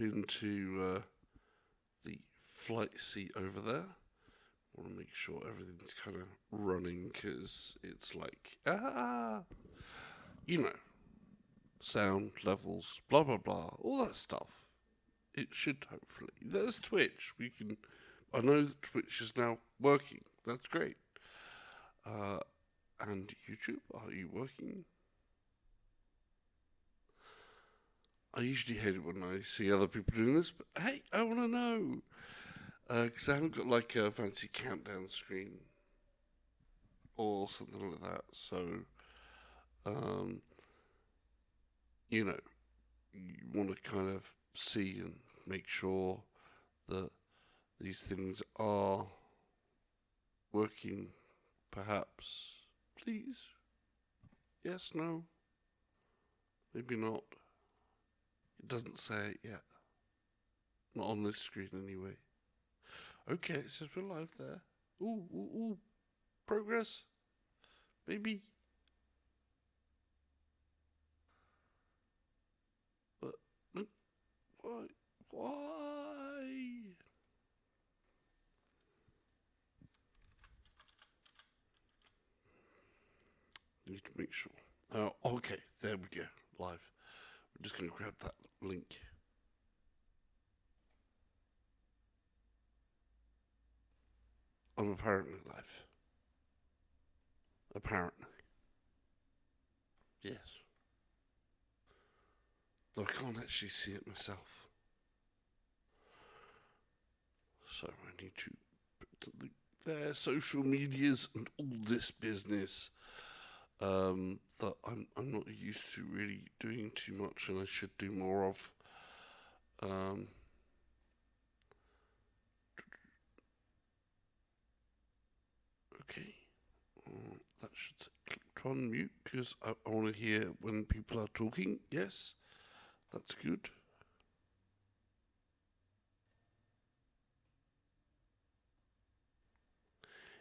into the flight seat over there. I want to make sure everything's kind of running because it's like, you know, sound levels, blah, blah, blah, all that stuff. It should hopefully. There's Twitch. I know that Twitch is now working. That's great. And YouTube, are you working? I usually hate it when I see other people doing this, but hey, I want to know. Because I haven't got like a fancy countdown screen or something like that. So, you know, you want to kind of see and make sure that these things are working, perhaps. Please? Yes, no? Maybe not. It doesn't say it yet. Not on this screen, anyway. Okay, it says we're live there. Ooh, ooh, ooh. Progress? Maybe. But, why? Why? Need to make sure. Oh, okay, there we go. Live. I'm just going to grab that link. I'm apparently live. Apparently. Yes. Though I can't actually see it myself. So I need to put the link there. Social medias and all this business. That I'm not used to really doing too much, and I should do more of. Okay, that should click on mute because I want to hear when people are talking. Yes, that's good.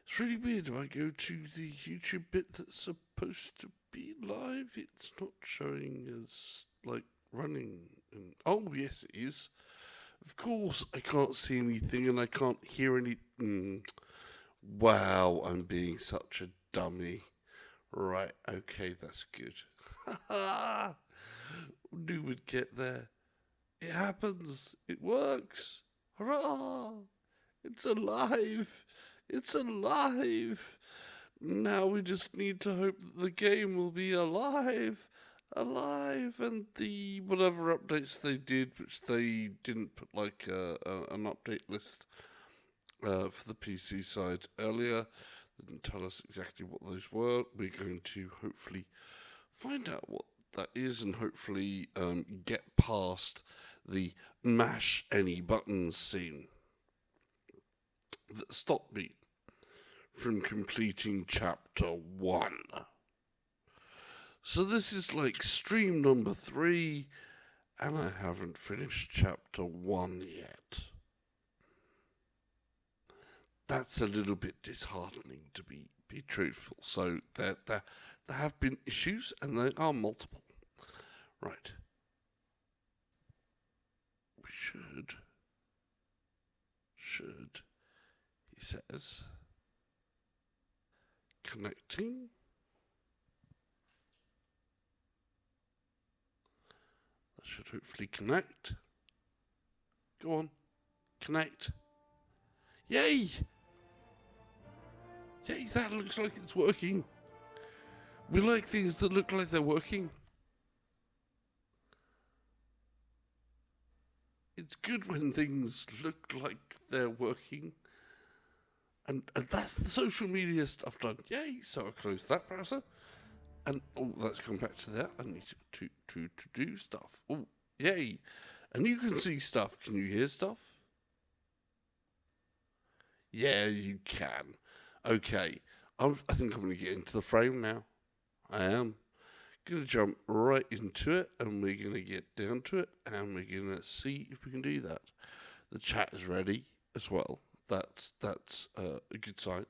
It's really weird. If I go to the YouTube bit that's supposed to be live, it's not showing as like running. And oh yes, it is. Of course, I can't see anything and I can't hear anything. Wow, I'm being such a dummy. Right, okay, that's good. Knew we'd get there. It happens. It works. Hurrah! It's alive. It's alive. Now we just need to hope that the game will be alive. Alive. And the whatever updates they did, which they didn't put like an update list for the PC side earlier. They didn't tell us exactly what those were. We're going to hopefully find out what that is and hopefully get past the mash any buttons scene that stopped me from completing chapter 1. So this is like stream number 3 and I haven't finished chapter 1 yet. That's a little bit disheartening, to be truthful. So there have been issues, and they are multiple. Right. We should, he says, connecting. That should hopefully connect. Go on, connect. Yay! Yay, that looks like it's working. We like things that look like they're working. It's good when things look like they're working. And that's the social media stuff done. Yay! So I close that browser. And, oh, that's come back to there. I need to do stuff. Oh, yay. And you can see stuff. Can you hear stuff? Yeah, you can. Okay. I think I'm going to get into the frame now. I am. Going to jump right into it, and we're going to get down to it, and we're going to see if we can do that. The chat is ready as well. That's a good sign.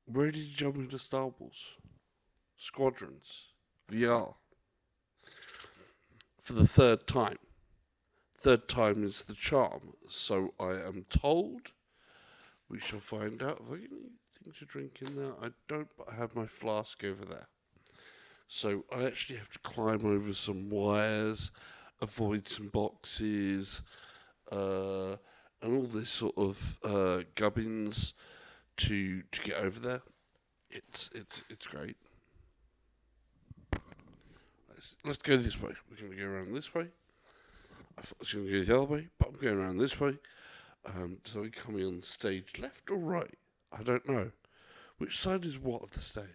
Ready to jump into Star Wars. Squadrons. VR. For the third time. third time is the charm. So I am told. We shall find out. Have I got anything to drink in there? I don't, but I have my flask over there. So I actually have to climb over some wires, avoid some boxes, and all this sort of gubbins to get over there. It's great. Let's go this way. We're going to go around this way. I thought I was going to go the other way, but I'm going around this way. So we're coming on the stage left or right? I don't know. Which side is what of the stage?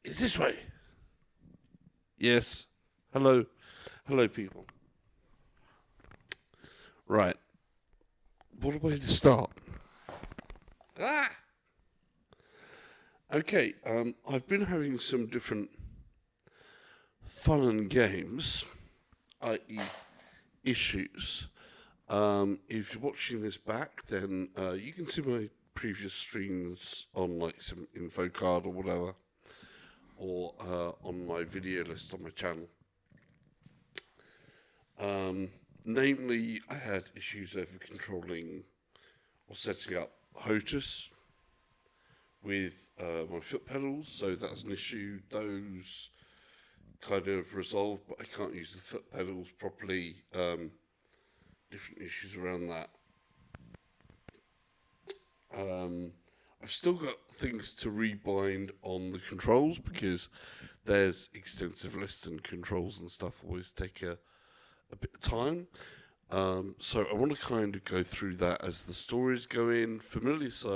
Is this way? Yes. Hello. Hello, people. Right. What a way to start. Ah! Okay, I've been having some different fun and games, i.e. issues. If you're watching this back, then you can see my previous streams on like some info card or whatever, or on my video list on my channel. Namely, I had issues over controlling or setting up HOTUS with my foot pedals, so that's an issue. Those kind of resolved, but I can't use the foot pedals properly. Different issues around that. I've still got things to rebind on the controls because there's extensive lists and controls and stuff always take a bit of time. So I want to kind of go through that as the stories go in, familiarize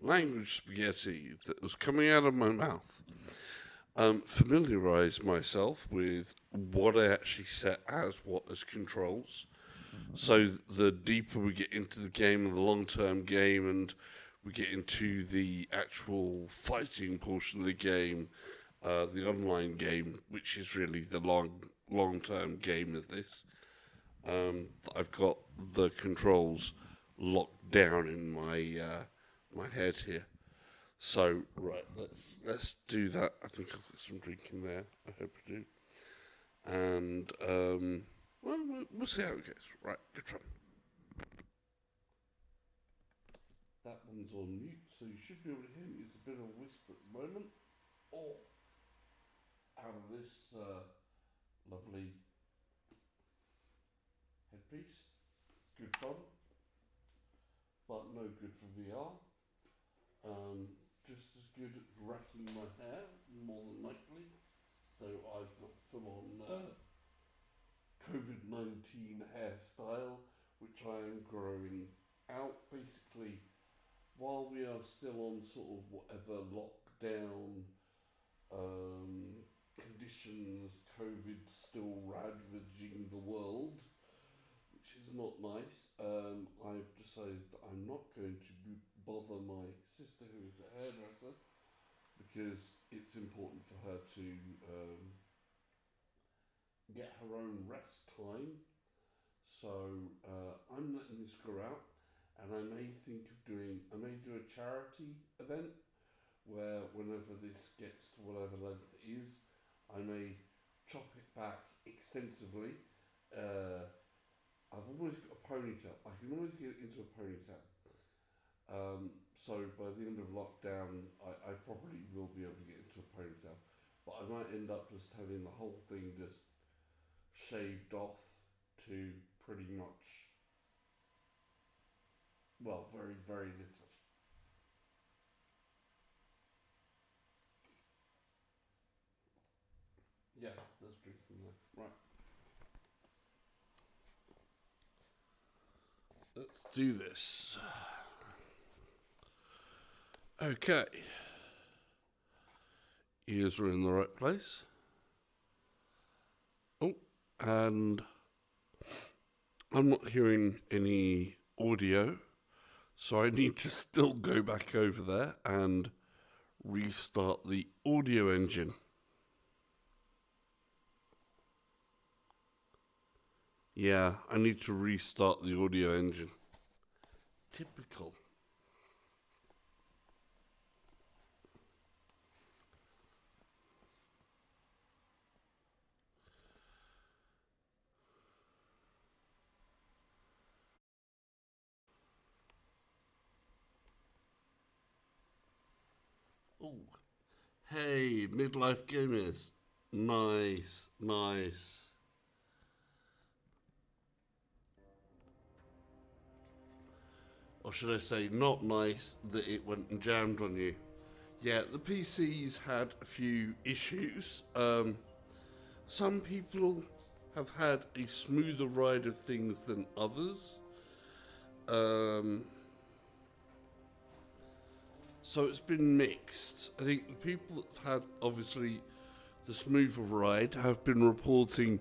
language spaghetti that was coming out of my mouth. Familiarize myself with what I actually set as controls. So the deeper we get into the game and the long-term game, and we get into the actual fighting portion of the game, the online game, which is really the long-term game of this, I've got the controls locked down in my head here. So right, let's do that. I think I've got some drink in there. I hope I do. And we'll see how it goes. Right, good fun. That one's on mute, so you should be able to hear me. It's a bit of a whisper at the moment. Or out of this lovely headpiece. Good fun, but no good for VR. Just as good at wrecking my hair, more than likely. Though I've got full-on COVID-19 hairstyle, which I am growing out. Basically, while we are still on sort of whatever lockdown conditions, COVID still ravaging the world, which is not nice. I've decided that I'm not going to bother my sister, who is a hairdresser, because it's important for her to get her own rest time. So I'm letting this grow out, and I may do a charity event where whenever this gets to whatever length it is, I may chop it back extensively. I've always got a ponytail. I can always get it into a ponytail. So by the end of lockdown, I probably will be able to get into a ponytail. But I might end up just having the whole thing just shaved off to pretty much, well, very, very little. Yeah, there's drinking there. Right. Let's do this. Okay. Ears are in the right place. Oh, and I'm not hearing any audio, so I need to still go back over there and restart the audio engine. Yeah, I need to restart the audio engine. Typical. Oh, hey, midlife gamers. Nice, nice. Or should I say, not nice that it went and jammed on you. Yeah, the PCs had a few issues. Some people have had a smoother ride of things than others. So it's been mixed. I think the people that have had, obviously, the smoother ride have been reporting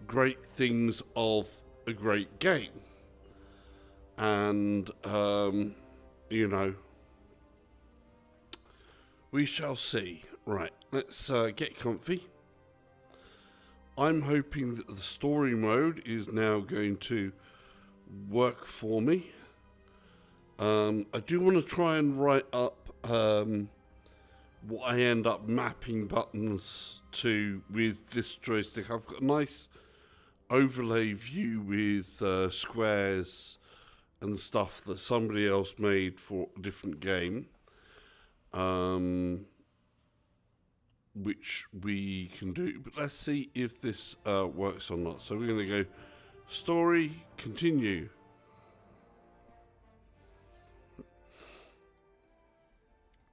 great things of a great game. And, you know, we shall see. Right, let's get comfy. I'm hoping that the story mode is now going to work for me. I do want to try and write up what I end up mapping buttons to with this joystick. I've got a nice overlay view with squares and stuff that somebody else made for a different game, which we can do. But let's see if this works or not. So we're going to go story, continue.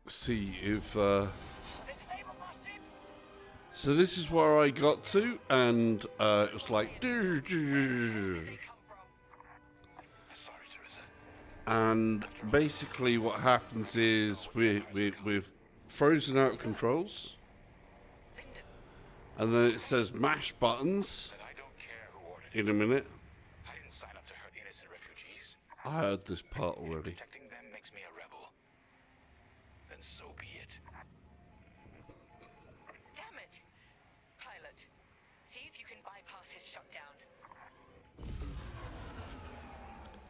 See if so this is where I got to, and it was like and basically what happens is we've frozen out controls, and then it says mash buttons in a minute. I heard this part already.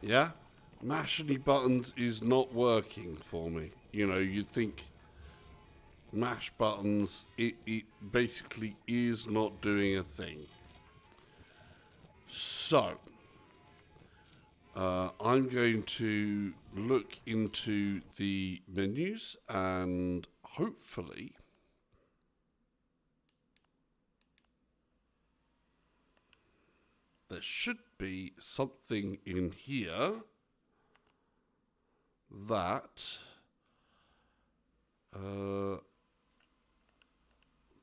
Yeah, mash any buttons is not working for me. You know, you'd think mash buttons, it basically is not doing a thing. So, I'm going to look into the menus and hopefully there should be something in here that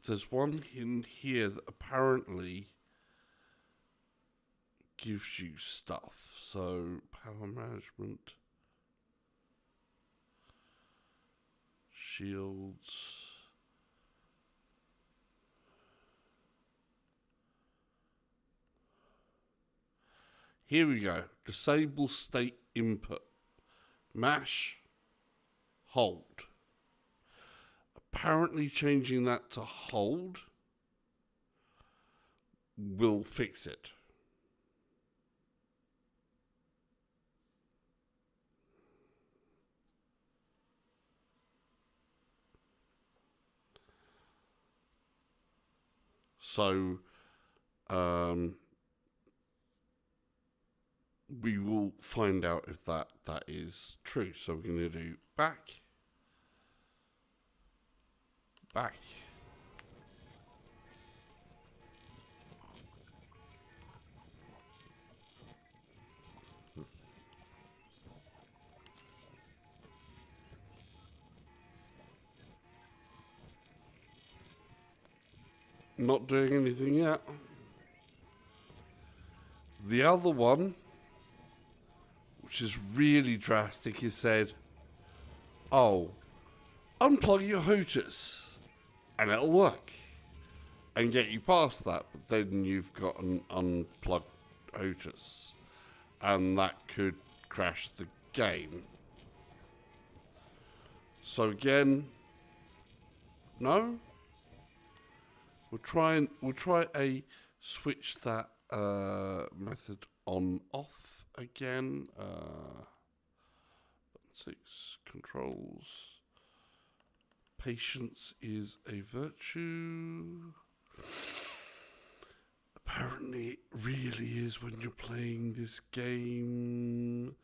there's one in here that apparently gives you stuff. So power management, shields. Here we go. Disable state input. Mash. Hold. Apparently changing that to hold will fix it. So, we will find out if that is true. So we're going to do back. Not doing anything yet. The other one, which is really drastic, is said, oh, unplug your hooters and it'll work and get you past that. But then you've got an unplugged hooters and that could crash the game. So again, no. We'll try a switch that method on off again. 6 controls. Patience is a virtue. Apparently it really is when you're playing this game.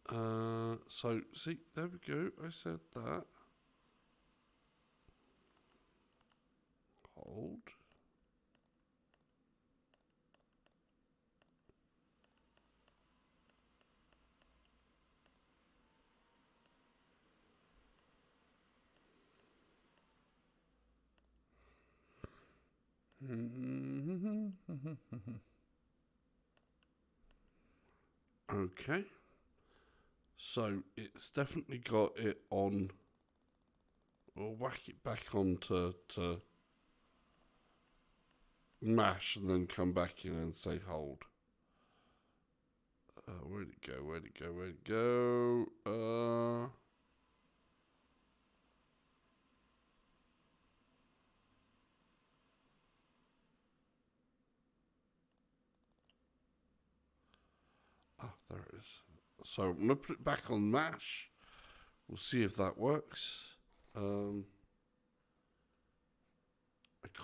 So see, there we go. I said that. hold. Okay. So it's definitely got it on. We'll whack it back on to mash and then come back in and say hold. Where'd it go? Where'd it go? Where'd it go? There it is. So I'm going to put it back on mash. We'll see if that works. I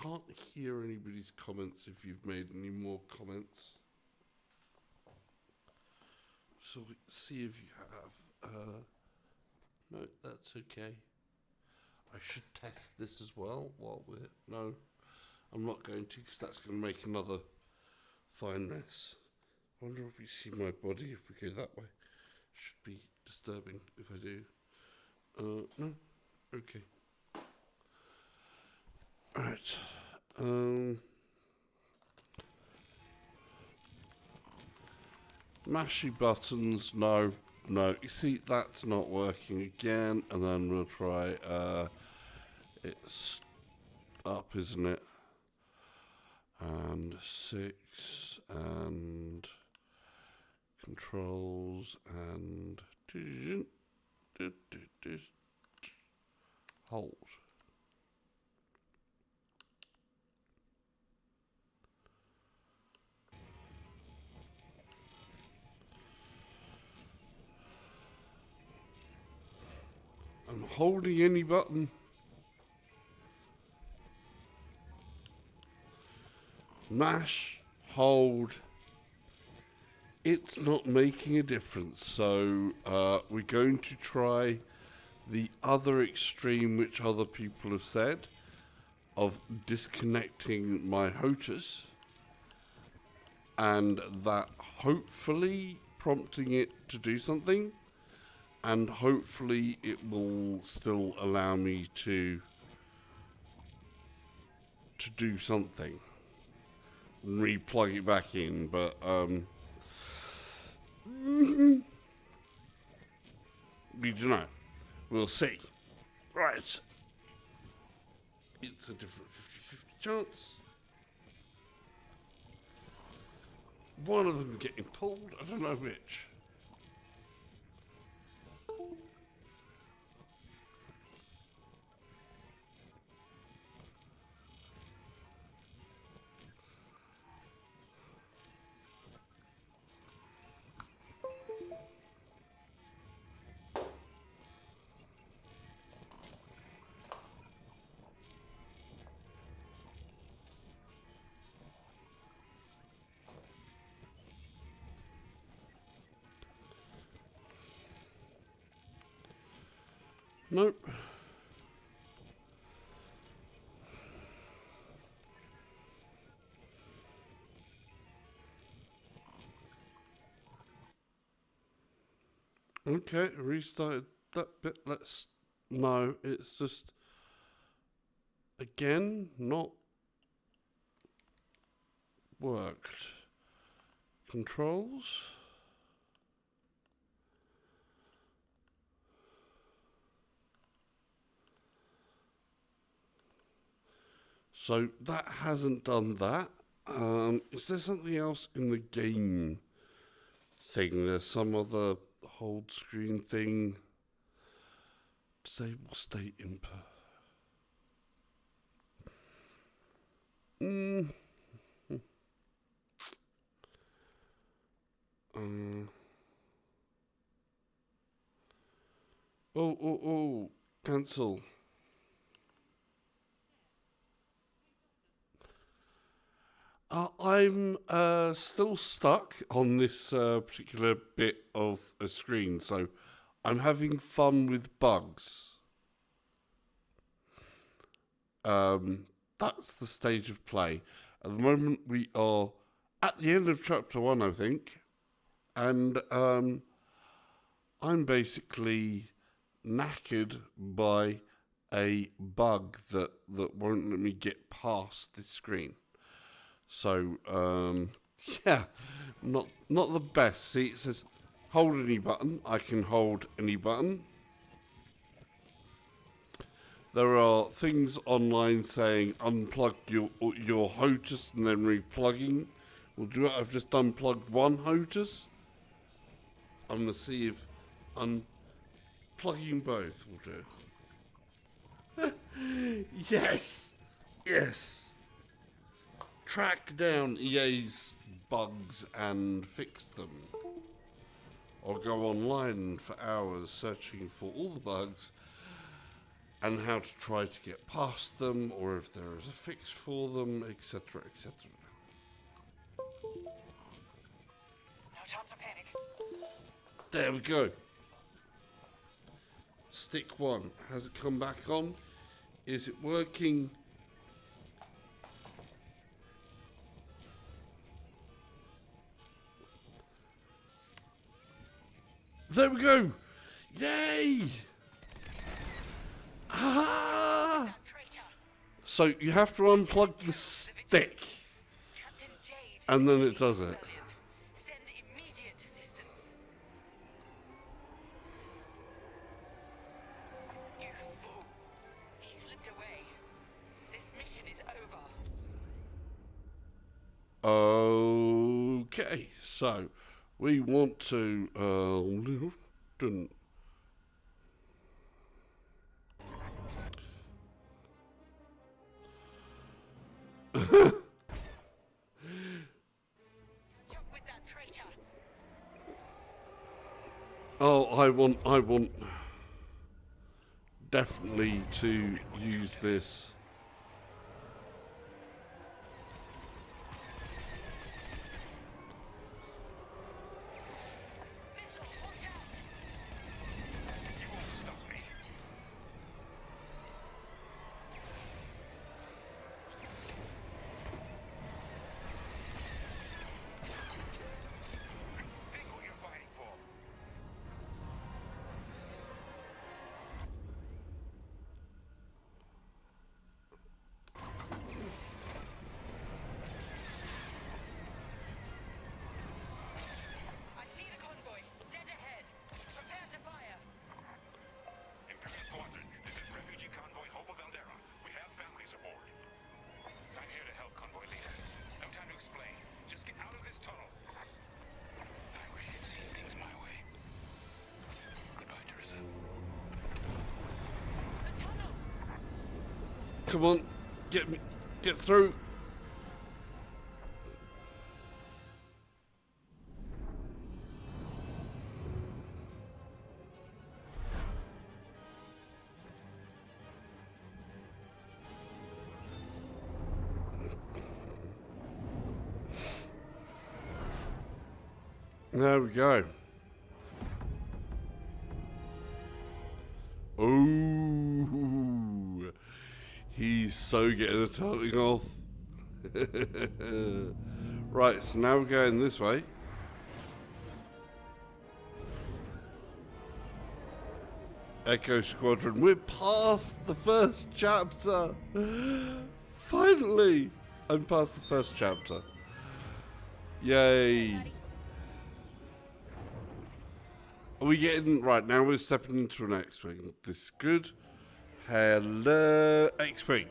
can't hear anybody's comments if you've made any more comments. So see if you have. No, that's okay. I should test this as well while we're... No, I'm not going to because that's going to make another fine mess. I wonder if we see my body if we go that way. Should be disturbing if I do. No? Okay. Alright. Mashy buttons, no. You see, that's not working again. And then we'll try, it's up, isn't it? And 6, and controls, and hold. I'm holding any button. Mash, hold. It's not making a difference. So we're going to try the other extreme, which other people have said, of disconnecting my HOTAS. And that hopefully prompting it to do something. And hopefully it will still allow me to do something. Re-plug it back in, but we do not. We'll see. Right. It's a different 50-50 chance. One of them getting pulled, I don't know which. Nope. Okay, restarted that bit. No, it's just, again, not worked. Controls. So that hasn't done that. Is there something else in the game thing? There's some other hold screen thing. Disable state input. Cancel. I'm still stuck on this particular bit of a screen, so I'm having fun with bugs. that's the stage of play. At the moment, we are at the end of chapter 1, I think, and I'm basically knackered by a bug that won't let me get past this screen. So, yeah, not the best. See, it says hold any button. I can hold any button. There are things online saying unplug your HOTAS and then replugging. We'll do it. I've just unplugged one HOTAS. I'm going to see if unplugging both will do. Yes! Yes! Track down EA's bugs and fix them. Or go online for hours searching for all the bugs and how to try to get past them, or if there is a fix for them, etc., etc. No time to panic. There we go. Stick 1. Has it come back on? Is it working? There we go! Yay! Ah! So you have to unplug the stick, and then it does it. Send immediate assistance. You fool. He slipped away. This mission is over. Okay, so we want to didn't. Jump with that traitor. Oh, I want definitely to use this. Missiles, watch out. You won't stop me. Think what you're fighting for. I see the convoy. Dead ahead. Prepare to fire. Imperial Squadron, this is refugee convoy Hope of Eldera. We have families aboard. I'm here to help, convoy leader. No time to explain. Just get out of this tunnel. I wish you'd seen things my way. Goodbye, Teresa. The tunnel. Come on, get through. There we go. Ooh, he's so getting a turning off. Right, so now we're going this way. Echo Squadron, we're past the first chapter. Finally, I'm past the first chapter. Yay. Are we getting... Right, now we're stepping into an X-Wing. This is good. Hello, X-Wing.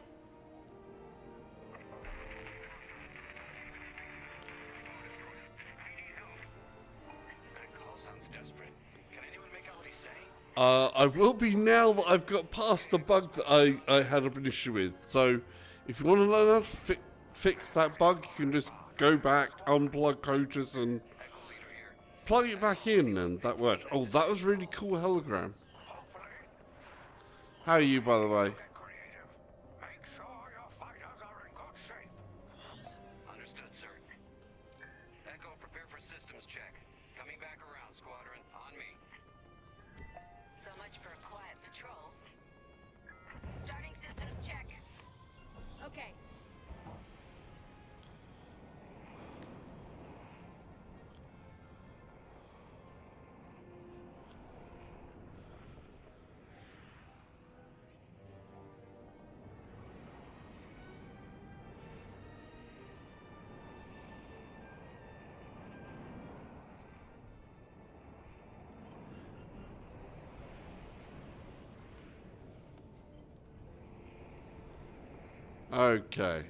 That call sounds desperate. Can anyone make out what he's saying? I will be now that I've got past the bug that I had an issue with. So, if you want to learn how to fix that bug, you can just go back, unplug HOTAS, and Echo leader here. plug it back in, and that worked. Oh, that was really cool hologram. Hopefully, How are you, by the way? get creative. Make sure your fighters are in good shape. Understood, sir. Echo, prepare for systems check. Coming back around, Squadron. On me. So much for a quiet patrol. Starting systems check. Okay, Okay.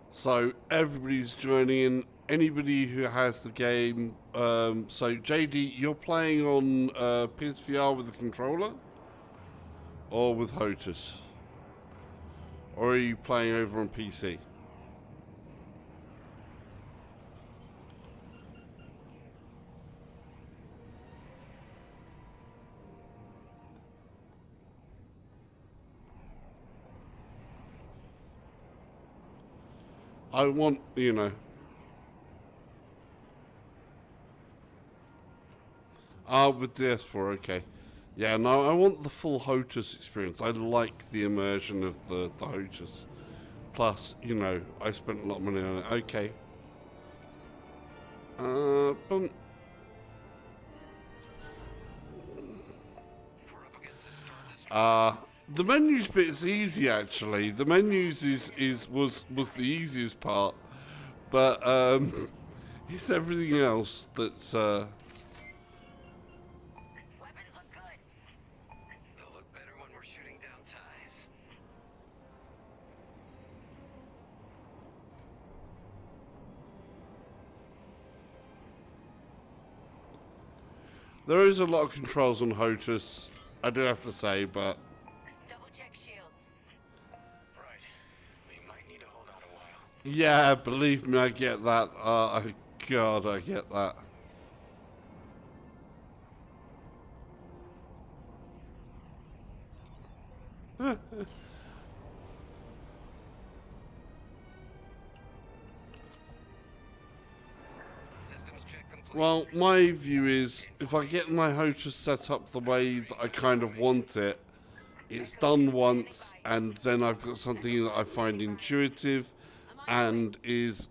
So everybody's joining in. Anybody who has the game. So JD, you're playing on PSVR with the controller, or with HOTAS, or are you playing over on PC? I want, you know. With DS4, okay. Yeah, no, I want the full HOTAS experience. I like the immersion of the HOTAS. Plus, you know, I spent a lot of money on it. Okay. Boom. If we're up against this star destroyer, The menus bit's easy actually. The menus was the easiest part, but it's everything else that's Weapons look good. they'll look better when we're shooting down ties. there is a lot of controls on HOTAS. I do have to say, but Double check shields. Right. We might need to hold out a while. yeah, believe me, I get that. God, I get that. Systems check complete. Well, my view is if I get my HOTAS set up the way that I kind of want it, it's done once, and then I've got something that I find intuitive and is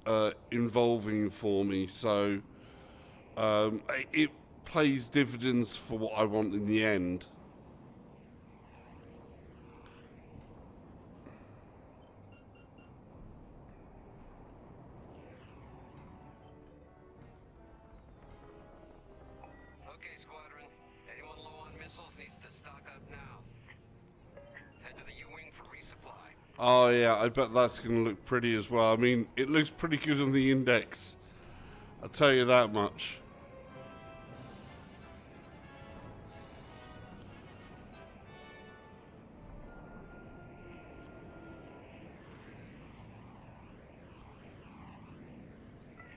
involving for me. So it plays dividends for what I want in the end. Okay, Squadron. Anyone low on missiles needs to stock up now. Head to the U-Wing for resupply. Oh yeah, I bet that's going to look pretty as well. I mean, it looks pretty good on the index. I'll tell you that much.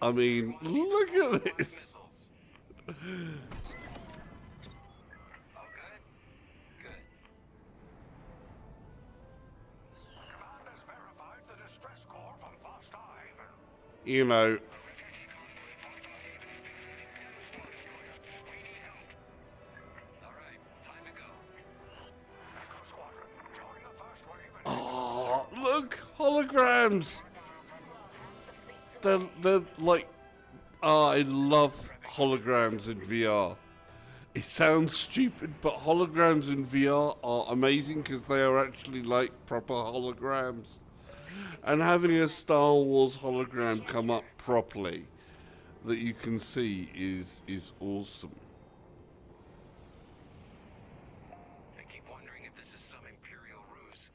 I mean, look at this. Missiles. All good? Good. Command has verified the distress call from Foster Haven. You know, All right, time to go. Echo Squadron, join the first wave and oh, look, holograms. They're like, oh, I love holograms in VR. It sounds stupid, but holograms in VR are amazing because they are actually like proper holograms. And having a Star Wars hologram come up properly that you can see is awesome. I keep wondering if this is some Imperial ruse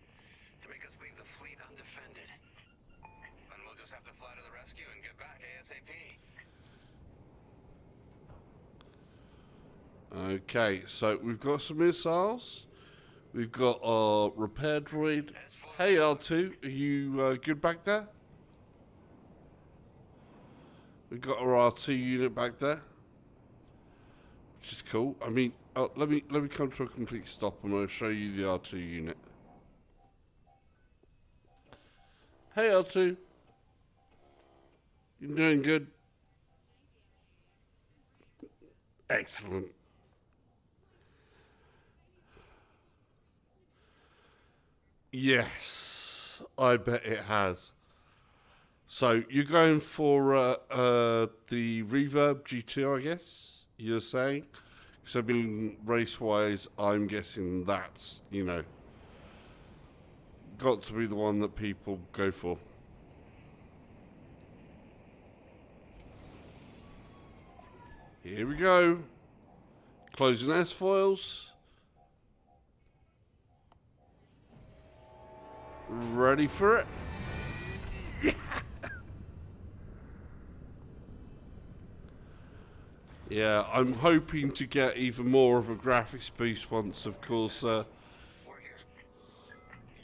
to make us leave the fleet undefended. And we'll just have to fly to the rescue and get back ASAP. Okay, so we've got some missiles. We've got our repair droid. Hey R2, are you good back there? We've got our R2 unit back there, which is cool. I mean, let me come to a complete stop and I'll show you the R2 unit. Hey R2, you doing good? Excellent. Yes, I bet it has. So you're going for the Reverb G2, I guess you're saying? Because I mean, race-wise, I'm guessing that's, you know, got to be the one that people go for. Here we go. Closing S-foils. Ready for it? Yeah, I'm hoping to get even more of a graphics boost once, of course. We're here.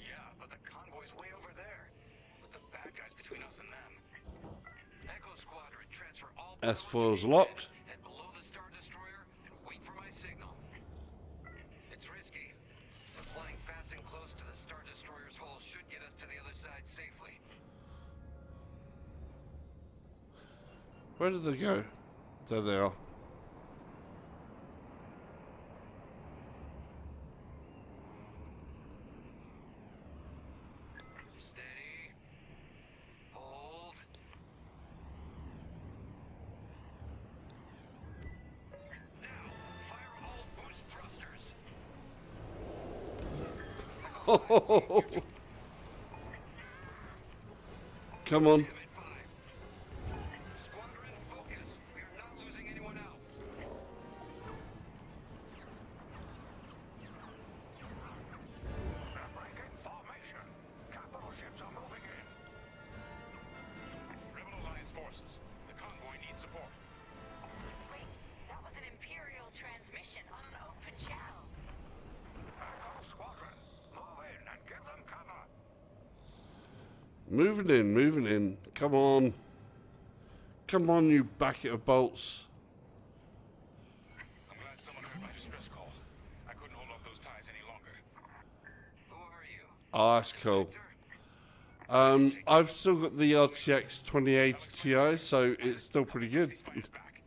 Yeah, but the convoy's way over there. With the bad guys between us and them. Echo Squadron, transfer all power S-foils to locked. head below the Star Destroyer and wait for my signal. It's risky, but flying fast and close to the Star Destroyer's hull should get us to the other side safely. Where did they go? There they are. Steady. Hold. Now, fire all boost thrusters. Come on. Squadron, focus. We are not losing anyone else. Breaking formation. Capital ships are moving in. Rebel Alliance forces. The convoy needs support. Wait, that was an Imperial transmission on an open channel. Echo Squadron, move in and give them cover. Moving in, moving in. Come on. Come on, you bucket of bolts. I'm glad someone heard my distress call. I couldn't hold off those ties any longer. Who are you? Oh, that's cool. I've still got the RTX 2080 Ti, so it's still pretty good. Ceasefire's back.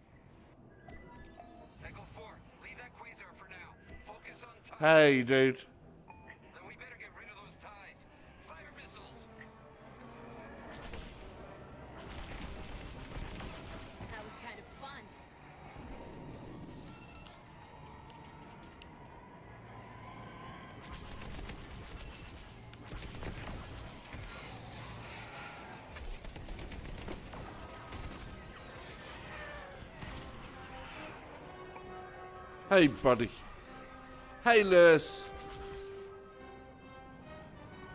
Echo 4, leave that quasar for now. Focus on ties. Hey, dude. Then we better get rid of those ties. Fire missiles. That was kind of fun. Hey, buddy. Hey, Lewis.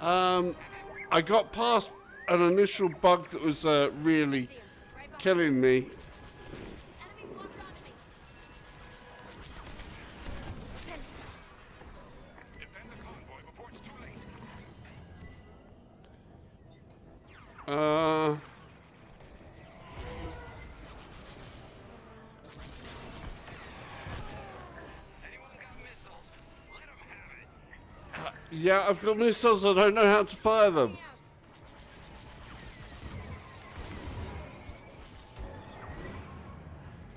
I got past an initial bug that was really killing me. Enemy swapped onto me. Defend the convoy before it's too late. Anyone got missiles? Let them have it. Yeah, I've got missiles. I don't know how to fire them. Out.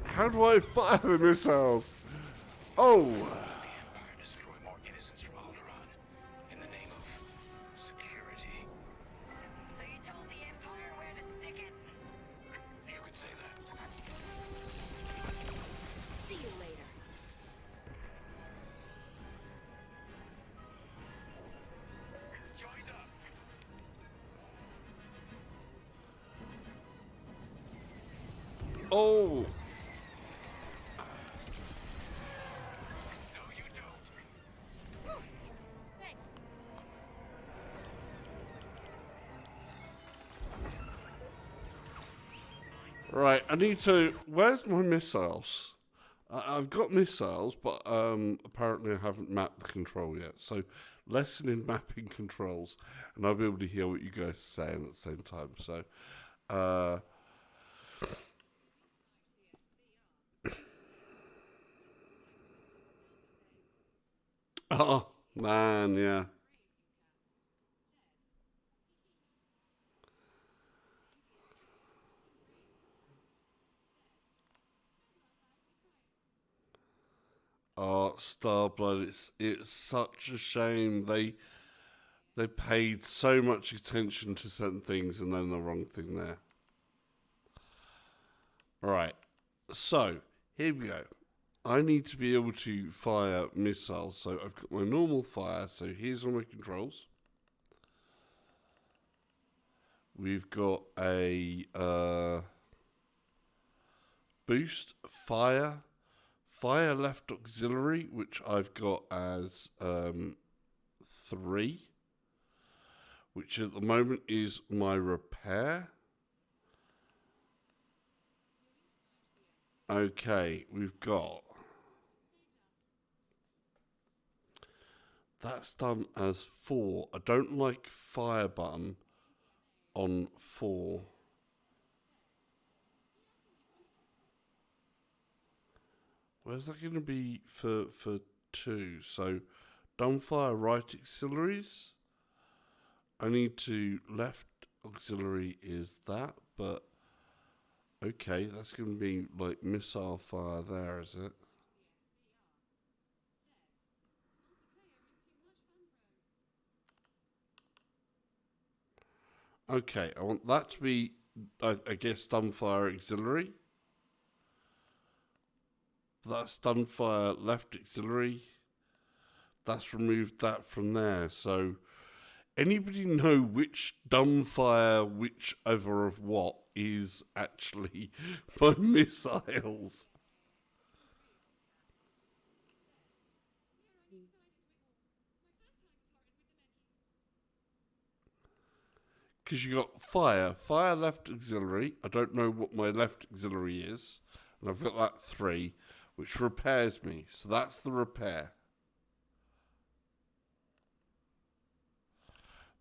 How do I fire the missiles? Oh. The Empire destroy more innocents from Alderaan in the name of security. So you told the Empire where to stick it? You could say that. See you later. Joined up. Oh. No, you don't. Whew. Thanks. Right, I need to... Where's my missiles? I've got missiles, but apparently I haven't mapped the control yet. So, lesson in mapping controls. And I'll be able to hear what you guys are saying at the same time. So, oh, man, yeah. Oh, Starblood, it's such a shame. They paid so much attention to certain things and then the wrong thing there. Alright, so here we go. I need to be able to fire missiles. So I've got my normal fire. So here's all my controls. We've got a boost, fire, fire left auxiliary, which I've got as 3, which at the moment is my repair. Okay, we've got... That's done as 4. I don't like fire button on 4. Where's that going to be for 2? So, dumbfire right auxiliaries. I need to left auxiliary is that, but okay, that's going to be like missile fire there, is it? Okay, I want that to be, I guess, dumbfire auxiliary. That's dumbfire left auxiliary. That's removed that from there. So, anybody know which dumbfire, whichever of what, is actually my missiles? Because you got fire left auxiliary. I don't know what my left auxiliary is. And I've got that 3, which repairs me. So that's the repair.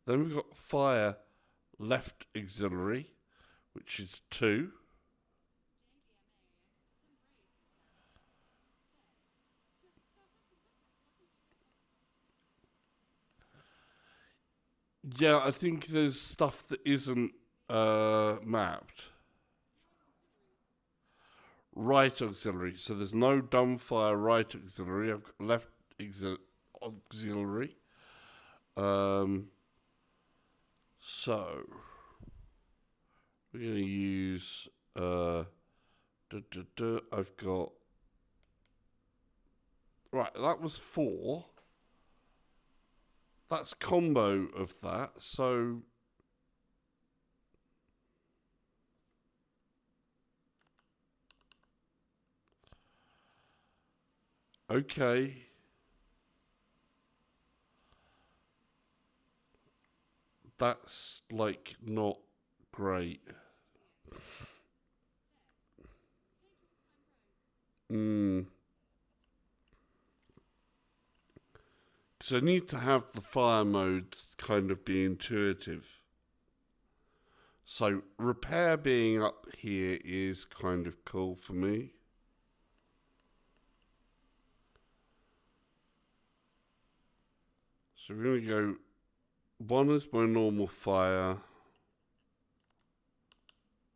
Then we've got fire left auxiliary, which is 2. Yeah, I think there's stuff that isn't mapped. Right auxiliary. So there's no dumbfire right auxiliary. I've got left auxiliary. So we're going to use... I've got... Right, that was 4. That's combo of that, so... Okay. That's, like, not great. Because I need to have the fire modes kind of be intuitive. So repair being up here is kind of cool for me. So we're going to go, 1 is my normal fire.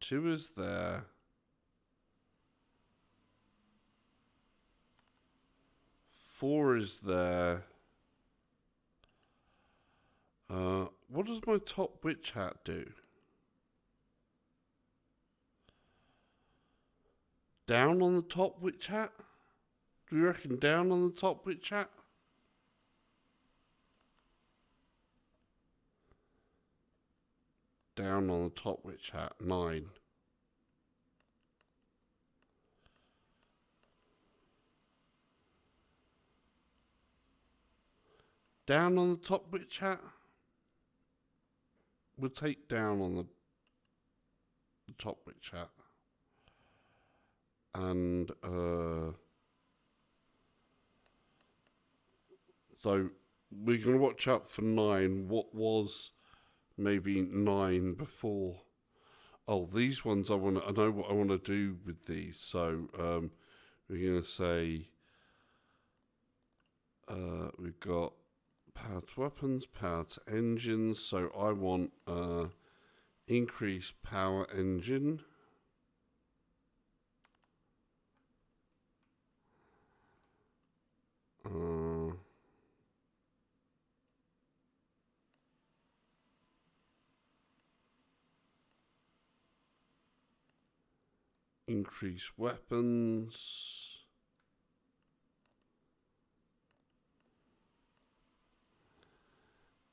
2 is there. 4 is there. What does my top witch hat do? Down on the top witch hat? Do you reckon down on the top witch hat? Down on the top witch hat, 9. Down on the top witch hat? We'll take down on the top witch hat. And, so we're going to watch out for 9. What was maybe 9 before? Oh, these ones I know what I want to do with these. So, we're going to say, we've got power to weapons, power to engines. So I want increase power engine. Increase weapons.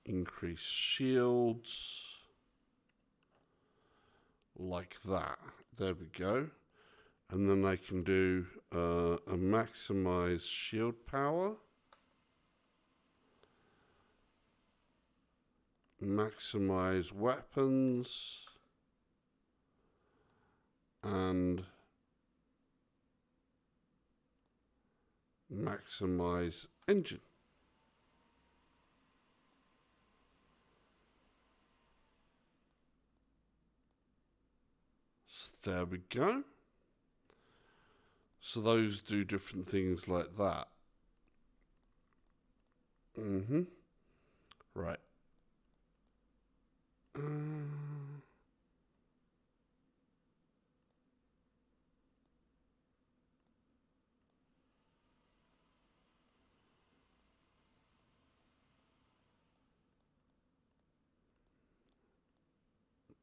Increase shields. Like that. There we go. And then I can do a maximize shield power, maximize weapons, and maximize engine. So there we go. So those do different things like that. Right.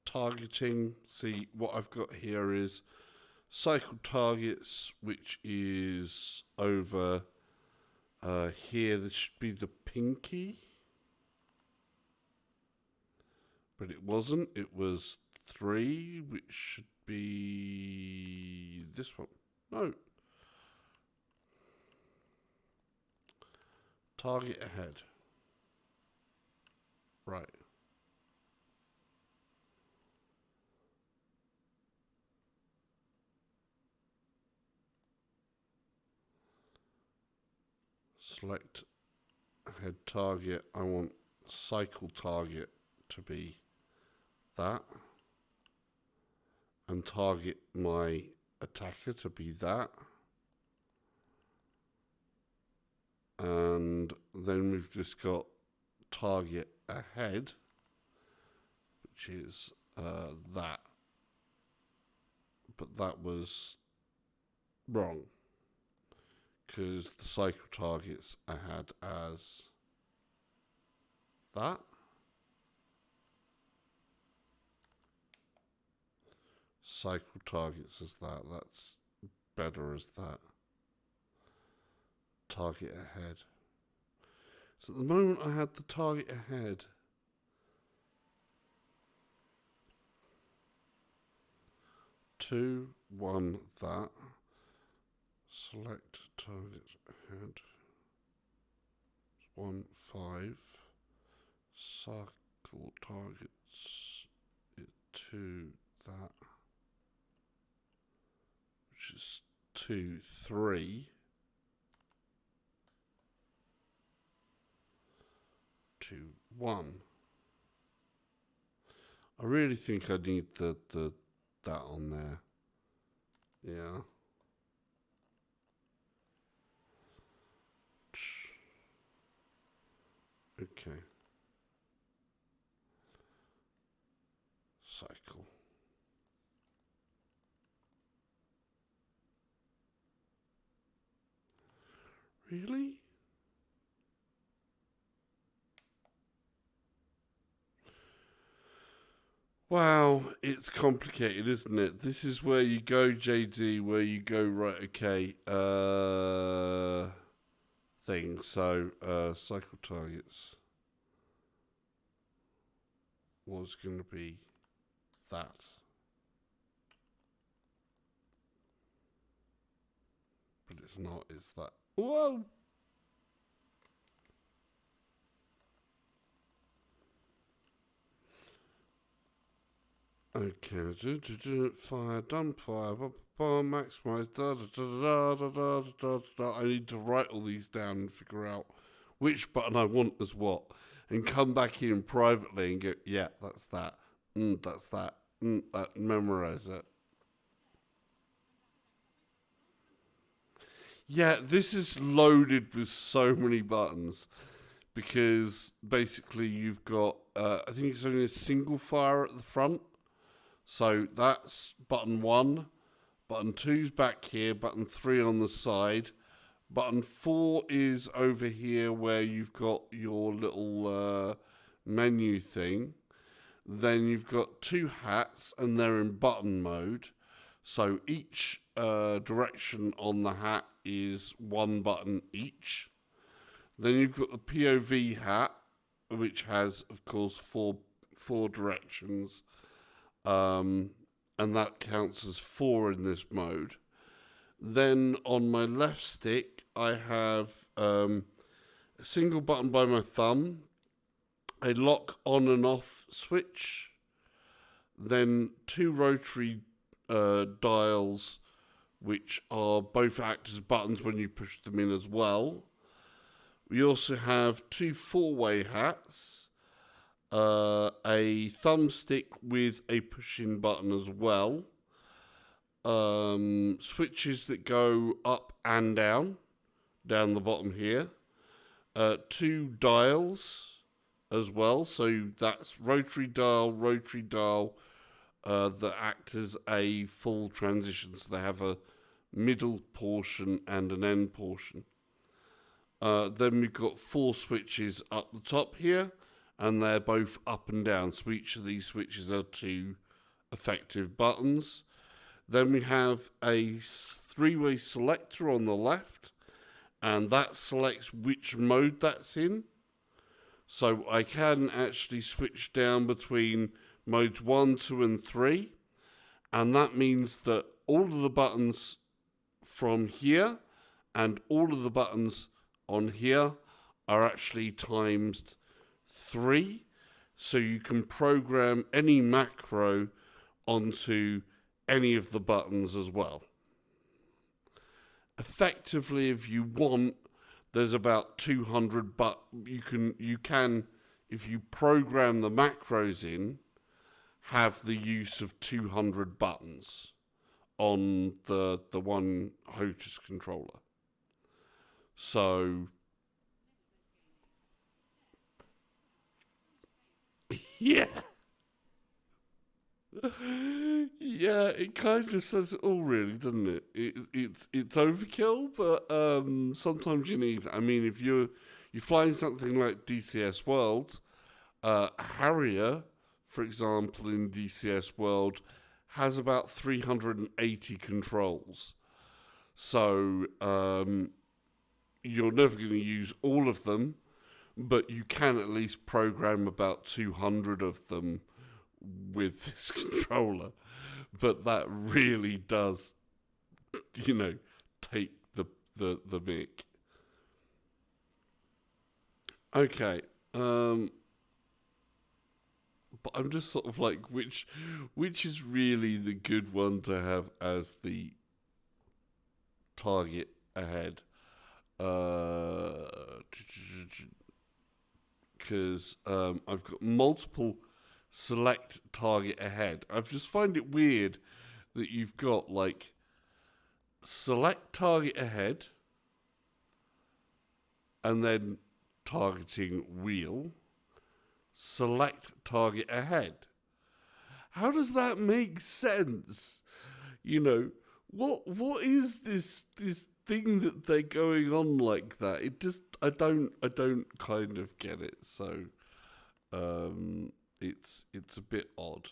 Targeting. See, what I've got here is cycle targets, which is over here. This should be the pinky, but it wasn't. It was 3, which should be this one. No. Target ahead. Right. Select head target. I want cycle target to be that. And target my attacker to be that. And then we've just got target ahead, which is that. But that was wrong, because the cycle targets I had as that. Cycle targets as that. That's better as that. Target ahead. So at the moment I had the target ahead. Two, one, that. Select target ahead. 1, 5. Circle targets. 2, that. Which is 2, 3. 2, 1. I really think I need the that on there. Yeah. Okay. Cycle. Really? Wow, it's complicated, isn't it? This is where you go, JD, where you go, right, okay, thing. So, cycle targets was going to be that. But it's not, it's that. Whoa! Okay, fire, dump fire, maximize, I need to write all these down and figure out which button I want as what, and come back in privately and go, yeah, that's that, that's that, that, memorize it. Yeah, this is loaded with so many buttons, because basically you've got, I think it's only a single fire at the front. So that's button 1, button 2's back here, button 3 on the side, button 4 is over here where you've got your little menu thing. Then you've got 2 hats and they're in button mode. So each direction on the hat is 1 button each. Then you've got the POV hat, which has, of course, four directions. And that counts as 4 in this mode. Then on my left stick, I have a single button by my thumb, a lock on and off switch, then 2 rotary dials, which are both act as buttons when you push them in as well. We also have 2 4-way hats, a thumbstick with a push-in button as well, switches that go up and down the bottom here, 2 dials as well, so that's rotary dial, that act as a full transition, so they have a middle portion and an end portion. Then we've got 4 switches up the top here, and they're both up and down, so each of these switches are 2 effective buttons. Then we have a 3-way selector on the left, and that selects which mode that's in. So I can actually switch down between modes 1, 2, and 3, and that means that all of the buttons from here and all of the buttons on here are actually times 3, so you can program any macro onto any of the buttons as well. Effectively, if you want, there's about 200, but you can, if you program the macros in, have the use of 200 buttons on the one HOTAS controller. So yeah. Yeah, it kind of says it all, really, doesn't it? It's overkill, but sometimes you need. I mean, if you're flying something like DCS World, Harrier, for example, in DCS World, has about 380 controls. So you're never going to use all of them, but you can at least program about 200 of them with this controller. But that really does, take the mick. Okay. But I'm just sort of like, which is really the good one to have as the target ahead? Because I've got multiple select target ahead. I just find it weird that you've got like select target ahead and then targeting wheel, select target ahead. How does that make sense? What is this thing that they're going on like that? It just I don't kind of get it. So it's a bit odd,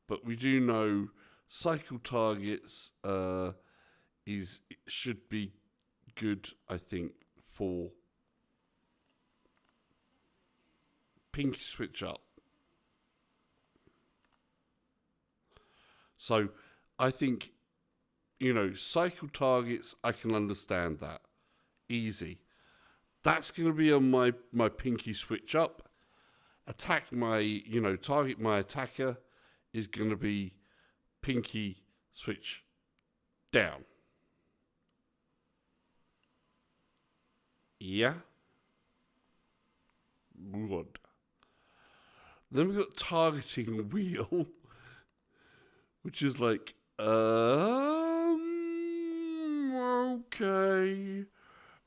but we do know cycle targets should be good, I think, for pinky switch up. So I think, cycle targets, I can understand that. Easy. That's going to be on my pinky switch up. Target my attacker is going to be pinky switch down. Yeah? Good. Then we've got targeting wheel, which is like, okay.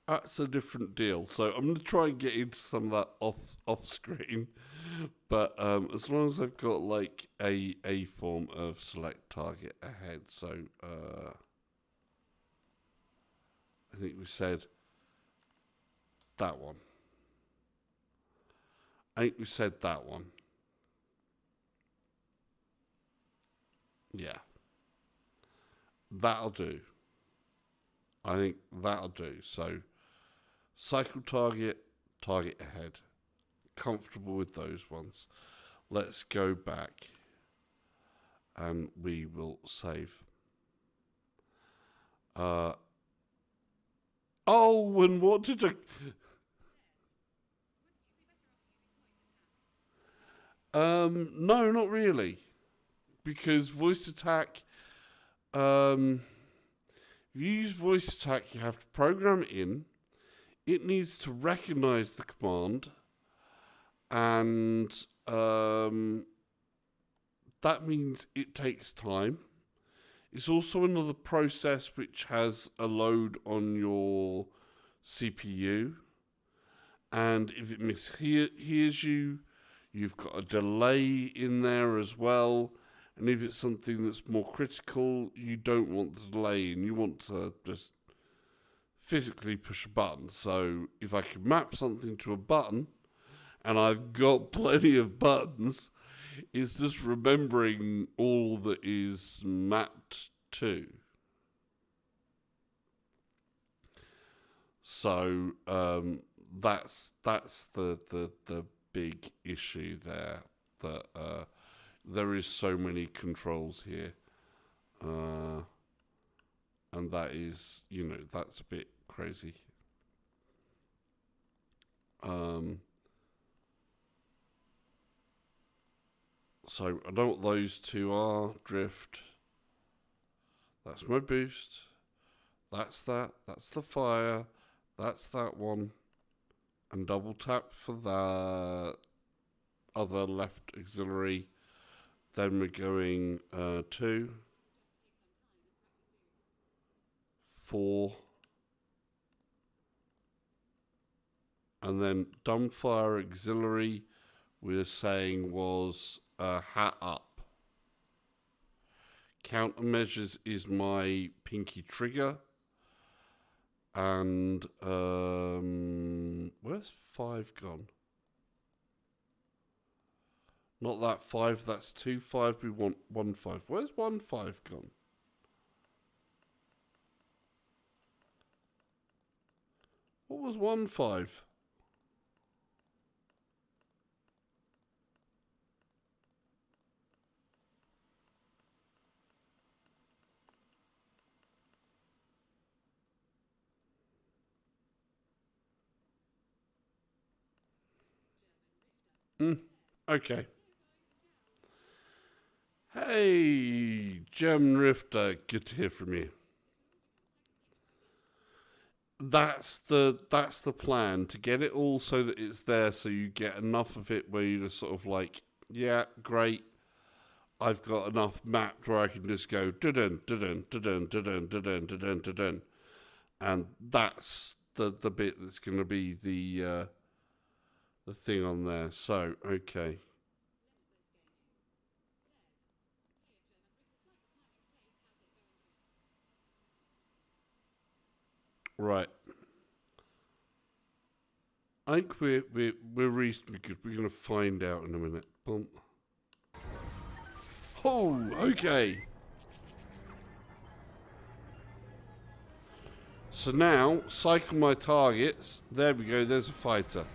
That's a different deal. So I'm going to try and get into some of that off screen. But as long as I've got like a form of select target ahead. So I think we said that one. Yeah. That'll do. I think that'll do. So cycle target ahead. Comfortable with those ones. Let's go back and we will save. Oh, and what did I... No, not really. Because voice attack, if you use voice attack, you have to program it in. It needs to recognize the command, and that means it takes time. It's also another process which has a load on your CPU, and if it mishears you, you've got a delay in there as well. And if it's something that's more critical, you don't want the delay and you want to just physically push a button. So if I can map something to a button, and I've got plenty of buttons, it's just remembering all that is mapped to. So that's the big issue there, that there is so many controls here, and that is, that's a bit crazy. So I know what those two are. Drift. That's my boost. That's that. That's the fire. That's that one. And double tap for the other left auxiliary. Then we're going 2, 4, and then dumbfire auxiliary we're saying was hat up. Countermeasures is my pinky trigger. And where's 5 gone? Not that 5, that's 2 5. We want 1 5. Where's 1 5 gone? What was 1 5? Okay. Hey, Gem Rifter, good to hear from you. That's the plan, to get it all so that it's there, so you get enough of it where you just sort of like, yeah, great. I've got enough mapped where I can just go dun dun dun dun dun dun dun dun, and that's the bit that's going to be the thing on there. So okay. Right. I think we're reasonably good. We're going to find out in a minute. Boom. Oh, okay. So now, cycle my targets. There we go. There's a fighter.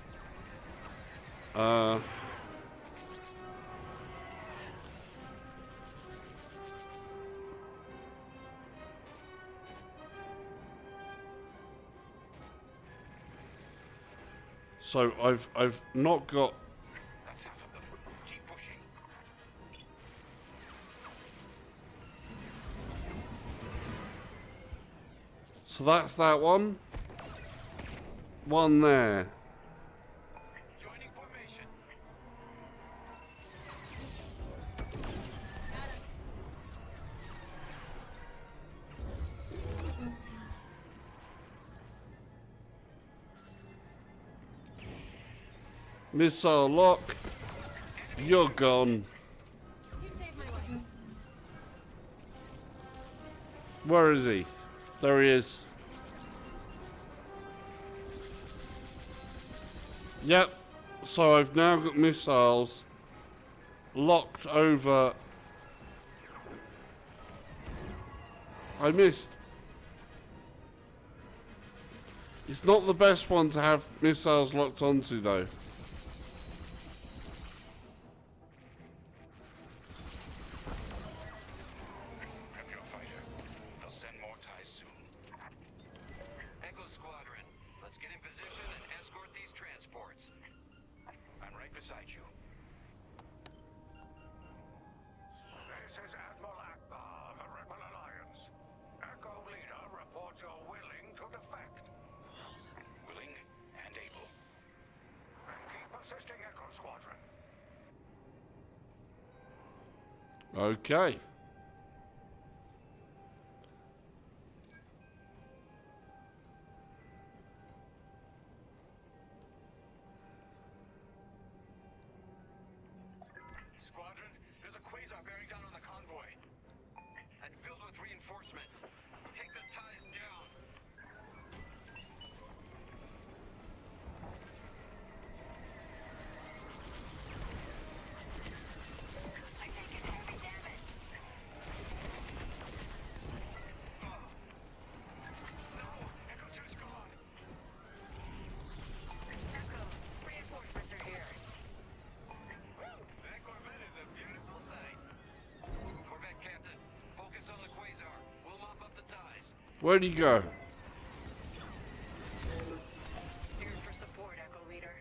So I've not got. That's half of them. Keep pushing. So that's that one. One there. Joining formation. Missile lock. You're gone. You saved my life. Where is he? There he is. Yep. So I've now got missiles locked over. I missed. It's not the best one to have missiles locked onto, though. Prep your fighter. They'll send more ties soon. Echo Squad, Get in position and escort these transports. I'm right beside you. This is Admiral Akbar of the Rebel Alliance. Echo Leader reports you're willing to defect. Willing and able. And keep assisting Echo Squadron. Okay. Squadron, there's a quasar bearing down on the convoy. And filled with reinforcements. Take the ties down. I'm taking heavy damage. No! Echo 2's gone! Echo, reinforcements are here. That Corvette is a beautiful sight. Corvette Captain, focus on the quasar. We'll mop up the ties. Where'd he go? Here for support, Echo Leader.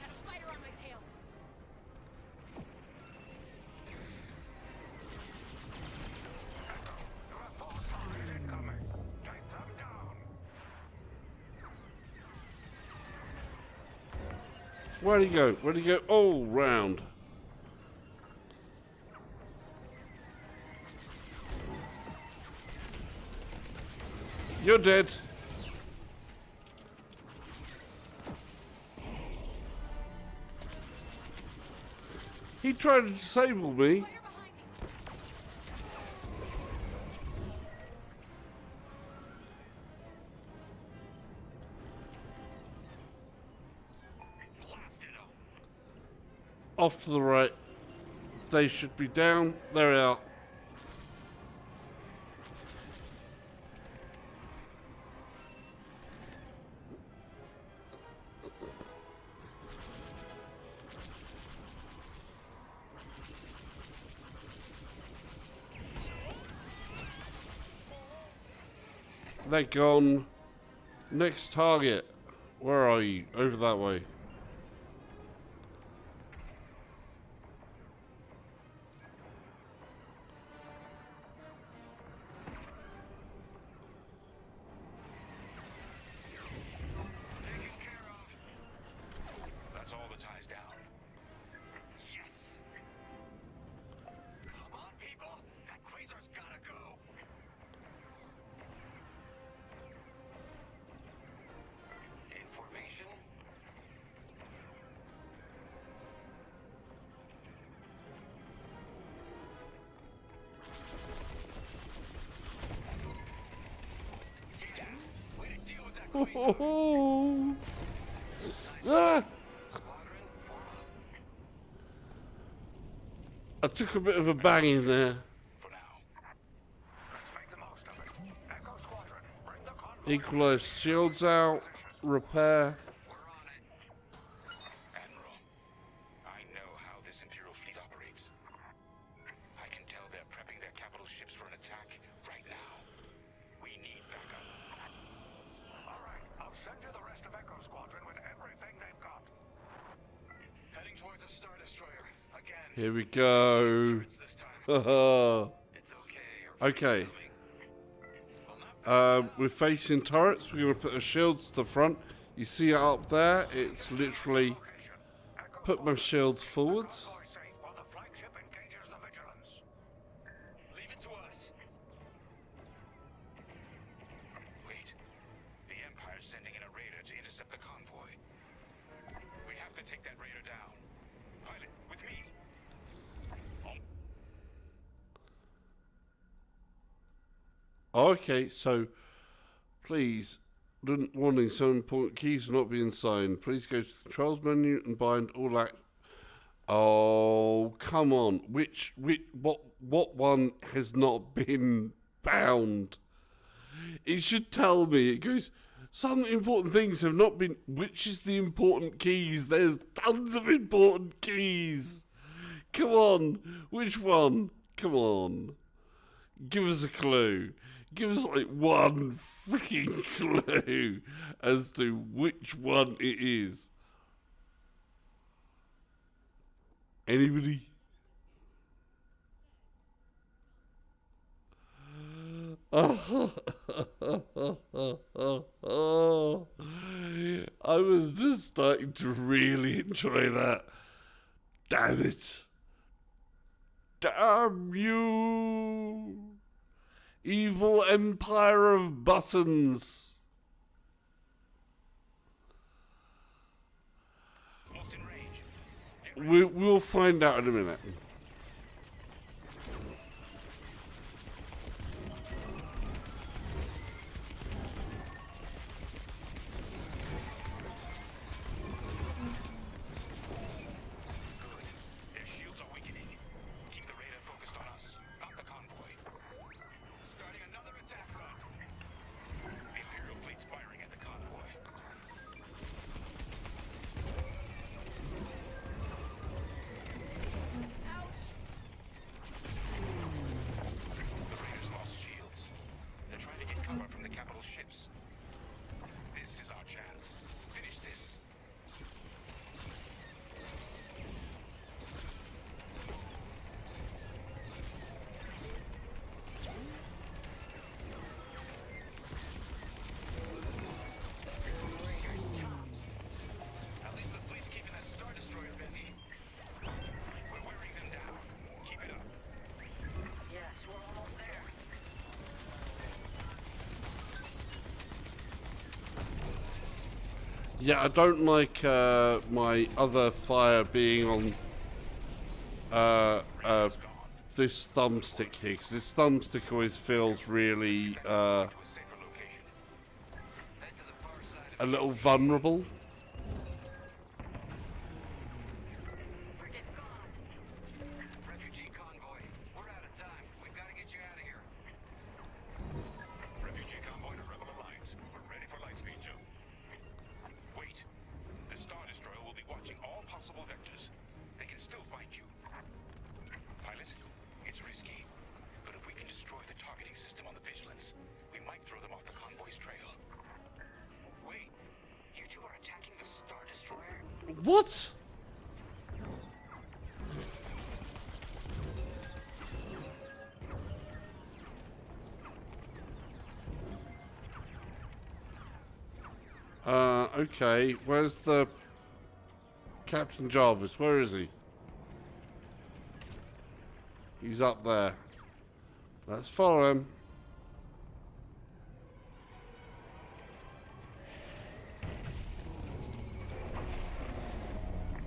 Had a spider on my tail. You have 4 ties incoming. Take them down. Where'd he go? Where'd he go? All round. You're dead. He tried to disable me. Spider behind me. Blasted him. Off to the right. They should be down. They're out. They're gone. Next target. Where are you? Over that way. Taken care of. That's all the ties down. Yes. Come on, people. That quasar's gotta go. Information. Yeah. Way to deal with that Ho, quasar. ho, ho. Ah! Squadron, form up. I took a bit of a bang in there. For now. Let's make the most of it. Echo Squadron, bring the convoy. Equalize shields out. Repair. We're on it. Admiral, I know how this Imperial fleet operates. I can tell they're prepping their capital ships for an attack right now. We need backup. All right, I'll send you the rest of Echo Squadron with everything they've got. Heading towards a Star Destroyer. Again. Here we go. It's this time. Haha. It's okay. Your Okay. fleet's coming. Well, not We're facing turrets. We're going to put the shields to the front. You see it up there? It's literally Location. Echo put my Squadron, shields keep the forward. convoy safe while the flagship engages the Vigilance. leave it to us. Wait. The Empire's sending in a raider to intercept the convoy. We have to take that raider down. Pilot, with me. Okay, so please, warning, some important keys are not being signed. Please go to the controls menu and bind all act. Oh, come on. What one has not been bound? It should tell me. It goes, some important things have not been. Which is the important keys? There's tons of important keys. Come on. Which one? Come on. Give us a clue. Give us like one freaking clue as to which one it is. Anybody? Oh, I was just starting to really enjoy that. Damn it. Damn you. Evil Empire of Buttons. Almost in range. We'll find out in a minute. Their shields are weakening. Keep the radar focused on us, not the convoy. Starting another attack run. The Imperial fleet's firing at the convoy. Ouch! The raiders lost shields. They're trying to get cover from the capital ships. This is our chance. Finish this. At least the fleet's keeping that Star Destroyer busy. We're wearing them down. Keep it up. Yes, we're almost there. Yeah, I don't like my other fire being on this thumbstick here, because this thumbstick always feels really To a safer location. Head to the far side a of little vulnerable. Frigate's gone. Refugee convoy. We're out of time. We've got to get you out of here. Refugee convoy to Rebel Alliance. We're ready for lightspeed jump. Wait. The Star Destroyer will be watching all possible vectors. They can still find you. Pilot, it's risky. But if we can destroy the targeting system on the Vigilance, we might throw them off the convoy's trail. Wait. You two are attacking the Star Destroyer? What? Okay. Where's the Captain Jarvis? Where is he? He's up there. Let's follow him.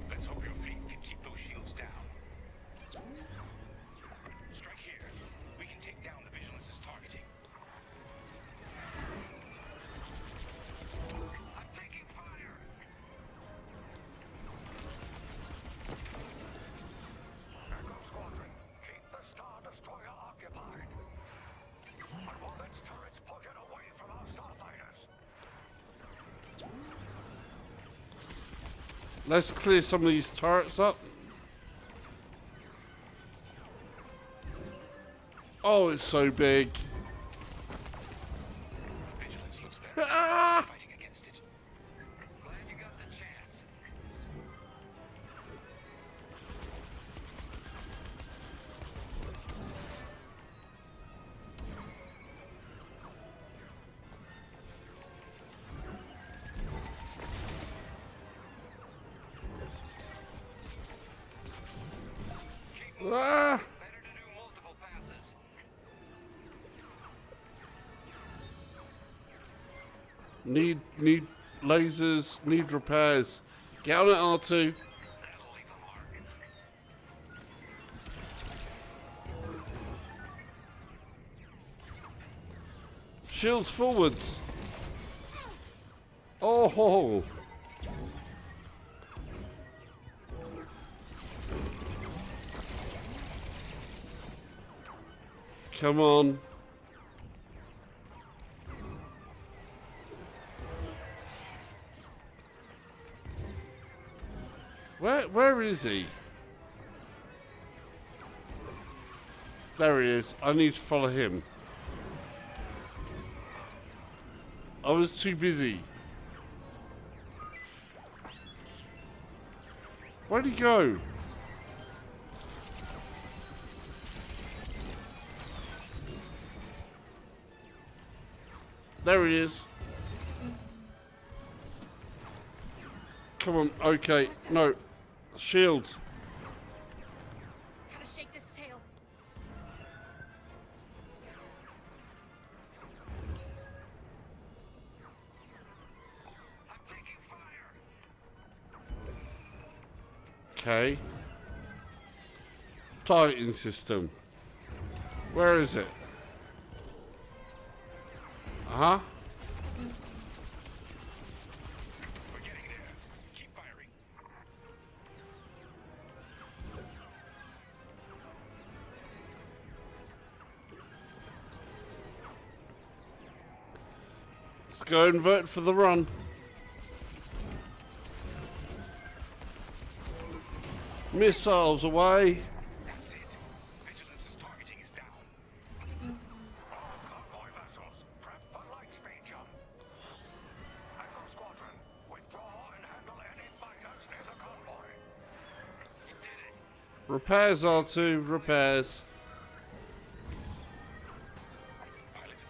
Let's hope your fleet can keep those shields down. Strike here. We can take down the Vigilance's targeting. I'm taking fire. Echo Squadron, keep the Star Destroyer occupied. I want its turrets pointed away from our starfighters. Let's clear some of these turrets up. Oh, it's so big. Vigilance looks very Ah! fighting against it. Glad you got the chance. Ah! Better to do multiple passes. Need lasers, need repairs. Get on it, R2. That'll leave a mark. Shields forwards. Oh! Come on. Where is he? There he is. I need to follow him. was too busy. Where'd he go? There he is. Come on, okay. No. Shields. Gotta shake this tail. I'm taking fire. Okay. Targeting system. Where is it? Uh-huh. We're getting there. Keep firing. Let's go invert for the run. Missiles away. That's it. Vigilance's targeting is down. All convoy vessels, prep for light speed jump. Echo Squadron, withdraw and handle any fighters near the convoy. You did it. Repairs, R2. Repairs. Pilot,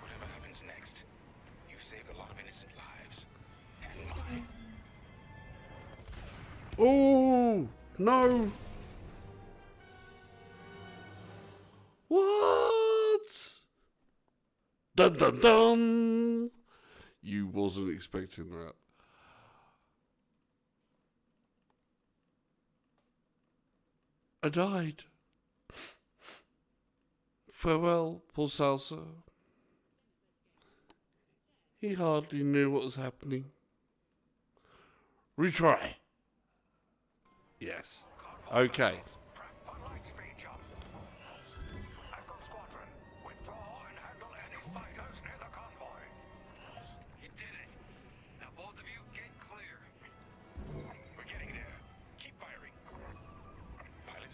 whatever happens next, you saved a lot of innocent lives. And mine. Oh, no. What? Dun dun dun. You wasn't expecting that. I died. Farewell, poor Salsa. He hardly knew what was happening. Retry. Yes. Okay. Prep for light speed jump. Echo Squadron, withdraw and handle any fighters near the convoy. You did it. Now both of you get clear. We're getting there. Keep firing. Pilot,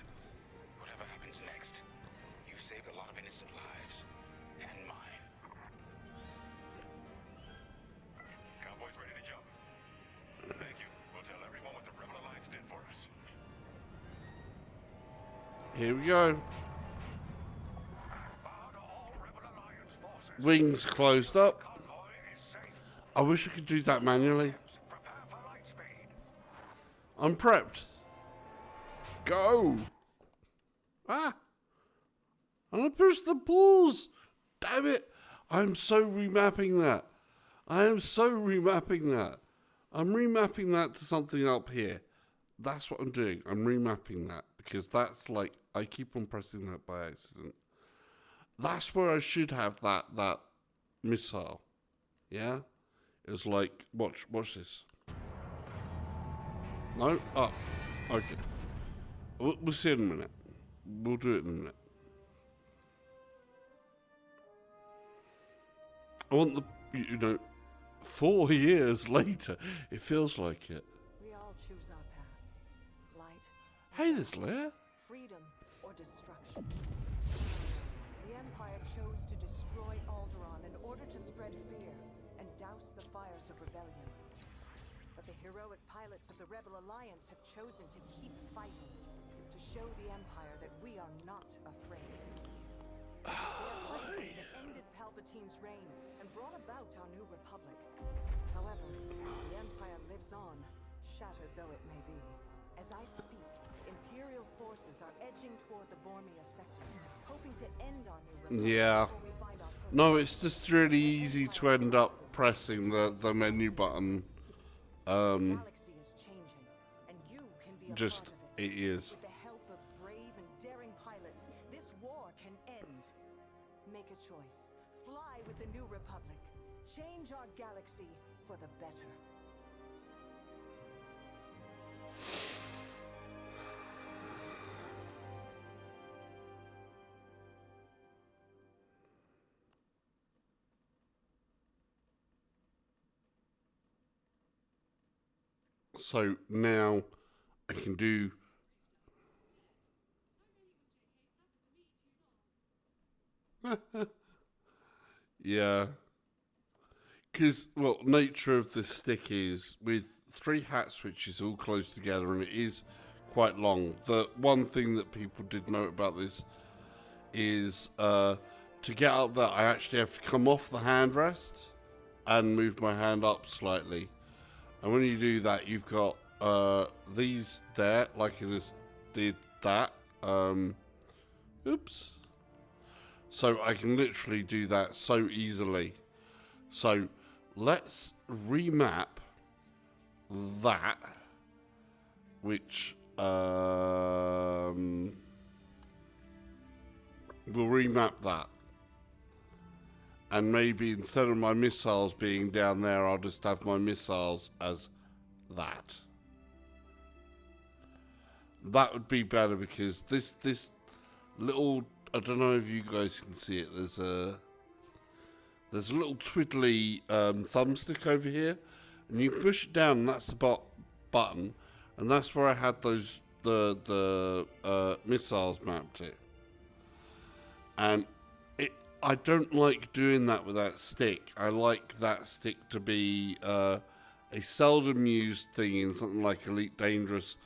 whatever happens next, you saved a lot of innocent lives. And mine. Convoy's ready to jump. Thank you. We'll tell everyone what the Rebel Alliance did for us. Here we go. Fire to all Rebel Alliance forces. Wings closed up. Convoy is safe. I wish I could do that manually. Prepare for light speed. I'm prepped. Go. Ah. I'm gonna push the pulls. Damn it. I'm so remapping that. I am so remapping that. I'm remapping that to something up here. That's what I'm doing. I'm remapping that because that's like I keep on pressing that by accident. That's where I should have that missile. Yeah? It's like watch this. No? Oh. Okay. We'll see in a minute. We'll do it in a minute. I want the 4 years later. It feels like it. We all choose our path. Light, Hey, there's Leia. freedom, or destruction. The Empire chose to destroy Alderaan in order to spread fear and douse the fires of rebellion. But the heroic pilots of the Rebel Alliance have chosen to keep fighting, to show the Empire that we are not afraid. It was their bravery that ended Palpatine's reign and brought about our new republic. However, the Empire lives on, shattered though it may be. As I speak, Imperial forces are edging toward the Bormia sector, hoping to end our new republic Yeah. before we find our first No, it's just really easy to end up pressing the menu button. galaxy is changing, and you can be a Just part of it. it is. With the help of brave and daring pilots, this war can end. Make a choice. Fly with the new republic. Change our galaxy for the better. So now I can do. Yeah. because, well, nature of this stick is with 3 hat switches all close together, and it is quite long. The one thing that people did note about this is to get up there, I actually have to come off the handrest and move my hand up slightly. And when you do that, you've got these there, like I just did that. Oops. So I can literally do that so easily. So let's remap that, which we'll remap that. And maybe instead of my missiles being down there, I'll just have my missiles as that. That would be better, because this little, I don't know if you guys can see it, there's a little twiddly thumbstick over here, and you push it down, and that's the button, and that's where I had those the missiles mapped to. And I don't like doing that with that stick. I like that stick to be a seldom used thing in something like Elite Dangerous,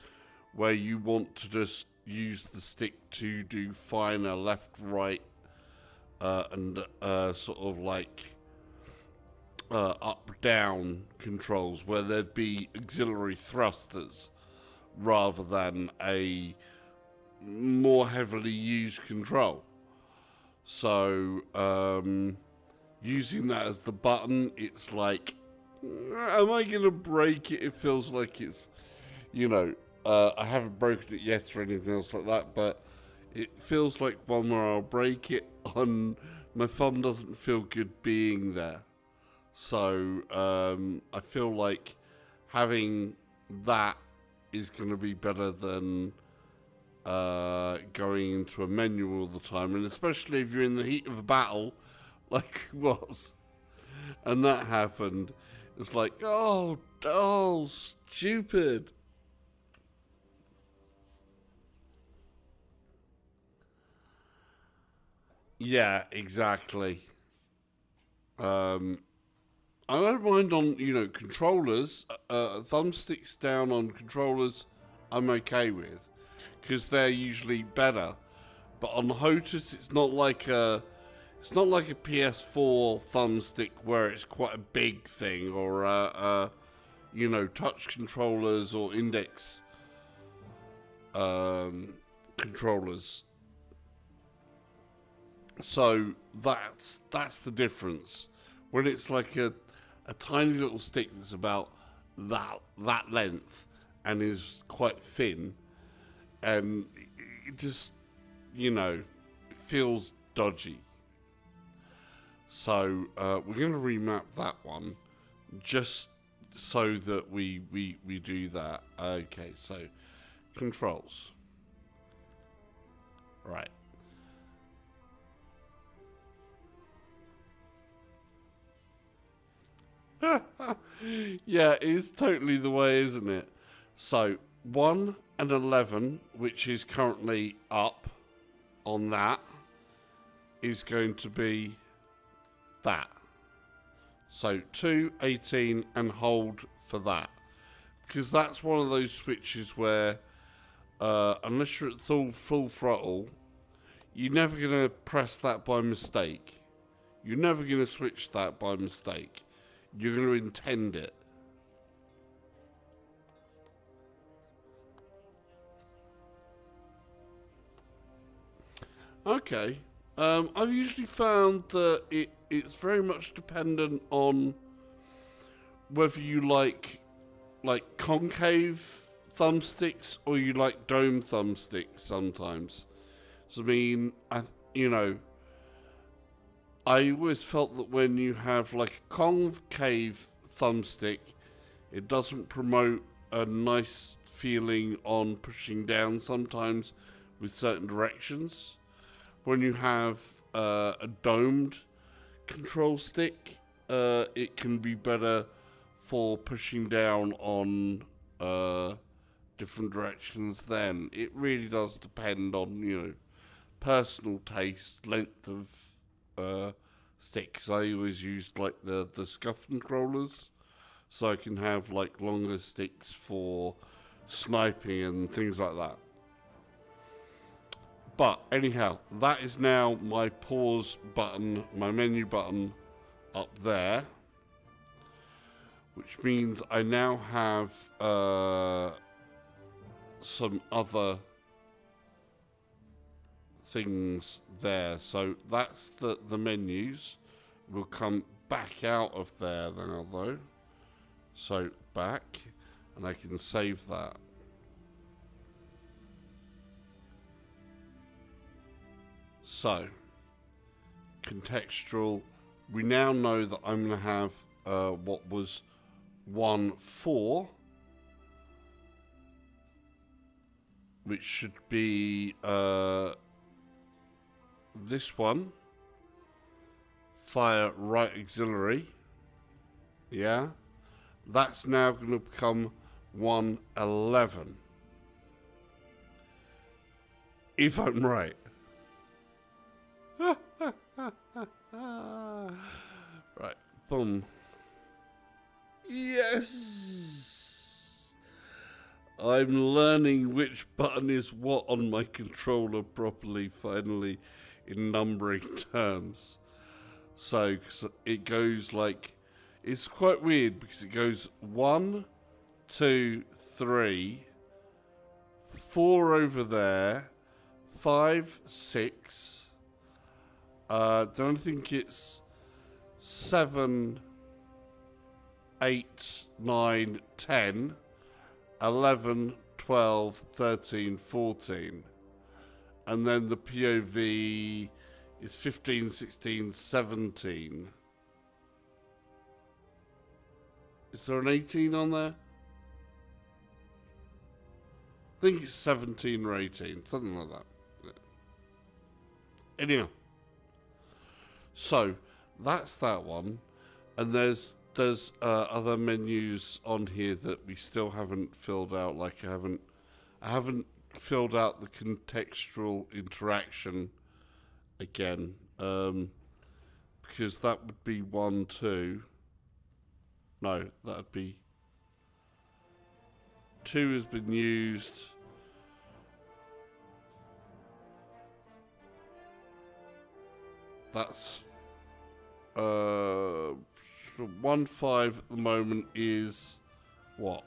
where you want to just use the stick to do finer left, right, and sort of like up, down controls, where there'd be auxiliary thrusters rather than a more heavily used control. So using that as the button, it's like, am I going to break it? It feels like it's, you know, I haven't broken it yet or anything else like that, but it feels like one where I'll break it on, my thumb doesn't feel good being there. So I feel like having that is going to be better than going into a menu all the time, and especially if you're in the heat of a battle like it was, and that happened, it's like, oh stupid. Yeah, exactly. I don't mind on, you know, controllers, thumbsticks down on controllers I'm okay with, because they're usually better. But on HOTAS, it's not like a PS4 thumbstick where it's quite a big thing, or you know, touch controllers or index controllers. So that's the difference. When it's like a tiny little stick that's about that length and is quite thin, and it just, you know, it feels dodgy. So we're going to remap that one just so that we do that. Okay, so controls. Right. Yeah, it is totally the way, isn't it? So 1 and 11, which is currently up on that, is going to be that. So 2, 18, and hold for that, because that's one of those switches where unless you're at full throttle, you're never going to press that by mistake. You're never going to switch that by mistake. You're going to intend it. Okay. I've usually found that it's very much dependent on whether you like concave thumbsticks or you like dome thumbsticks sometimes. So, I mean, I always felt that when you have like a concave thumbstick, it doesn't promote a nice feeling on pushing down sometimes with certain directions. When you have a domed control stick, it can be better for pushing down on different directions then. It really does depend on, you know, personal taste, length of stick, 'cause I always used like the scuff controllers, so I can have like longer sticks for sniping and things like that. But anyhow, that is now my pause button, my menu button up there, which means I now have some other things there. So that's the menus. We'll come back out of there now though. So back, and I can save that. So contextual, we now know that I'm going to have what was 1.4, which should be this one, fire right auxiliary. Yeah, that's now going to become 1.11, if I'm right. Right, boom. Yes! I'm learning which button is what on my controller properly, finally, in numbering terms. So, 'cause it goes like, it's quite weird because it goes 1, 2, 3, 4 over there, 5, 6. Then I think it's 7, 8, 9, 10, 11, 12, 13, 14. And then the POV is 15, 16, 17. Is there an 18 on there? I think it's 17 or 18, something like that. Yeah. Anyhow. So that's that one, and there's other menus on here that we still haven't filled out. Like I haven't filled out the contextual interaction again, because that would be 1, 2. No, that'd be 2 has been used. That's 1.5 at the moment is what?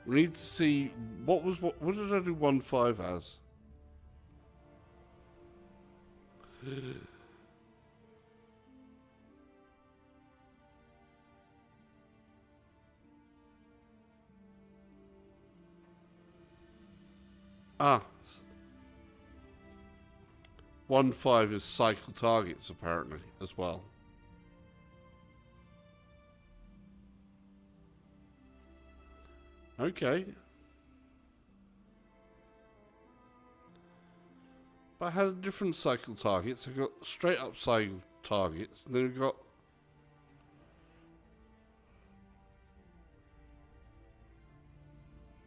We need to see what did I do 1.5 as? Ah. 1.5 is cycle targets, apparently, as well. Okay. But I had a different cycle targets. I got straight up cycle targets, and then we got...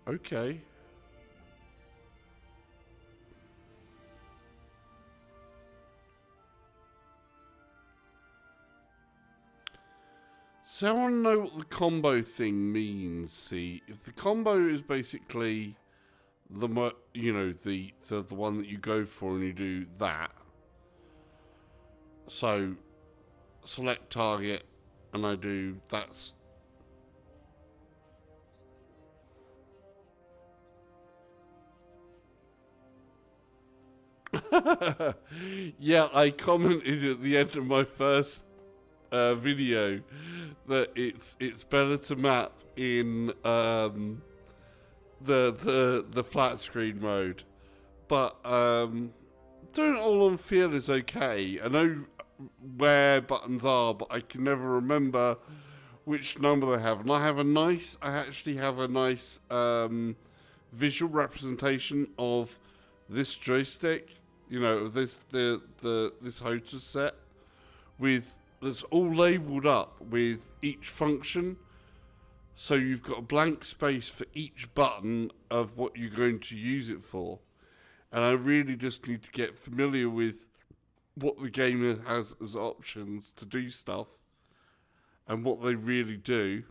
Okay. So I want to know what the combo thing means. See, if the combo is basically the one that you go for and you do that. So select target, and I do that's. Yeah, I commented at the end of my first video that it's better to map in the flat screen mode, but doing it all on feel is okay. I know where buttons are, but I can never remember which number they have. And I actually have a nice visual representation of this joystick, this HOTAS set with. That's all labelled up with each function, so you've got a blank space for each button of what you're going to use it for. And I really just need to get familiar with what the game has as options to do stuff and what they really do,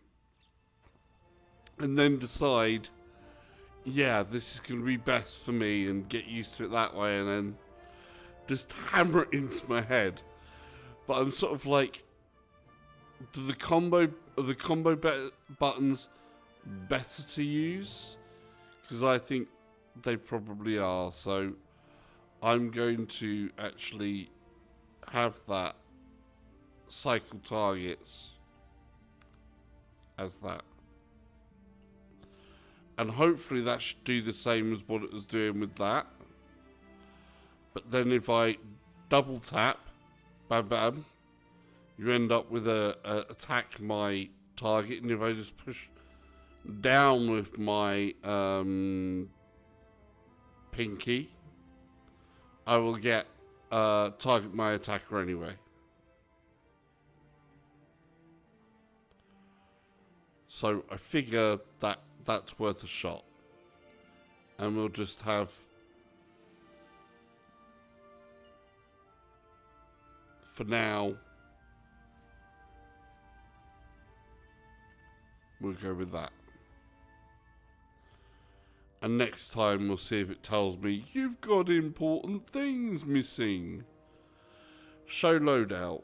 and then decide, yeah, this is going to be best for me, and get used to it that way, and then just hammer it into my head. But I'm sort of like, are the combo buttons better to use? Because I think they probably are. So I'm going to actually have that cycle targets as that. And hopefully that should do the same as what it was doing with that. But then if I double tap, bam bam, you end up with a attack my target. And if I just push down with my pinky, I will get target my attacker anyway. So I figure that that's worth a shot. And we'll just have for now, we'll go with that. And next time we'll see if it tells me, you've got important things missing. Show loadout.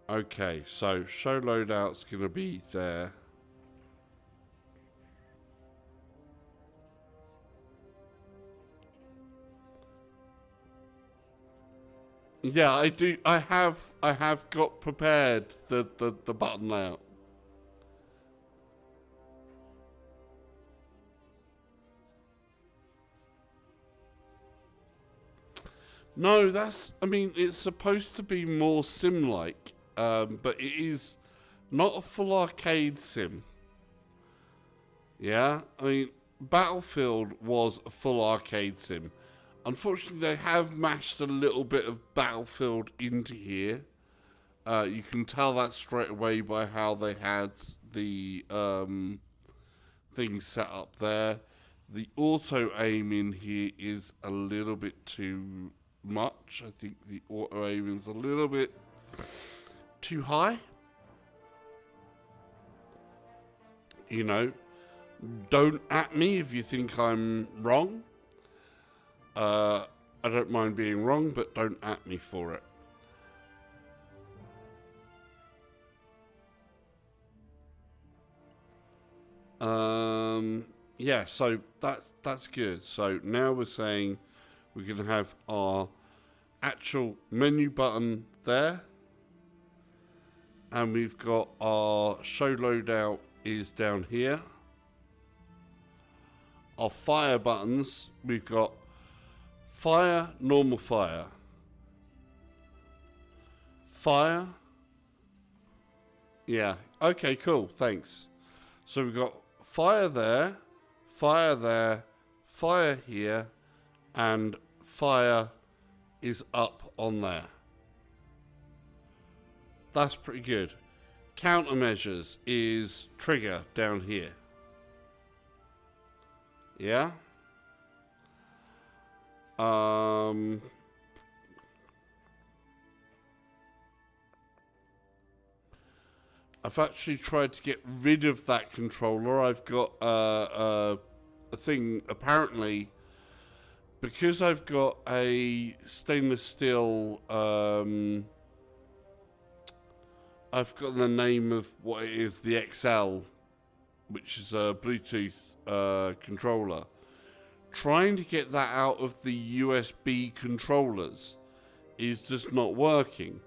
Okay, so show loadout's going to be there. Yeah, I do. I have got prepared the button layout. No, I mean, it's supposed to be more sim-like, but it is not a full arcade sim. Yeah, I mean, Battlefield was a full arcade sim. Unfortunately, they have mashed a little bit of Battlefield into here. You can tell that straight away by how they had the things set up there. The auto aim in here is a little bit too much. I think the auto aim is a little bit too high. You know, don't at me if you think I'm wrong. I don't mind being wrong, but don't at me for it. Yeah, so that's good. So now we're saying we're going to have our actual menu button there. And we've got our show loadout is down here. Our fire buttons, we've got fire, normal fire. Fire. Yeah, okay, cool, thanks. So we've got fire there, fire here, and fire is up on there. That's pretty good. Countermeasures is trigger down here. Yeah? I've actually tried to get rid of that controller. I've got a thing, apparently, because I've got a stainless steel, I've got the name of what it is, the XL, which is a Bluetooth controller. Trying to get that out of the USB controllers is just not working.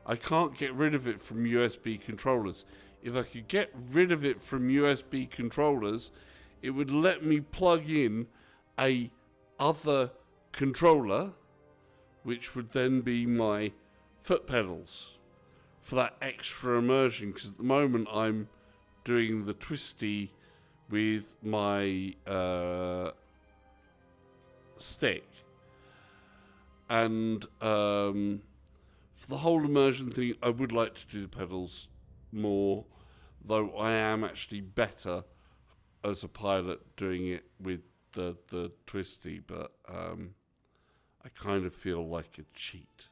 I can't get rid of it from USB controllers. If I could get rid of it from USB controllers, it would let me plug in a other controller, which would then be my foot pedals for that extra immersion. Because at the moment I'm doing the twisty with my stick, and for the whole immersion thing, I would like to do the pedals more, though I am actually better as a pilot doing it with the twisty, but I kind of feel like a cheat.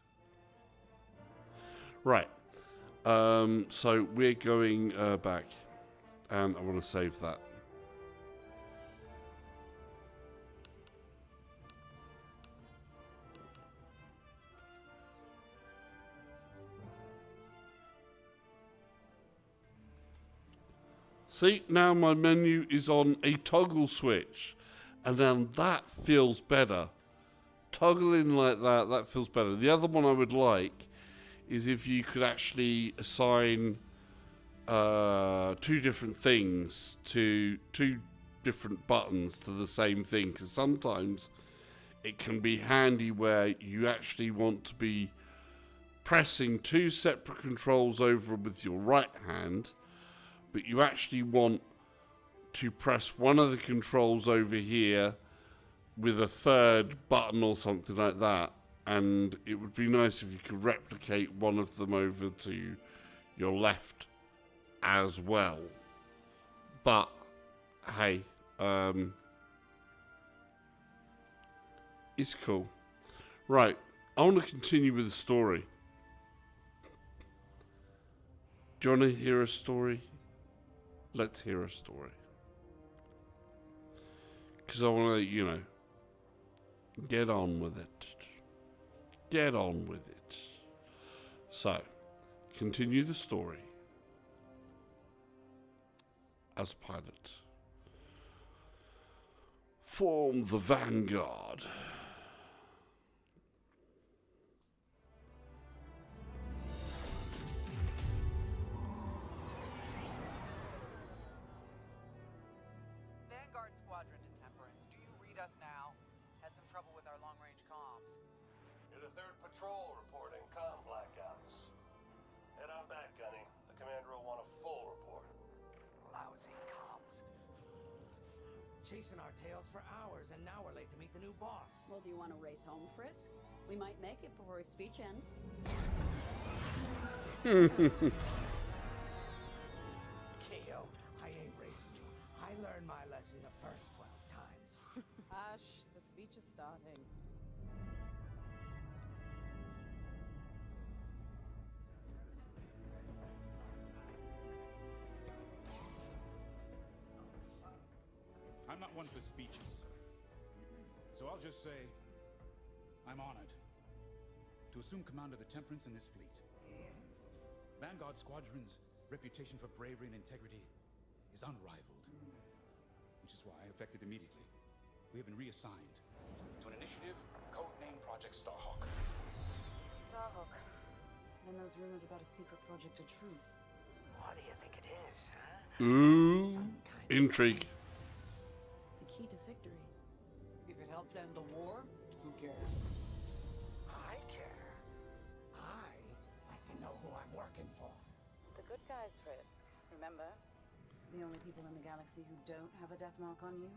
Right. So we're going back, and I want to save that. See, now my menu is on a toggle switch, and now that feels better. Toggling like that, that feels better. The other one I would like is if you could actually assign two different things to two different buttons to the same thing, because sometimes it can be handy where you actually want to be pressing two separate controls over with your right hand, but you actually want to press one of the controls over here with a third button or something like that. And it would be nice if you could replicate one of them over to your left as well. But, hey, it's cool. Right, I want to continue with the story. Do you want to hear a story? Let's hear a story. Because I want to, you know, get on with it. Get on with it. So, continue the story as pilot. Form the vanguard. Vanguard Squadron to Temperance. Do you read us now? Had some trouble with our long-range comms. You're the 3rd patrol reporting comm blackouts. Head on back, Gunny. The commander will want a full report. Lousy comms. Chasing our tails for hours, and now we're late to meet the new boss. Well, do you want to race home, Frisk? We might make it before his speech ends. Keo. I ain't racing you. I learned my lesson the first 12 times. Hush, the speech is starting. I'm not one for speeches. So I'll just say, I'm honored to assume command of the Temperance in this fleet. Vanguard Squadron's reputation for bravery and integrity is unrivaled, which is why, effective immediately, we have been reassigned to an initiative codenamed Project Starhawk. Starhawk. Then those rumors about a secret project are true. What do you think it is, huh? Ooh, intrigue. The key to victory. If it helps end the war, who cares? I care. I like to know who I'm working for. The good guys, Frisk. Remember? The only people in the galaxy who don't have a death mark on you?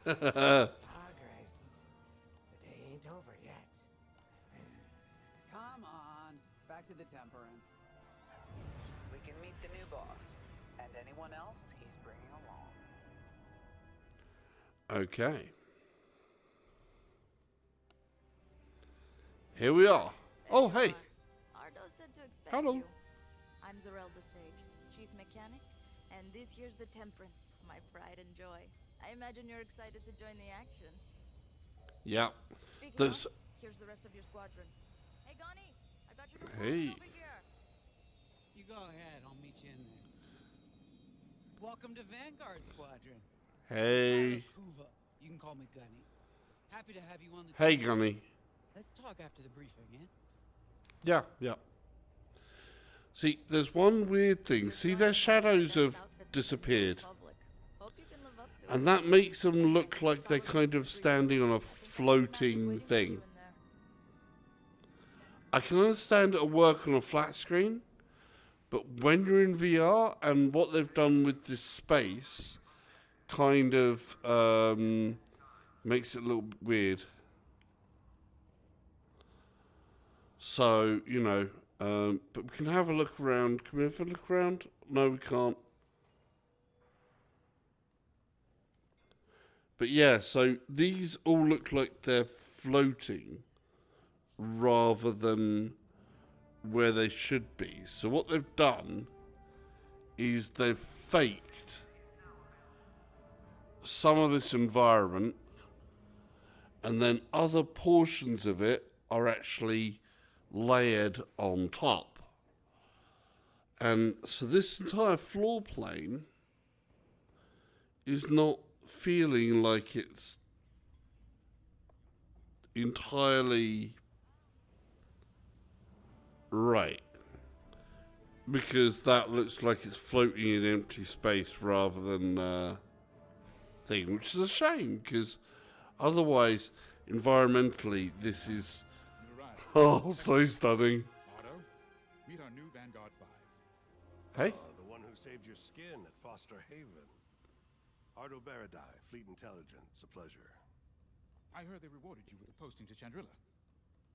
Progress. The day ain't over yet. Come on. Back to the Temperance. We can meet the new boss. And anyone else he's bringing along. Okay. Here we are. Oh, hey. Ardo said to expect Hello. you. I'm Zorelda Sage, chief mechanic, and this here's the Temperance, my pride and joy. I imagine you're excited to join the action. Yeah. Speaking There's. of, here's the rest of your squadron. Hey, Gonnie, I got your new Hey. over here. You go ahead, I'll meet you in there. Welcome to Vanguard Squadron. Hey. Kuva. You can call me Gunny. Happy to have you on the Hey, team. Gunny. Let's talk after the briefing, eh? Yeah, yeah. See, there's one weird thing. See, their shadows have disappeared. Hope you can live up to And it. that makes them look like they're kind of standing on a floating thing. I can understand it'll work on a flat screen, but when you're in VR and what they've done with this space kind of makes it a little bit weird. So, you know, but we can have a look around. Can we have a look around? No, we can't. But yeah, so these all look like they're floating rather than where they should be. So what they've done is they've faked some of this environment, and then other portions of it are actually layered on top. And so this entire floor plane is not feeling like it's entirely right, because that looks like it's floating in empty space rather than thing, which is a shame, because otherwise environmentally this is so stunning. Otto, meet our new Vanguard 5. Hey, The one who saved your skin at Foster Haven. Ardo Baradai, Fleet Intelligence, a pleasure. I heard they rewarded you with a posting to Chandrilla.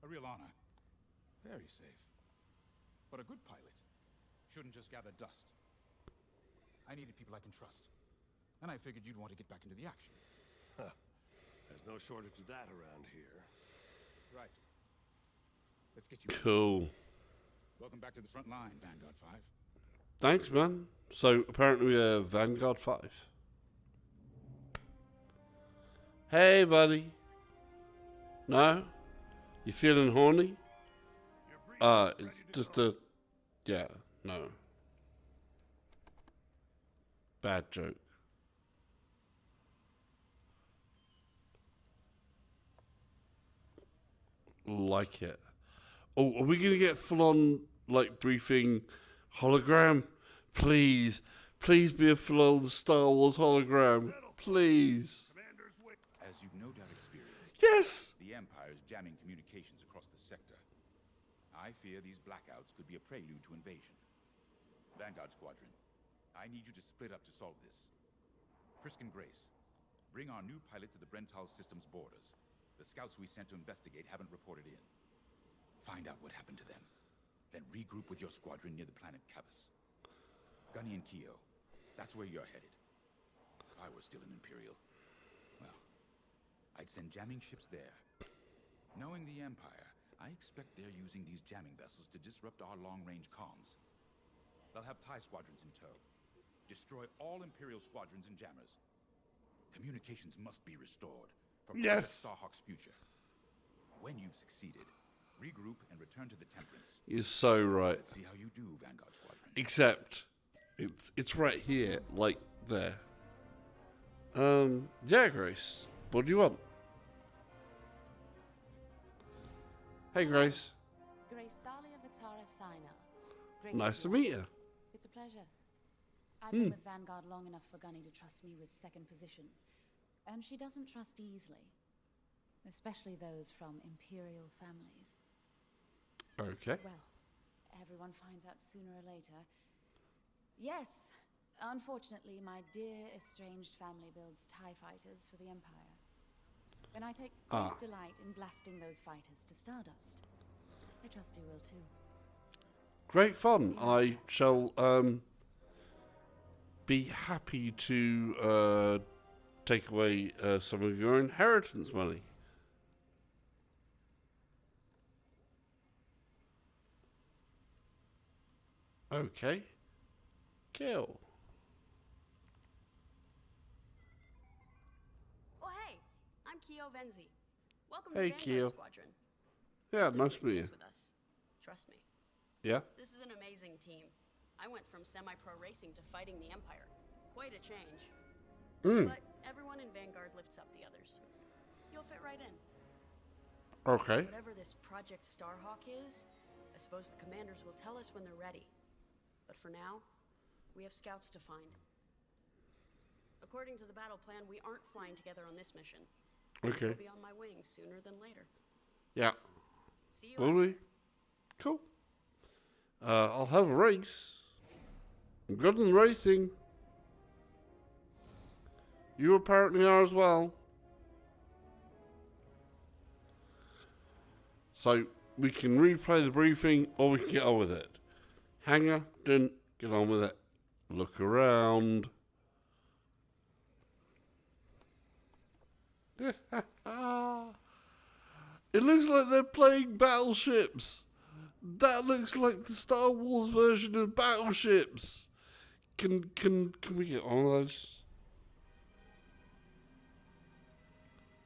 A real honor. Very safe. But a good pilot shouldn't just gather dust. I needed people I can trust. And I figured you'd want to get back into the action. There's no shortage of that around here. Right. Let's get you. cool. Welcome back to the front line, Vanguard 5. Thanks, man. So apparently we're Vanguard 5. Hey, buddy. No? You feeling horny? It's just a... Yeah, no. Bad joke. Like it. Oh, are we going to get full-on, like, briefing hologram? Please. Please be a full-on Star Wars hologram. Please. As you've no doubt experienced, Yes! the Empire is jamming communications across the sector. I fear these blackouts could be a prelude to invasion. Vanguard Squadron, I need you to split up to solve this. Frisk and Grace, bring our new pilot to the Brental system's borders. The scouts we sent to investigate haven't reported in. Find out what happened to them. Then regroup with your squadron near the planet Cavus. Gunny and Keo, that's where you're headed. If I were still an Imperial, well, I'd send jamming ships there. Knowing the Empire, I expect they're using these jamming vessels to disrupt our long-range comms. They'll have TIE squadrons in tow. Destroy all Imperial squadrons and jammers. Communications must be restored for Project Starhawk's future. When you've succeeded, regroup and return to the Temperance. You're so right. Let's see how you do, Vanguard Squadron. Except, it's right here, like there. Yeah, Grace. What do you want? Hey, Grace. Grace Salia Vitara Sina. Nice to meet you. It's a pleasure. I've been with Vanguard long enough for Gunny to trust me with second position. And she doesn't trust easily. Especially those from Imperial families. Okay. Well, everyone finds out sooner or later. Yes, unfortunately, my dear estranged family builds TIE fighters for the Empire. And I take great delight in blasting those fighters to stardust. I trust you will too. Great fun. I shall be happy to take away some of your inheritance money. Okay. Kill. Oh, hey, I'm Keo Venzi. Welcome Hey, to Vanguard Keo. Squadron. Yeah, nice to meet you. With us. Trust me. Yeah? This is an amazing team. I went from semi-pro racing to fighting the Empire. Quite a change. But everyone in Vanguard lifts up the others. You'll fit right in. Okay. Whatever this Project Starhawk is, I suppose the commanders will tell us when they're ready. But for now, we have scouts to find. According to the battle plan, we aren't flying together on this mission. Okay. I'll be on my wing sooner than later. Yeah. See you. Will we? Cool. I'll have a race. I'm good in racing. You apparently are as well. So we can replay the briefing or we can get on with it. Hangar, didn't get on with it. Look around. It looks like they're playing battleships. That looks like the Star Wars version of battleships. Can we get on those?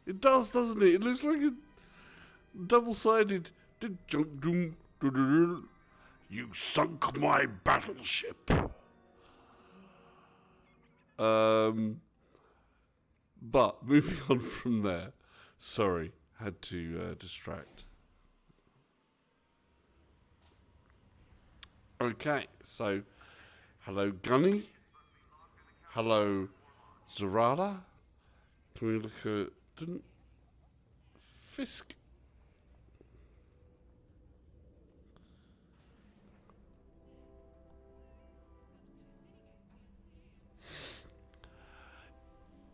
It does, doesn't it? It looks like a double-sided. You sunk my battleship. But moving on from there. Sorry, had to distract. Okay, so hello Gunny. Hello Zarada. Can we look at didn't Fisk?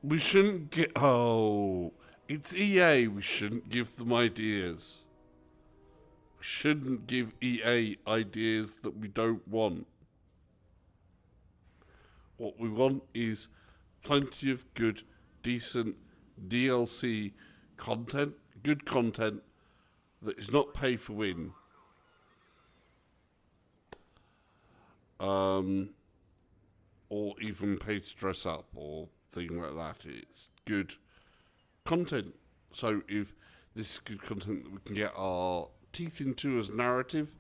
We shouldn't get it's EA, we shouldn't give them ideas. We shouldn't give EA ideas that we don't want. What we want is plenty of good, decent DLC content, good content that is not pay for win. Or even pay to dress up or thing like that. It's good content. So if this is good content that we can get our teeth into as narrative,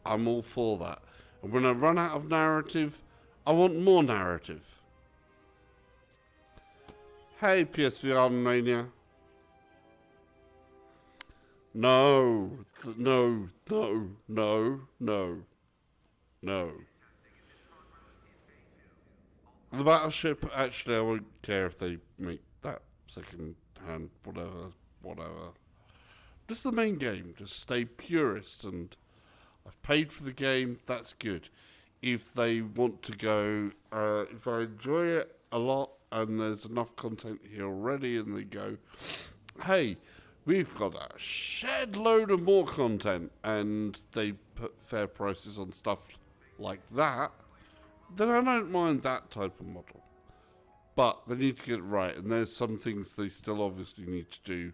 I'm all for that. And when I run out of narrative, I want more narrative. Hey, PSVR Mania. No. The battleship, actually, I won't care if they make that second hand, whatever. Just the main game, just stay purist, and I've paid for the game, that's good. If they want to go, if I enjoy it a lot, and there's enough content here already, and they go, hey, we've got a shed load of more content, and they put fair prices on stuff like that, then I don't mind that type of model. But they need to get it right, and there's some things they still obviously need to do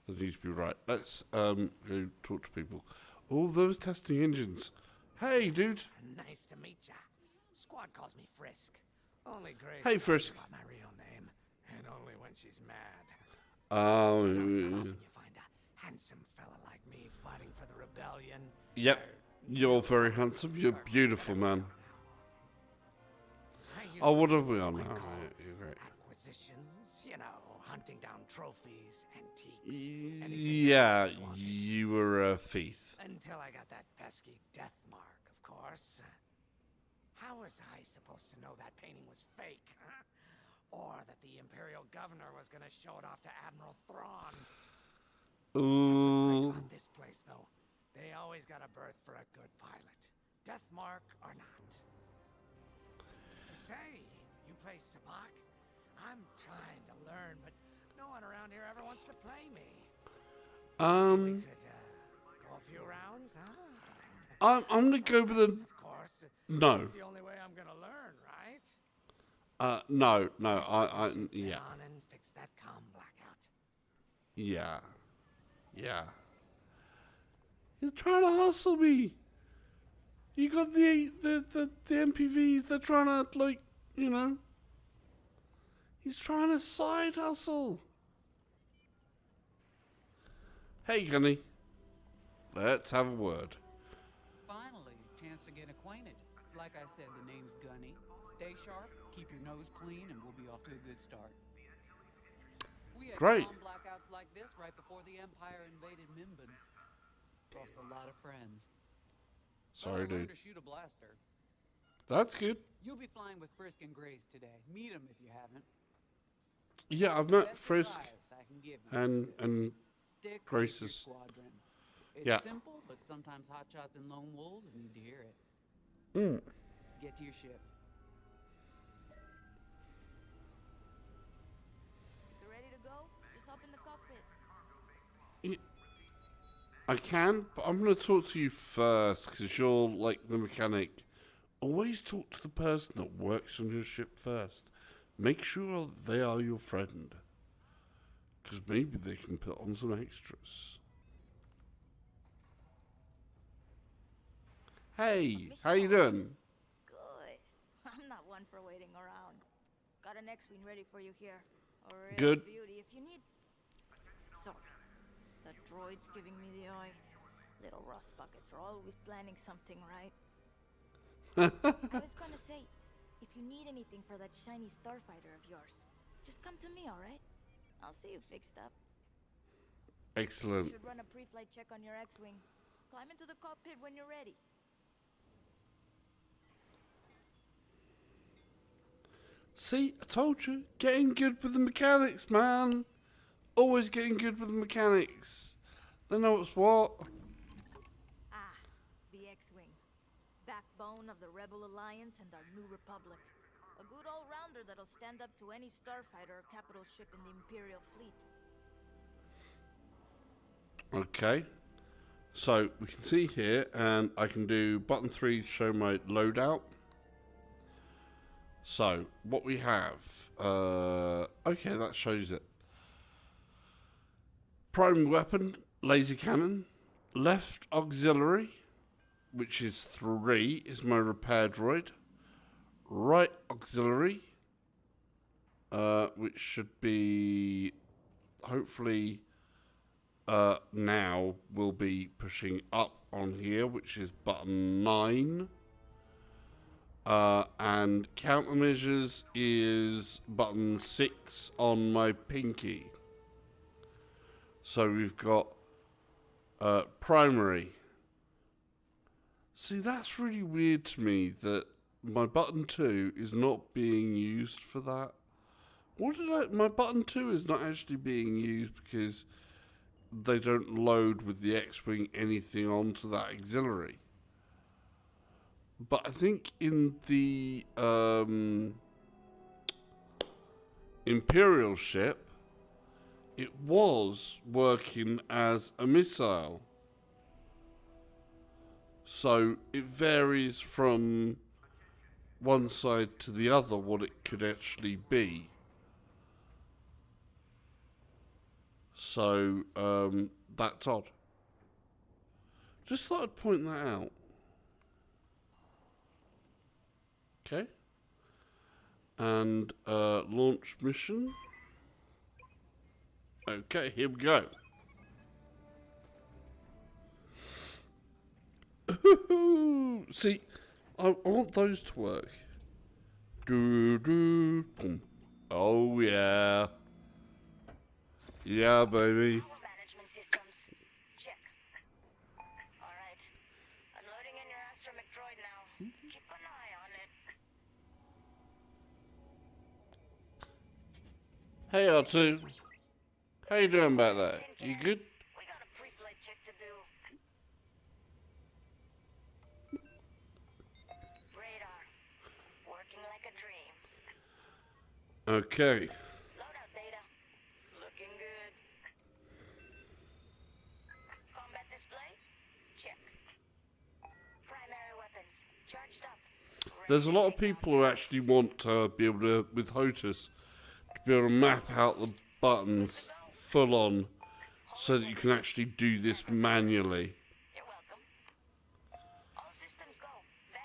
that need to be right. Let's go talk to people. Oh, those testing engines. Hey, dude. Nice to meet ya. Squad calls me Frisk. Only Grace. Hey, Frisk. Got my real name, and only when she's mad. Oh, So often you find a handsome fella like me fighting for the rebellion. Yep, you're very handsome. You're beautiful, man. Oh, what are we on now? You're great. Acquisitions, you know, hunting down trophies, antiques. Yeah, you were a thief. Until I got that pesky death mark, of course. How was I supposed to know that painting was fake? Huh? Or that the Imperial Governor was going to show it off to Admiral Thrawn? Ooh. About this place, though, they always got a berth for a good pilot. Death mark or not. Say, you play Sabak? I'm trying to learn, but no one around here ever wants to play me. We could go a few rounds, huh? I'm gonna go with a Of course. no. That's the only way I'm gonna learn, right? No, yeah. Get on and fix that comm blackout. Yeah. You're trying to hustle me. You got the MPVs, they're trying to, like, you know. He's trying to side hustle. Hey, Gunny. Let's have a word. Finally, chance to get acquainted. Like I said, the name's Gunny. Stay sharp, keep your nose clean, and we'll be off to a good start. We had Great. comm blackouts like this right before the Empire invaded Minban. Lost a lot of friends. Sorry, But I learned dude. to shoot a blaster. That's good. You'll be flying with Frisk and Grace today. Meet them if you haven't. Yeah, I've met Best Frisk advice I can give you and stick Grace's- with your squadron. It's yeah. simple, but sometimes hotshots and lone wolves need to hear it. Get to your ship. If you're ready to go, just hop in the cockpit. I can, but I'm going to talk to you first because you're like the mechanic. Always talk to the person that works on your ship first. Make sure they are your friend. Because maybe they can put on some extras. Hey, how you doing? Good. I'm not one for waiting around. Got an X-Wing ready for you here. A real Good. beauty if you need... Sorry. The droid's giving me the eye. Little rust buckets are always planning something, right? I was gonna say, if you need anything for that shiny starfighter of yours, just come to me, alright? I'll see you fixed up. Excellent. You should run a pre-flight check on your X-Wing. Climb into the cockpit when you're ready. See, I told you, getting good with the mechanics, man. Always getting good with the mechanics. They know what's what. Ah, the X-Wing. Backbone of the Rebel Alliance and our new Republic. A good all-rounder that'll stand up to any starfighter or capital ship in the Imperial fleet. Okay. So, we can see here, and I can do button 3 to show my loadout. So, what we have, okay, that shows it. Primary weapon, laser cannon. Left auxiliary, which is 3, is my repair droid. Right auxiliary, which should be, hopefully, now will be pushing up on here, which is button 9. And countermeasures is button 6 on my pinky. So we've got primary. See, that's really weird to me that my button 2 is not being used for that. My button 2 is not actually being used because they don't load with the X-Wing anything onto that auxiliary. But I think in the Imperial ship, it was working as a missile. So it varies from one side to the other what it could actually be. So that's odd. Just thought I'd point that out. Okay. And launch mission. Okay, here we go. See, I want those to work. Boom. Oh yeah. Yeah, baby. Management systems. Check. Alright. Unloading in your astromech droid now. Keep an eye on it. Hey R2. How you doing back there? You good? We got a pre-flight check to do. Radar. Working like a dream. Okay. Loadout data. Looking good. Combat display? Check. Primary weapons. Charged up. There's a lot of people who actually want to be able to, with HOTAS, to be able to map out the buttons full on so that you can actually do this manually. You're welcome. All systems go.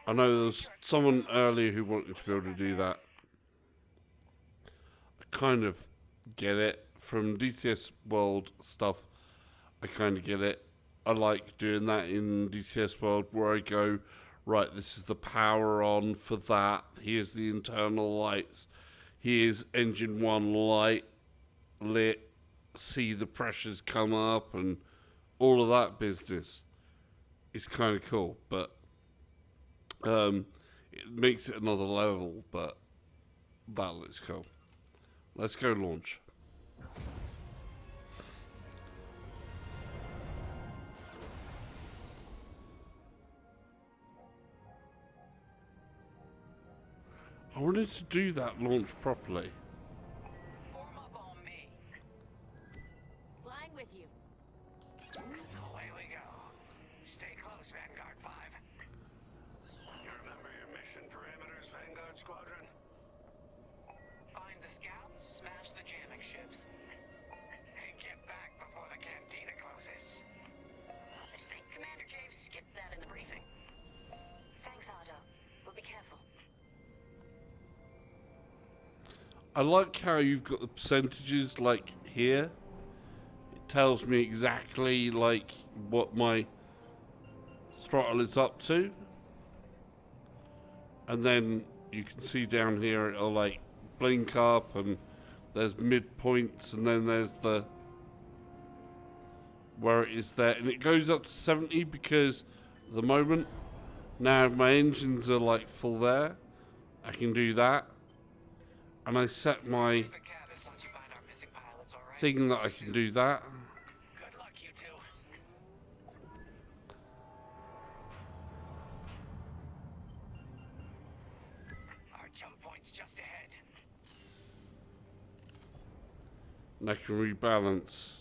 I know there was someone earlier who wanted to be able to do that. I kind of get it. From DCS World stuff, I kind of get it. I like doing that in DCS World where I go, right, this is the power on for that. Here's the internal lights. Here's engine 1 light lit. See the pressures come up and all of that business. It's kind of cool, but it makes it another level, but that looks cool. Let's go launch. I wanted to do that launch properly. Form up on me. Flying with you. Away we go. Stay close, Vanguard 5. You remember your mission parameters, Vanguard Squadron? Find the scouts, smash the jamming ships. I like how you've got the percentages like here. It tells me exactly like what my throttle is up to. And then you can see down here it'll like blink up and there's midpoints and then there's the where it is there. And it goes up to 70 because at the moment now my engines are like full there. I can do that. And I set my thing that I can do that. Good luck, you two. Our jump point's just ahead. And I can rebalance.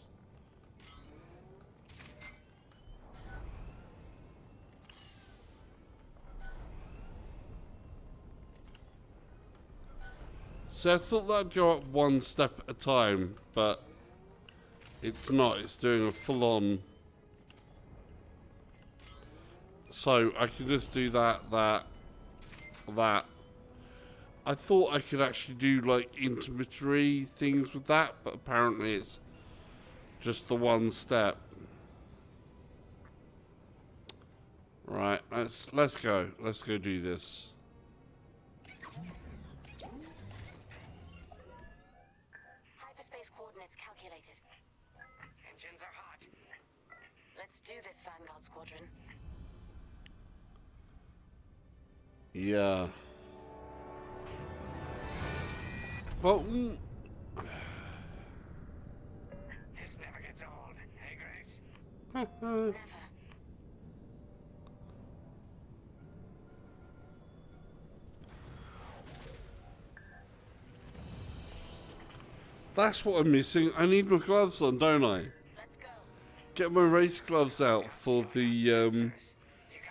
So I thought that'd go up one step at a time, but it's not. It's doing a full-on. So I can just do that. I thought I could actually do like intermediary things with that, but apparently it's just the one step. Right, let's go. Let's go do this. Hyperspace coordinates calculated. Engines are hot. Let's do this, Vanguard Squadron. Yeah. Well, This never gets old. Hey, Grace. Never. that's what I'm missing. I need my gloves on, don't I? Let's go. Get my race gloves out for the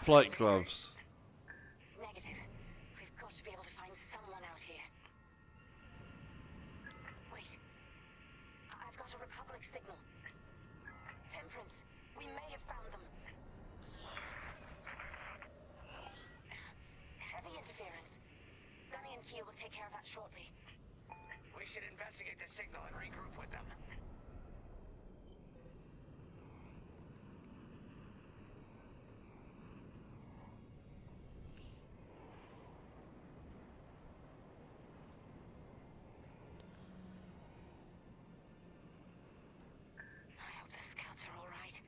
flight gloves. Negative. We've got to be able to find someone out here. Wait. I've got a Republic signal. Temperance. We may have found them. Heavy interference. Gunny and Kia will take care of that shortly. We should investigate the signal and regroup with them. I hope the scouts are all right.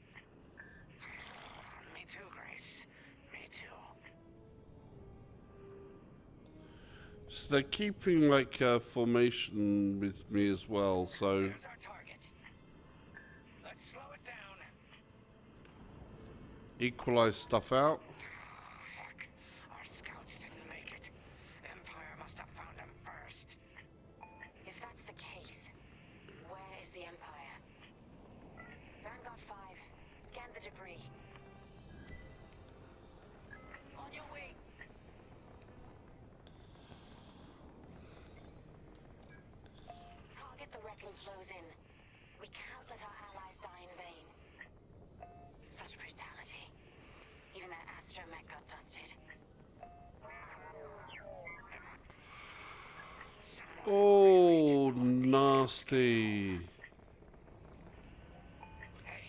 Me too, Grace. Me too. So they're keeping like a formation with me as well, so Here's our target. Let's slow it down. equalize stuff out. Heck, our scouts didn't make it. Empire must have found them first. If that's the case, where is the Empire? Vanguard 5, scan the debris. On your way. Target the wrecking flows in. We can't let our allies die in vain. Such brutality. Even their astromech got dusted. Oh, nasty. Hey,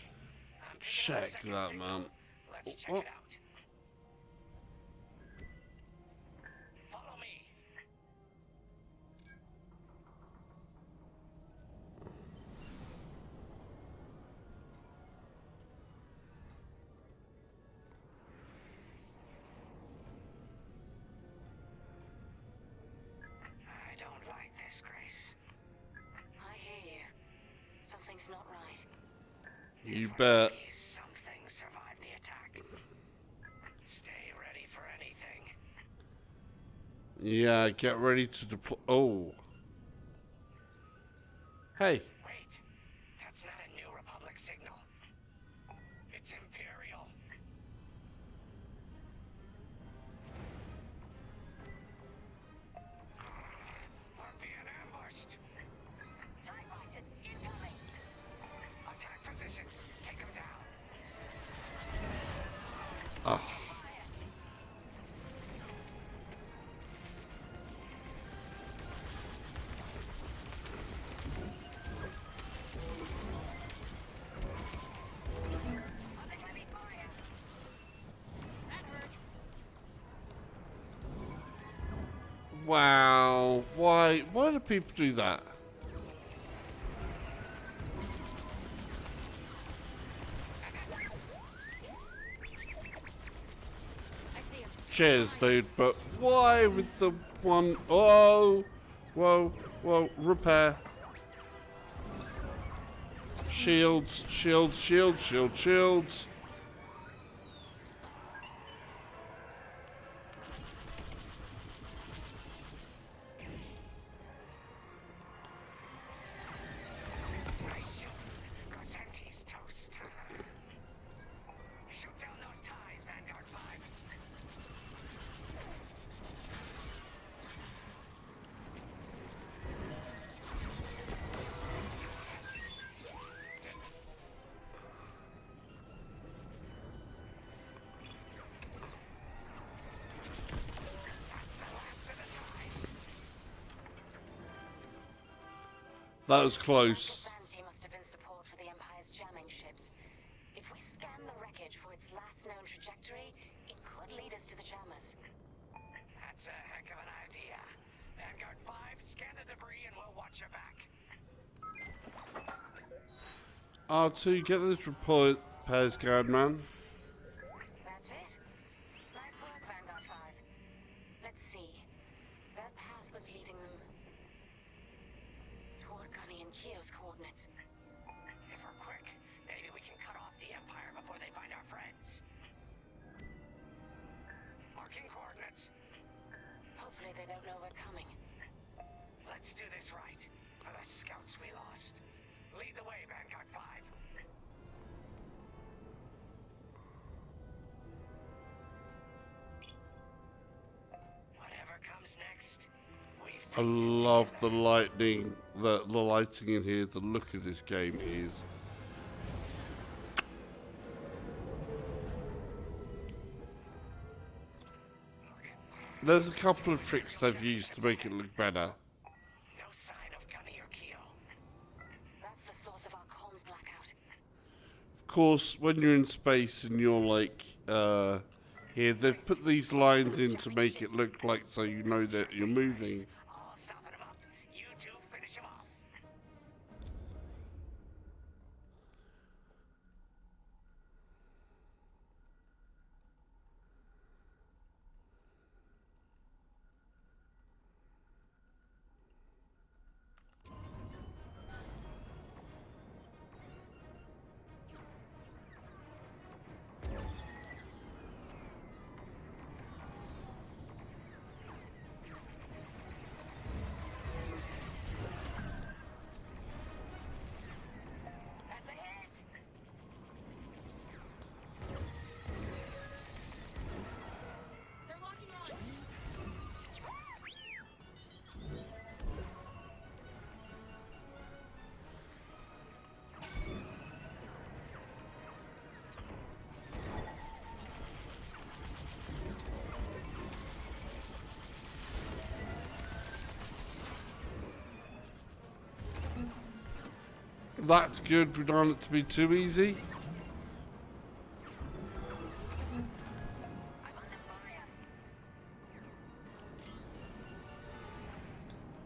I'm picking up a Check second that, signal. man. Let's check What? it out. Follow me. I don't like this, Grace. I hear you. Something's not right. You bet. Lucky something survived the attack. Stay ready for anything. Yeah, get ready to deploy. Oh. Hey. Wait, that's not a New Republic signal. It's Imperial. We're being ambushed. TIE fighters incoming! Attack positions. Take them down. Ah. Wow. Why do people do that? Cheers, dude, but why with the one... Oh! Whoa, whoa, repair. Shields, shields, shields, shields, shields. That was close. Must have been support for the Empire's jamming ships. If we scan the wreckage for its last known trajectory, it could lead us to the jammers. That's a heck of an idea. Vanguard 5, scan the debris and we'll watch your back. R2, get this report, Pez Guard Man. That's it. Nice work, Vanguard 5. Let's see. That path was leading them toward Gunny and Keo's coordinates. If we're quick, maybe we can cut off the Empire before they find our friends. Marking coordinates. Hopefully they don't know we're coming. Let's do this right. For the scouts we lost. Lead the way, Vanguard 5. Whatever comes next, I love the lighting, the lighting in here, the look of this game is... There's a couple of tricks they've used to make it look better. no sign of Gunny or Keo. That's the source of our comms blackout. Of course, when you're in space and you're like, here, they've put these lines in to make it look like so you know that you're moving. I'll soften him up. You two finish him off. That's a hit! They're locking on. That's good, we don't want it to be too easy.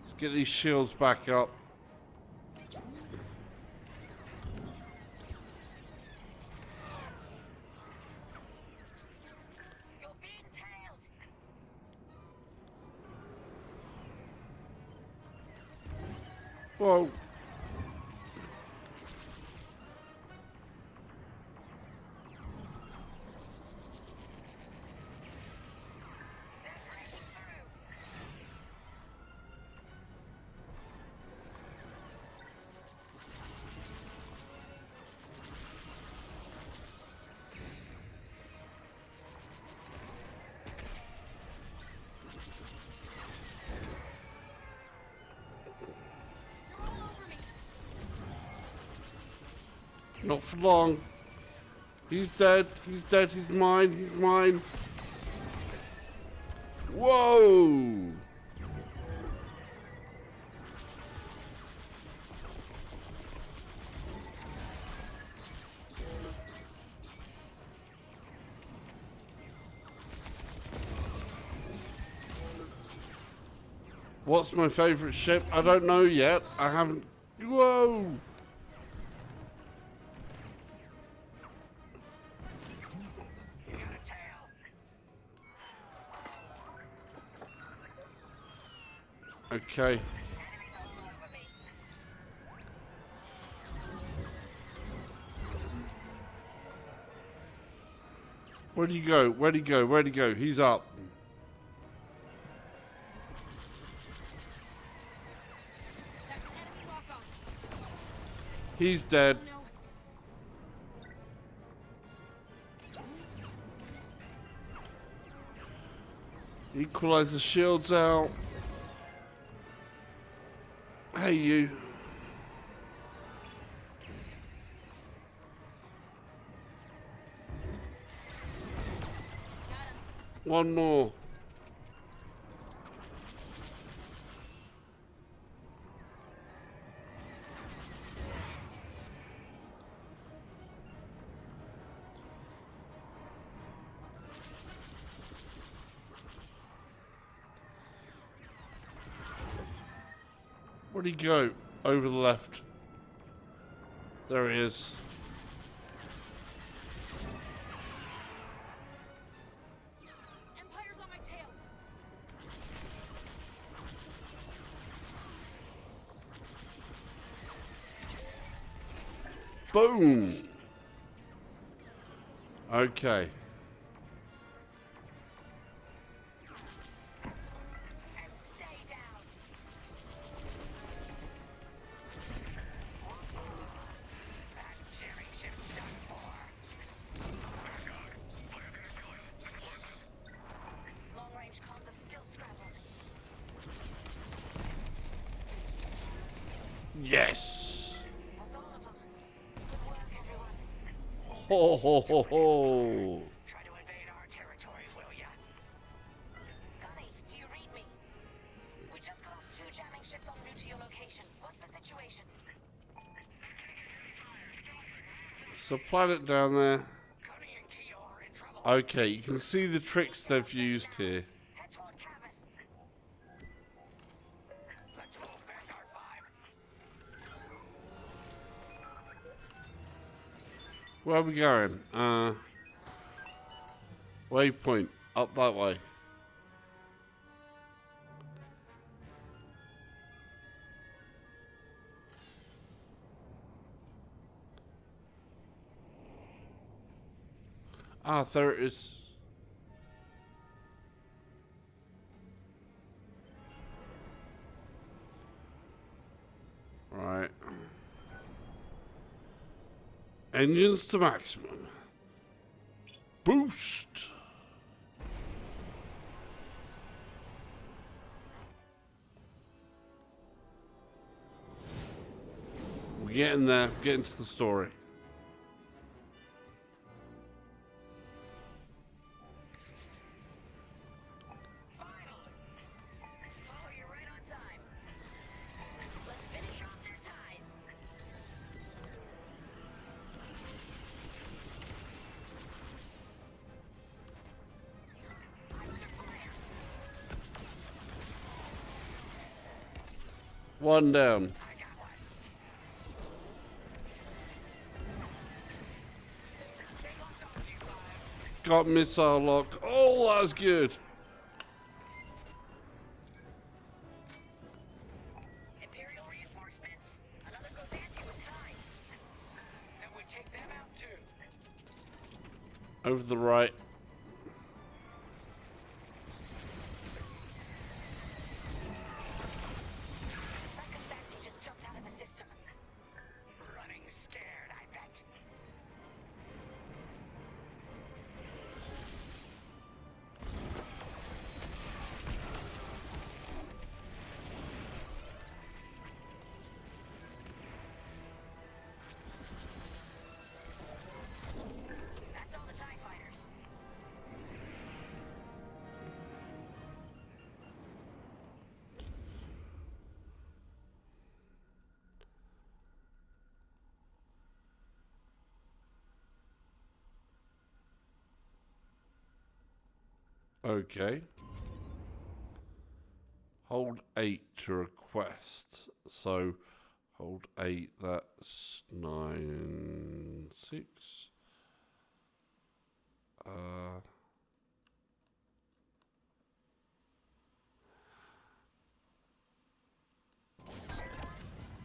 Let's get these shields back up. You're being tailed! Whoa. They're breaking through! You're all over me. Not for long. He's dead, he's dead, he's mine, he's mine. Whoa! What's my favorite ship? I don't know yet. I haven't. Whoa! Okay. Where'd he go? Where'd he go? Where'd he go? He's up. He's dead. Equalize the shields out. Hey, you. One more. Where'd he go? Over the left. There he is. Empire's on my tail. Boom. Okay. Long-range comms are still scrambled. Yes. That's all of them. Good work, everyone. Ho ho ho ho. Try to invade our territory, will ya? Gunny, do you read me? We just got off 2 jamming ships en route to your location. What's the situation? So planet down there. Okay, you can see the tricks they've used here. Head toward Cavis. Let's move, Vanguard 5. Where are we going? Waypoint. Up that way. Ah, there it is. Right. Engines to maximum. Boost. We're getting there. Getting to the story. One down. Got missile lock. Oh, that was good. Imperial reinforcements. Another goes anti with time. And we take them out too. Over the right. Just jumped out of the system. Running scared, I bet. That's all the TIE fighters. Okay. Hold 8 to request. So hold 8, that's 9, 6.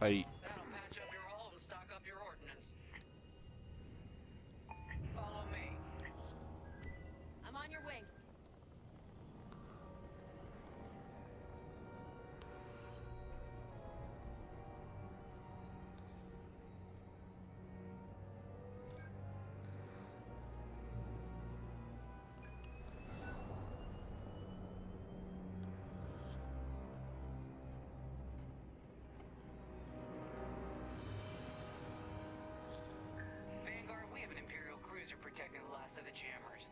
8. That'll patch up your hull and stock up your ordnance. Follow me. I'm on your wing. Vanguard, we have an Imperial cruiser protecting the last of the jammers.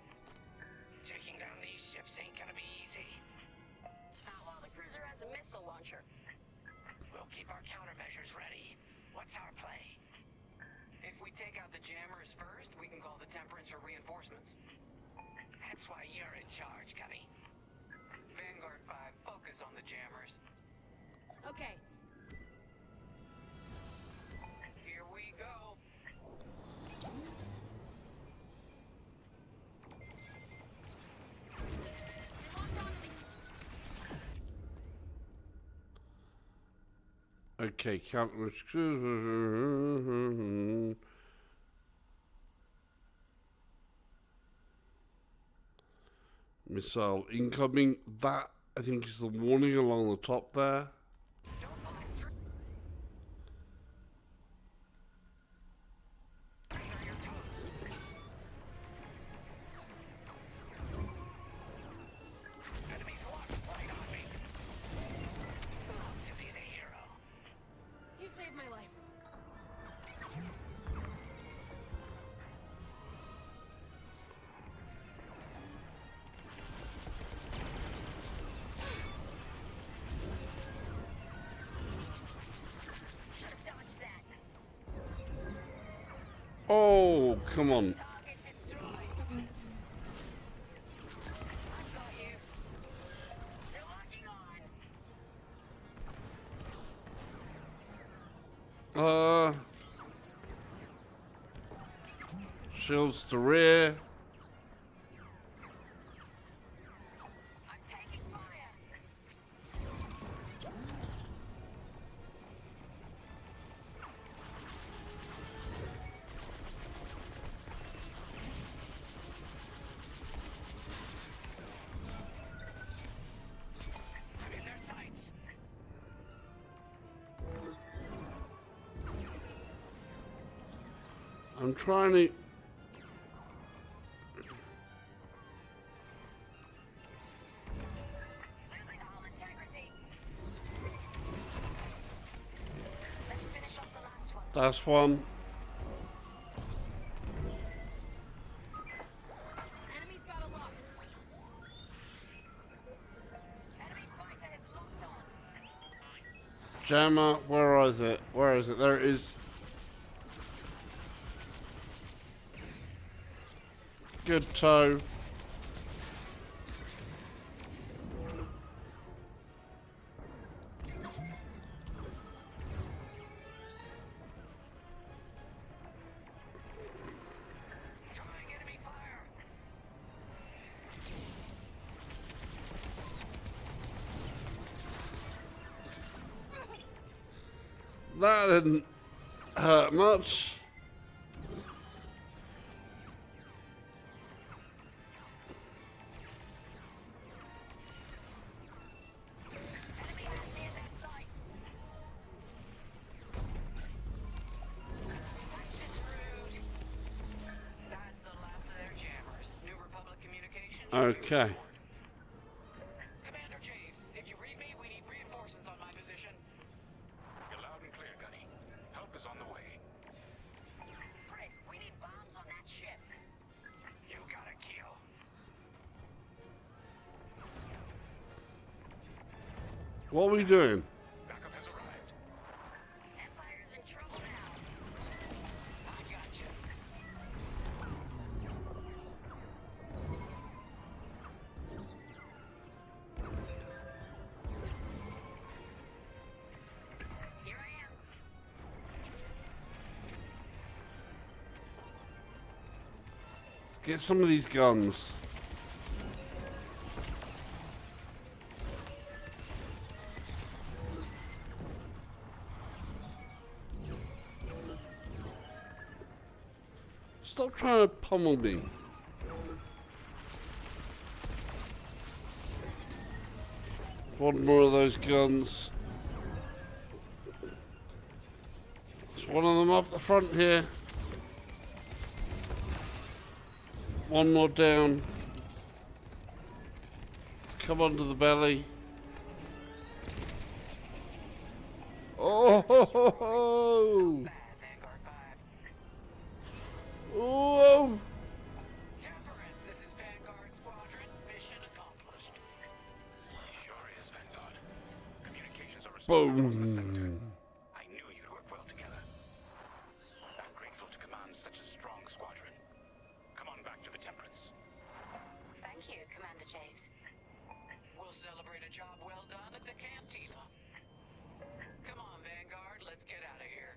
Taking down these ships ain't gonna be easy. Not while the cruiser has a missile launcher. We'll keep our countermeasures ready. What's our play? If we take out the jammers first, we can call the Temperance for reinforcements. That's why you're in charge, Gunny. Vanguard 5, focus on the jammers. Okay. Here we go. They locked onto me. Okay, counter. Missile incoming. That, I think, is the warning along the top there. Enemies locked right on me. Love to be the hero. You saved my life. Should have dodged that. Oh, come on. Target destroyed. I've got you. They're locking on. Shields to rear. I'm taking fire. I'm in their sights. I'm trying to. Losing hull integrity. Let's finish off the last one. That's one. Enemy's got a lock. Enemy fighter is locked on. Jammer, where is it? Where is it? There it is. Good toe. Trying enemy fire. That didn't hurt much. Enemy has me in their sights. That's just rude. That's the last of their jammers. New Republic communication. Okay. Commander James, if you read me, we need reinforcements on my position. You're loud and clear, Gunny. Help is on the way. Frisk, we need bombs on that ship. You got a kill. What are we doing? Backup has arrived. Empire's in trouble now. I got you. Get some of these guns. Stop trying to pummel me. One more of those guns. There's one of them up the front here. One more down. Let's come onto the belly. Oh! Ho, ho, ho. Whoa! Temperance, this is Vanguard Squadron. Mission accomplished. Sure is, Vanguard. Communications are restored across the sector. Boom. I knew you'd work well together. I'm grateful to command such a strong squadron. Come on back to the Temperance. Thank you, Commander Javes. We'll celebrate a job well done at the cantina. Come on, Vanguard, let's get out of here.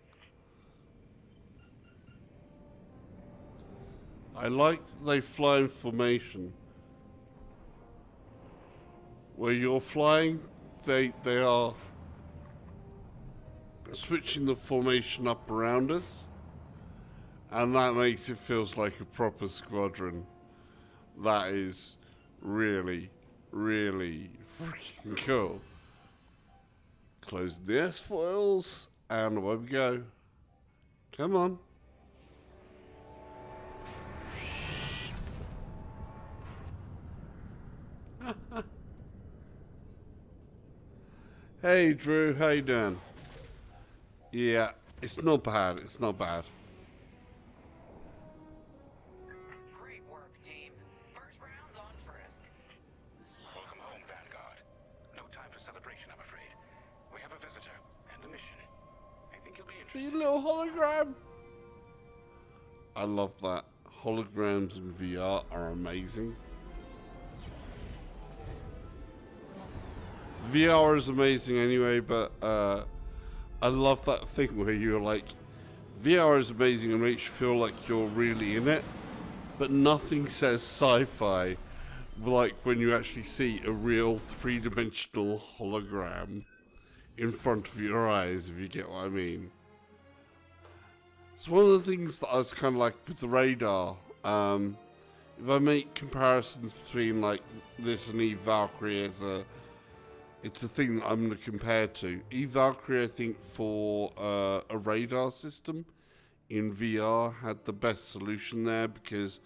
I like that they fly in formation. Where you're flying, they are switching the formation up around us. And that makes it feels like a proper squadron. That is really, really freaking cool. Close the S-foils, and away we go. Come on. Hey Drew, how you doing? Yeah, it's not bad, it's not bad. Great work, team. First round's on Frisk. Welcome home, Vanguard. No time for celebration, I'm afraid. We have a visitor and a mission. I think you'll be See interested. a little hologram? I love that. Holograms in VR are amazing. VR is amazing anyway, but I love that thing where you're like, VR is amazing and makes you feel like you're really in it, but nothing says sci-fi like when you actually see a real three-dimensional hologram in front of your eyes, if you get what I mean. It's one of the things that I was kind of like with the radar. If I make comparisons between like this and Eve Valkyrie it's a thing that I'm going to compare to. Eve Valkyrie, I think, for a radar system in VR had the best solution there because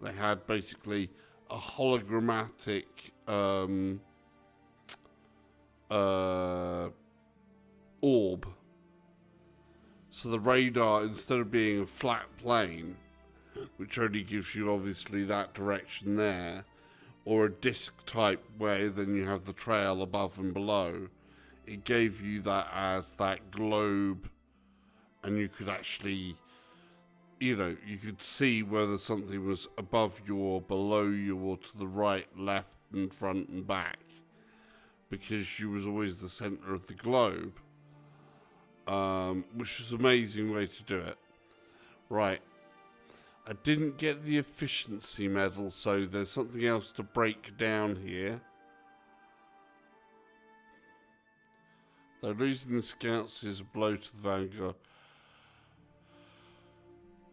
they had basically a hologrammatic orb. So the radar, instead of being a flat plane, which only gives you obviously that direction there, or a disc type way, then you have the trail above and below. It gave you that as that globe, and you could actually, you know, you could see whether something was above you or below you or to the right, left, and front and back, because you was always the center of the globe, which is an amazing way to do it. Right. I didn't get the efficiency medal, so there's something else to break down here. Though losing the scouts is a blow to the Vanguard.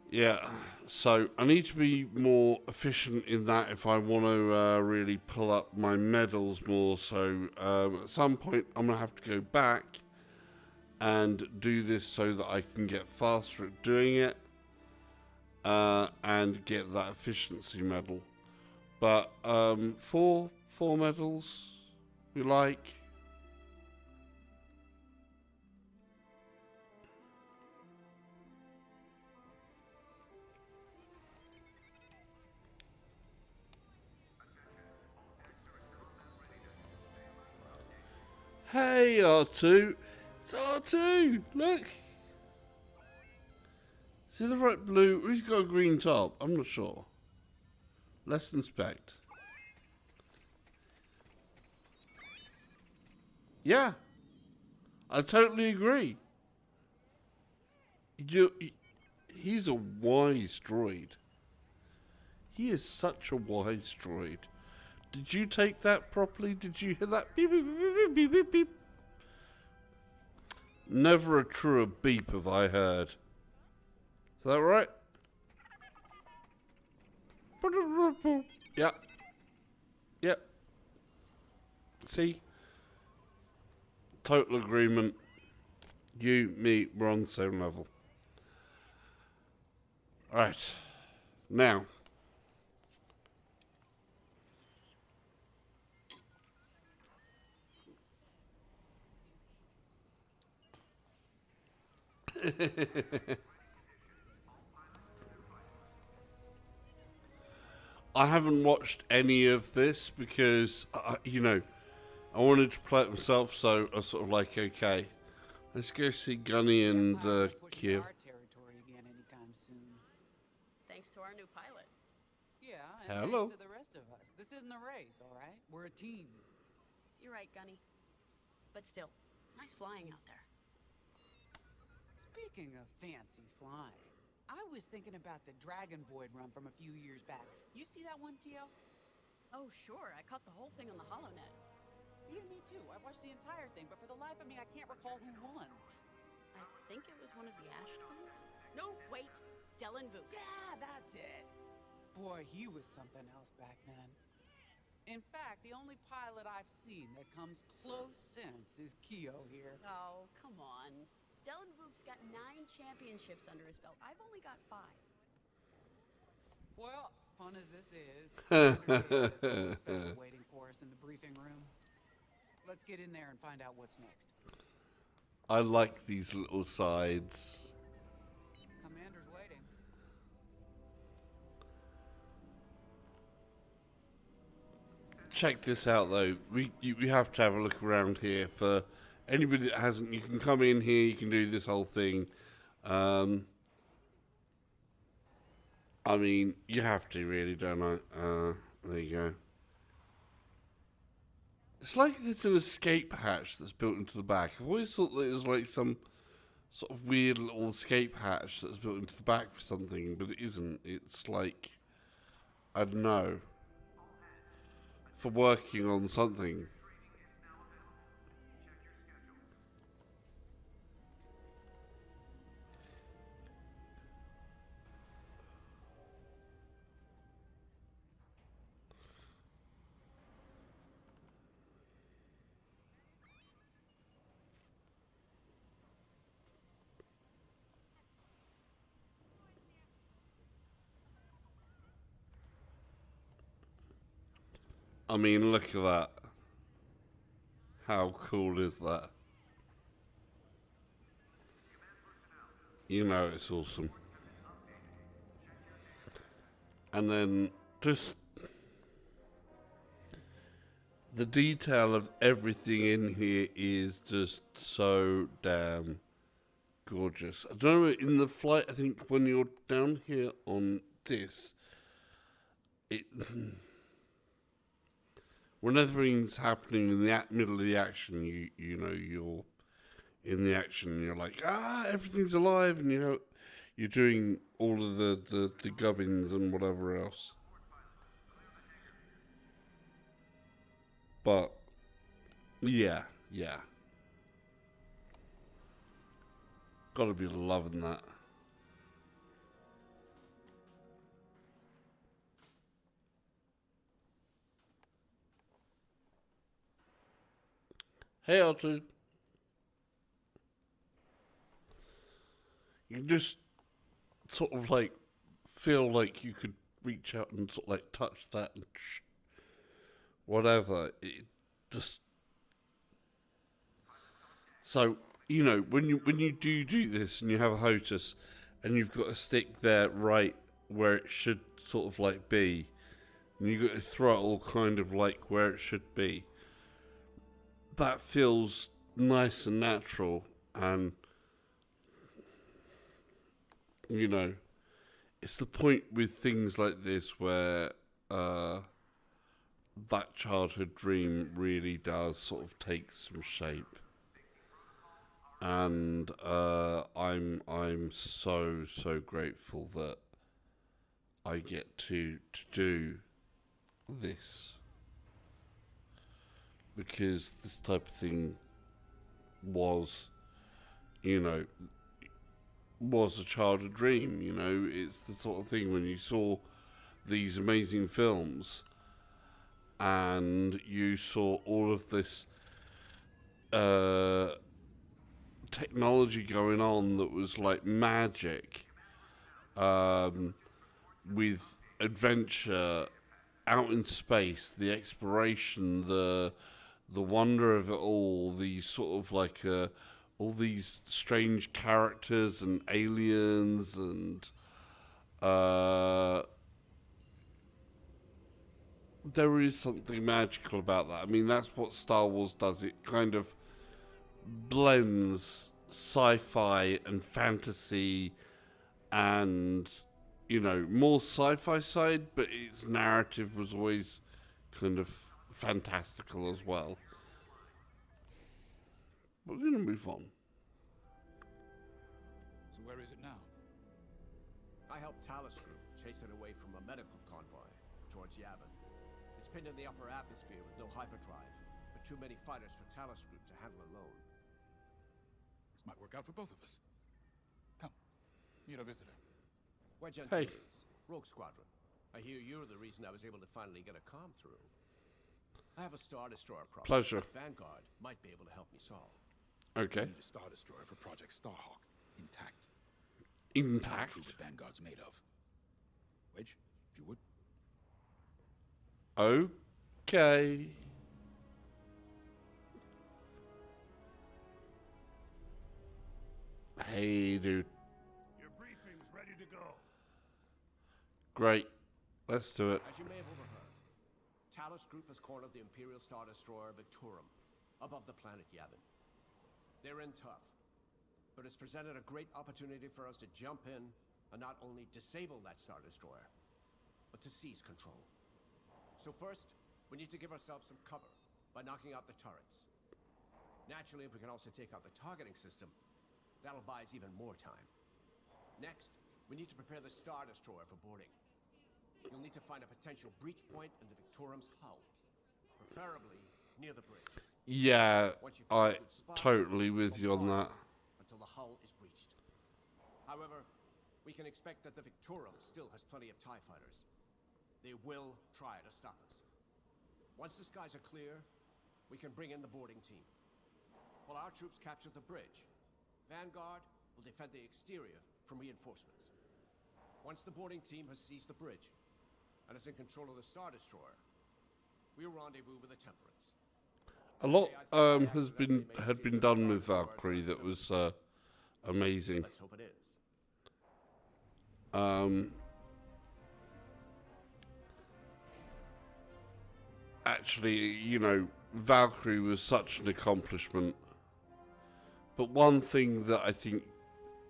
Yeah, so I need to be more efficient in that if I want to really pull up my medals more. So at some point I'm going to have to go back and do this so that I can get faster at doing it. And get that efficiency medal. But four medals we like. Hey R2, it's R2, look. See the right blue? He's got a green top. I'm not sure. Let's inspect. Yeah. I totally agree. He's a wise droid. He is such a wise droid. Did you take that properly? Did you hear that? Beep, beep, beep, beep, beep, beep, beep. Never a truer beep have I heard. Is that right? Yep. Yep. See? Total agreement. You, me, we're on the same level. Alright. Now. I haven't watched any of this because, you know, I wanted to play it myself, so I was sort of like, okay, let's go see Gunny and Q. Thanks to our new pilot. Yeah, and Hello. thanks to the rest of us. This isn't a race, all right? We're a team. You're right, Gunny. But still, nice flying out there. Speaking of fancy flying, I was thinking about the Dragon Void run from a few years back. You see that one, Kyo? Oh, sure. I caught the whole thing on the HoloNet. Yeah, me too. I watched the entire thing, but for the life of me, I can't recall who won. I think it was one of the Ash twins? No, wait. Dylan Vooks. Yeah, that's it. Boy, he was something else back then. In fact, the only pilot I've seen that comes close since is Kyo here. Oh, come on. Dylan Vooks got 9 championships under his belt. I've only got 5. Well, fun as this is, there's something special waiting for us in the briefing room. Let's get in there and find out what's next. I like these little sides. Commander's waiting. Check this out, though. We have to have a look around here. For anybody that hasn't, you can come in here, you can do this whole thing. I mean, you have to really, don't I? There you go. It's like there's an escape hatch that's built into the back. I've always thought that it was like some sort of weird little escape hatch that's built into the back for something, but it isn't. It's like, I don't know, for working on something. I mean, look at that. How cool is that? You know it's awesome. And then just the detail of everything in here is just so damn gorgeous. I don't know, in the flight, I think when you're down here on this, when everything's happening in the middle of the action, you know, you're in the action and you're like, everything's alive, and you're doing all of the gubbins and whatever else. But yeah. Gotta be loving that. Hey, R2. You just sort of like feel like you could reach out and sort of like touch that and whatever. It just, so, you know, when you do this and you have a HOTUS and you've got a stick there right where it should sort of like be, and you've got a throttle kind of like where it should be, that feels nice and natural. And you know, it's the point with things like this where that childhood dream really does sort of take some shape. And I'm so grateful that I get to do this, because this type of thing was, you know, was a childhood dream. You know, it's the sort of thing when you saw these amazing films and you saw all of this technology going on that was like magic, with adventure out in space, the exploration, the wonder of it all, these sort of like all these strange characters and aliens, and there is something magical about that. I mean, that's what Star Wars does. It kind of blends sci-fi and fantasy, and, you know, more sci-fi side, but its narrative was always kind of fantastical as well. We're going to move on. So where is it now? I helped Talus Group chase it away from a medical convoy towards Yavin. It's pinned in the upper atmosphere with no hyperdrive, but too many fighters for Talus Group to handle alone. This might work out for both of us. Come, meet our visitor. We're Gentiles, Rogue Squadron. I hear you're the reason I was able to finally get a comm through. I have a Star Destroyer problem. Pleasure. Vanguard might be able to help me solve. Okay. We need a Star Destroyer for Project Starhawk, intact. Intact? What Vanguard's made of. Wedge, if you would. Okay. Hey, dude. Your briefing's ready to go. Great. Let's do it. As you may have overheard, Talus Group has cornered the Imperial Star Destroyer Victorum above the planet Yavin. They're in tough, but it's presented a great opportunity for us to jump in and not only disable that Star Destroyer, but to seize control. So first, we need to give ourselves some cover by knocking out the turrets. Naturally, if we can also take out the targeting system, that'll buy us even more time. Next, we need to prepare the Star Destroyer for boarding. You'll need to find a potential breach point in the Victorum's hull, preferably near the bridge. Yeah, I totally with you on that. Until the hull is breached. However, we can expect that the Victorum still has plenty of TIE fighters. They will try to stop us. Once the skies are clear, we can bring in the boarding team. While our troops capture the bridge, Vanguard will defend the exterior from reinforcements. Once the boarding team has seized the bridge and is in control of the Star Destroyer, we'll rendezvous with the Temperance. A lot had been done with Valkyrie that was amazing. Let's hope it is. Actually, you know, Valkyrie was such an accomplishment. But one thing that I think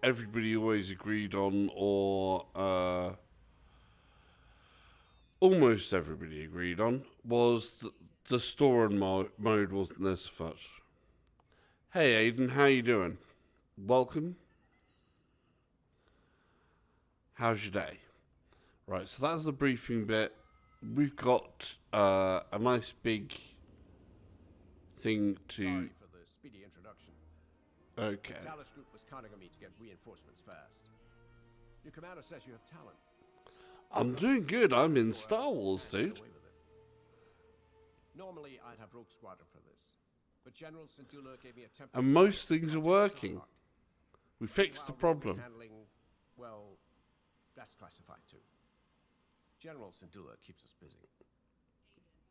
everybody always agreed on, or almost everybody agreed on, was that the storing mode wasn't there so much. Hey Aiden, how you doing? Welcome. How's your day? Right, so that's the briefing bit. We've got a nice big thing to... Sorry for the speedy introduction. Okay. The Talus Group was counting on me to get reinforcements fast. Your commander says you have talent. I'm doing good. I'm in Star Wars, dude. Normally, I'd have Rogue Squadron for this, but General Syndulla gave me a temporary... And most things are working. We fixed the problem. Handling, well, that's classified too. General Syndulla keeps us busy.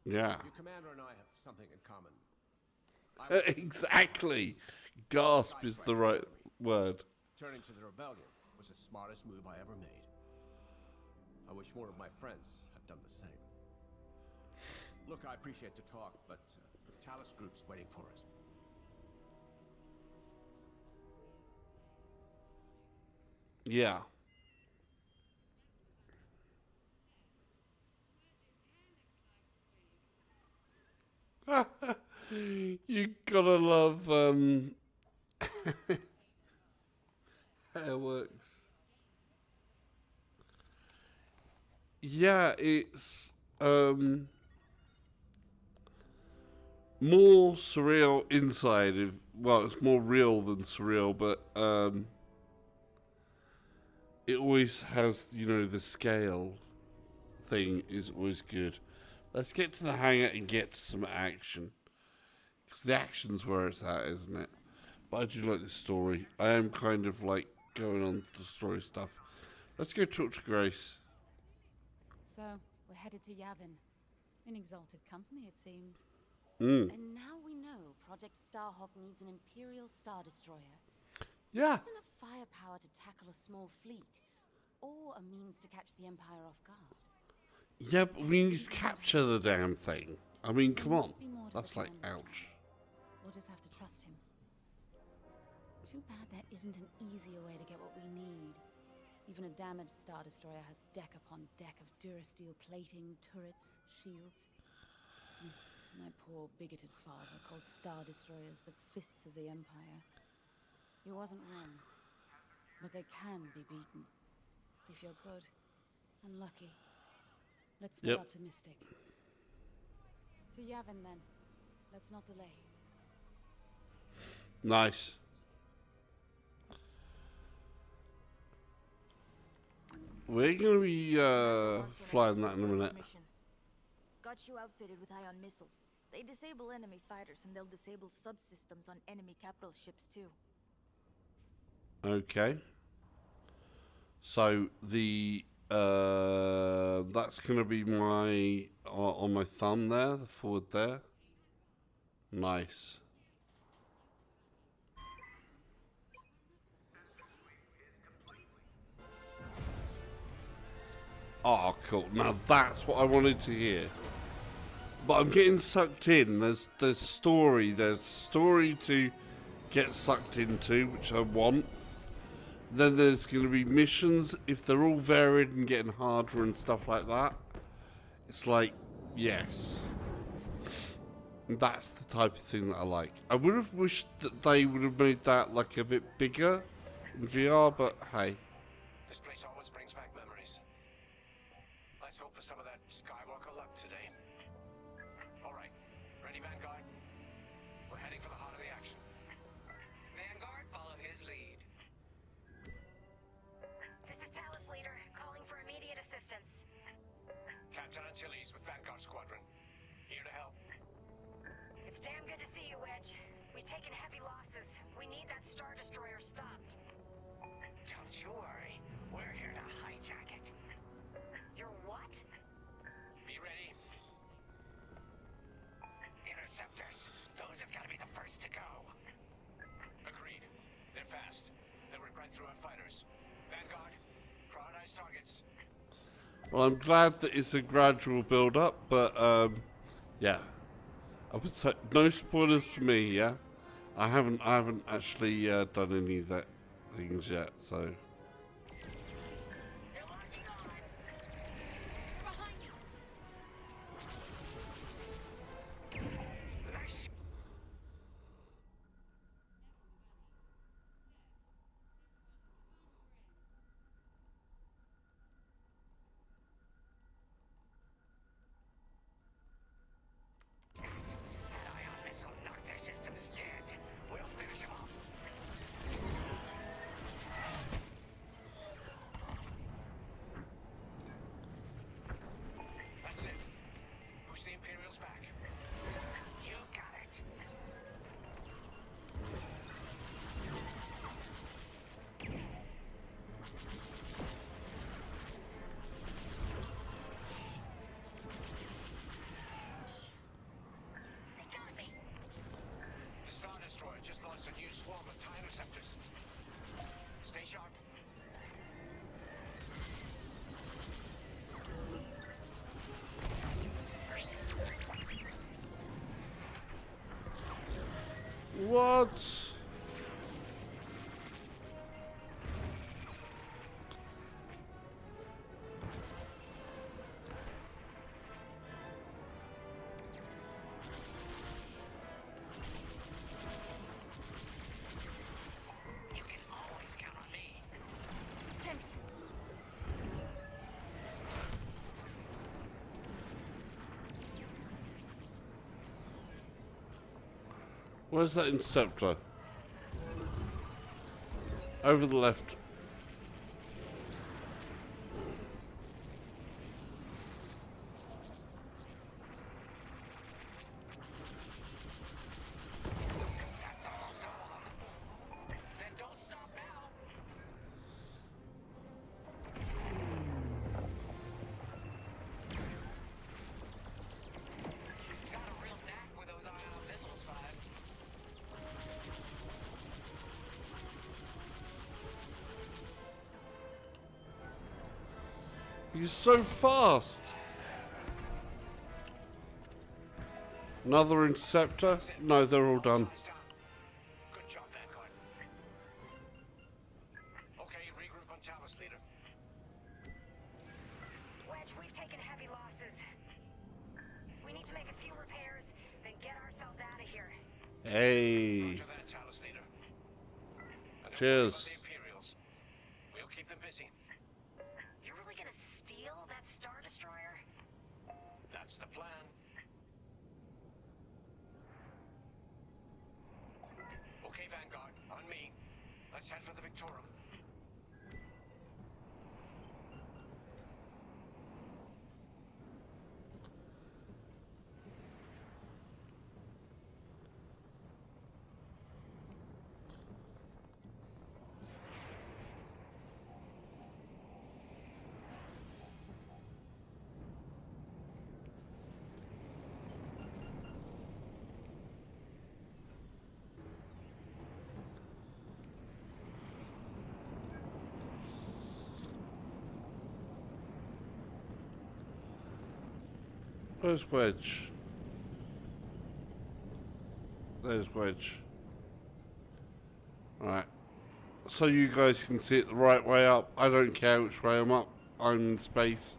Yeah. Your commander and I have something in common. Exactly. Gasp is the right word. Turning to the rebellion was the smartest move I ever made. I wish more of my friends had done the same. Look, I appreciate the talk, but Talus Group's waiting for us. Yeah. You gotta love how it works. yeah, it's more surreal inside. Well, it's more real than surreal, but it always has, you know, the scale thing is always good. Let's get to the hangar and get to some action. Because the action's where it's at, isn't it? But I do like this story. I am kind of like going on to the story stuff. Let's go talk to Grace. So, we're headed to Yavin. In exalted company, it seems. And now we know Project Starhawk needs an Imperial Star Destroyer. Yeah. Not enough firepower to tackle a small fleet, or a means to catch the Empire off guard. Yeah, but we need to capture the damn thing. I mean, come on. That's like, ouch. We'll just have to trust him. Too bad there isn't an easier way to get what we need. Even a damaged Star Destroyer has deck upon deck of Durasteel plating, turrets, shields. My poor bigoted father called Star Destroyers the fists of the Empire. He wasn't wrong. But they can be beaten. If you're good and lucky. Let's stay optimistic. To Yavin then. Let's not delay. Nice. We're going to be flying that in a minute. Got you outfitted with ion missiles. They disable enemy fighters and they'll disable subsystems on enemy capital ships too. Okay. So the that's going to be my on my thumb there, the forward there. Nice. Oh, cool. Now that's what I wanted to hear. But I'm getting sucked in. There's story to get sucked into, which I want. Then there's going to be missions. If they're all varied and getting harder and stuff like that, it's like, yes. That's the type of thing that I like. I would have wished that they would have made that like a bit bigger in VR, but hey. This place always brings back memories. Let's hope for some of that Skywalker luck today. All right, ready, Vanguard? We're heading for the heart of the action. Vanguard, follow his lead. This is Talus Leader, calling for immediate assistance. Captain Antilles with Vanguard Squadron. Here to help. It's damn good to see you, Wedge. We've taken heavy losses. We need that Star Destroyer stopped. Don't you worry. We're here to hijack it. You're what? Be ready. Interceptors. Those have got to be the first to go. Agreed. They're fast. They'll rip right through our fighters. Vanguard, prioritize targets. Well, I'm glad that it's a gradual build-up, but yeah. I would say no spoilers for me. Yeah, I haven't actually done any of that things yet, so. That ion missile knocked their systems dead. We'll finish them off. That's it. Push the Imperials back. You got it. The Star Destroyer just launched a new swarm of TIE interceptors. Stay sharp. What? You can always count on me. Thanks. Where's that interceptor? Over the left. That's almost all of them. Then don't stop now. Got a real knack with those ion missiles, Five. He's so fast. Another interceptor? No, they're all done. Good job, Vanguard. Okay, regroup on Talos, leader. Wedge, we've taken heavy losses. We need to make a few repairs, then get ourselves out of here. Hey. Roger that, Talos, leader. And don't worry Cheers. about the Imperials. We'll keep them busy. You're really gonna steal that Star Destroyer? That's the plan. Okay, Vanguard, on me. Let's head for the Victorum. Where's Wedge? There's Wedge. Alright. So you guys can see it the right way up. I don't care which way I'm up. I'm in space.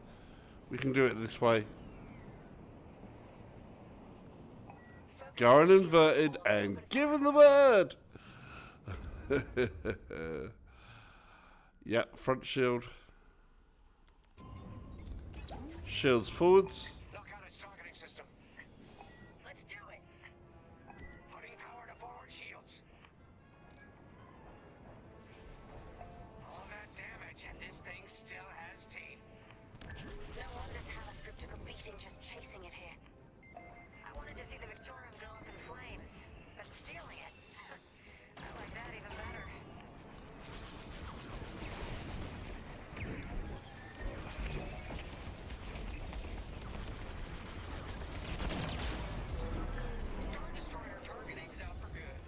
We can do it this way. Go on inverted and give him the bird! Yeah, front shield. Shields forwards. Lock out its targeting system. Let's do it. Putting power to forward shields. All that damage, and this thing still has teeth. No wonder Talos Group took a beating just chasing it here. I wanted to see the Victorium go up in flames, but stealing it, I like that even better. Star Destroyer targeting's out for good.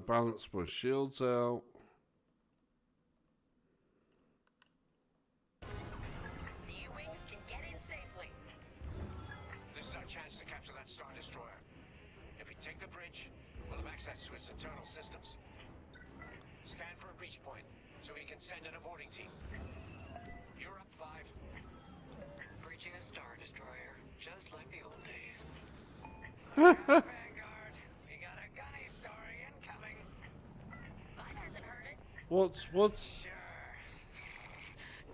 Balance my shields out. The U-Wings can get in safely. This is our chance to capture that Star Destroyer. If we take the bridge, we'll have access to its internal systems. Scan for a breach point, so we can send an aborting team. You're up, Five. Breaching a Star Destroyer, just like the old days. Vanguard, we got a gunny story incoming. Five hasn't heard it. What's Sure.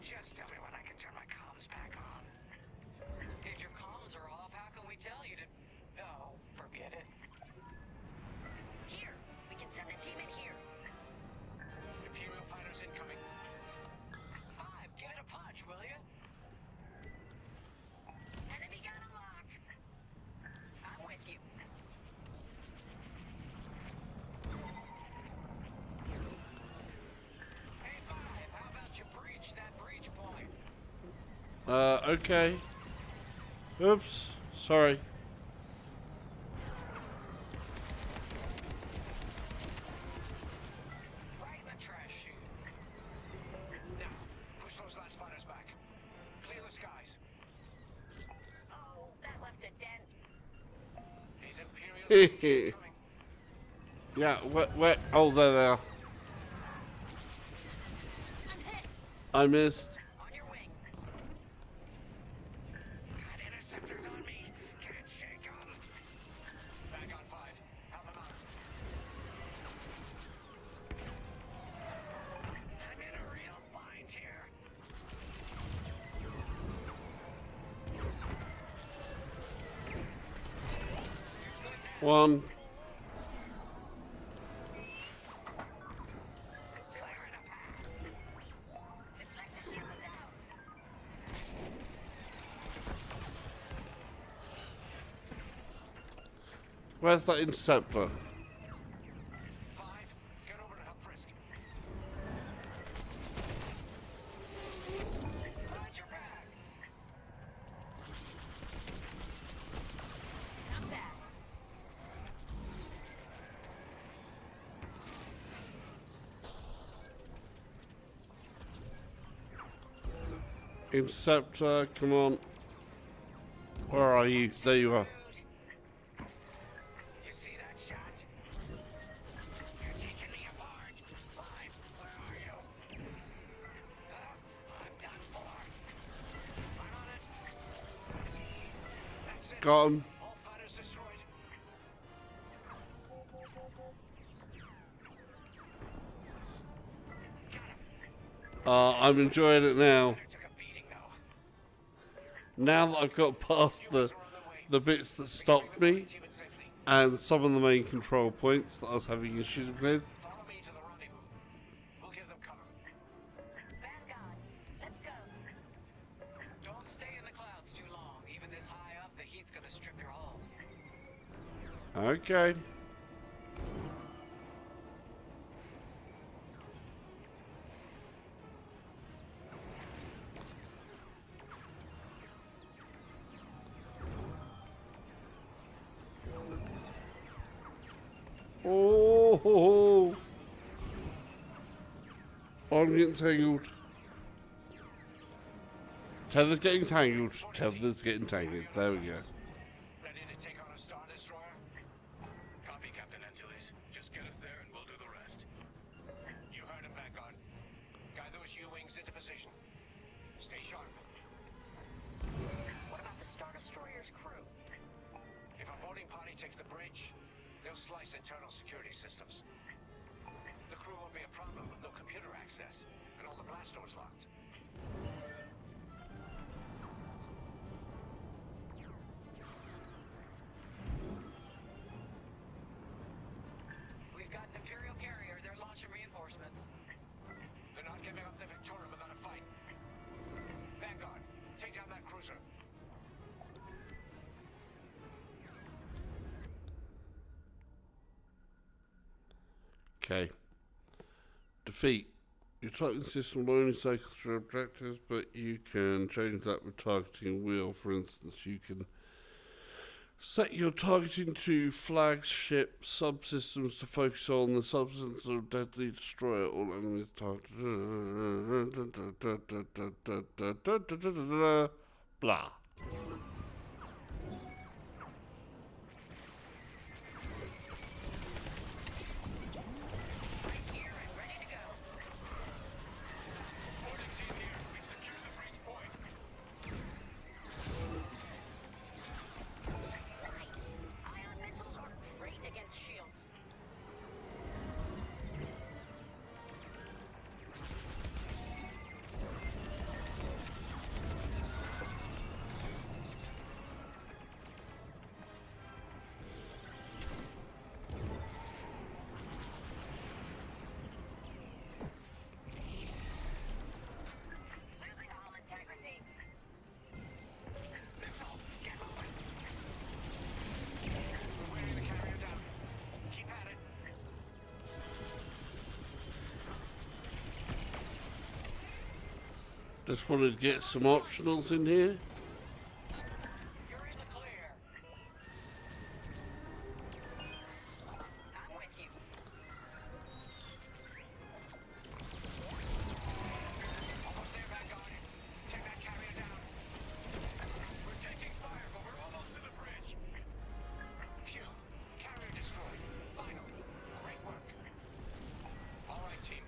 Just tell me when I can turn my comms back on. If your comms are off, how can we tell you to... Oh, forget it. Here, we can send a team in here. Imperial fighters incoming. Five, give it a punch, will you? Enemy got a lock. I'm with you. Hey, Five, how about you breach that breach point? okay. Oops. Sorry. Right in the trash chute. Now, push those last fighters back. Clear the skies. Oh, that left a dent. These Imperials Hehe. are coming. Yeah, where? Oh, there they are. I'm hit. I missed. On your wing. Got interceptors on me. Can't shake 'em. Back on Five. Help them out. I'm in a real bind here. One. Where's that interceptor? 5, get over to help Frisk. Watch your back. Not bad. Interceptor, come on. Where are you? There you are. You see that shot? You're taking me apart. 5, where are you? I'm done for. I'm on it. That's it. Got him. All fighters destroyed. I'm enjoying it now. Took a beating though. Now that I've got past the bits that stopped me and some of the main control points that I was having issues with. Follow me to the rendezvous. We'll give them cover. Vanguard, let's go. Don't stay in the clouds too long. Even this high up, the heat's gonna strip your hull. Okay. Oh, I'm getting tangled. Tether's getting tangled. Tether's getting tangled. There we go. Ready to take on a Star Destroyer? Copy, Captain Antilles. Just get us there and we'll do the rest. You heard him, Vanguard. Guide those U-wings into position. Stay sharp. What about the Star Destroyer's crew? If our boarding party takes the bridge, they'll slice internal security systems. The crew won't be a problem with no computer access and all the blast doors locked. We've got an Imperial carrier. They're launching reinforcements. They're not giving up the Victoria without a fight. Vanguard, take down that cruiser. Okay. Defeat. Your targeting system will only cycle through objectives, but you can change that with targeting wheel. For instance, you can set your targeting to flagship subsystems to focus on the substance of deadly destroyer all enemies targeted. Blah. Boarding team here. We've secured the breach point. Nice. Ion missiles are great against shields. Losing hull integrity. Missile, get moving. We're wearing the carrier down. Keep at it. Just wanted to get some optionals in here. You're in the clear. I'm with you. Almost there, Vanguard. Take that carrier down. We're taking fire, but we're almost to the bridge. Phew. Carrier destroyed. Finally. Great work. All right, team.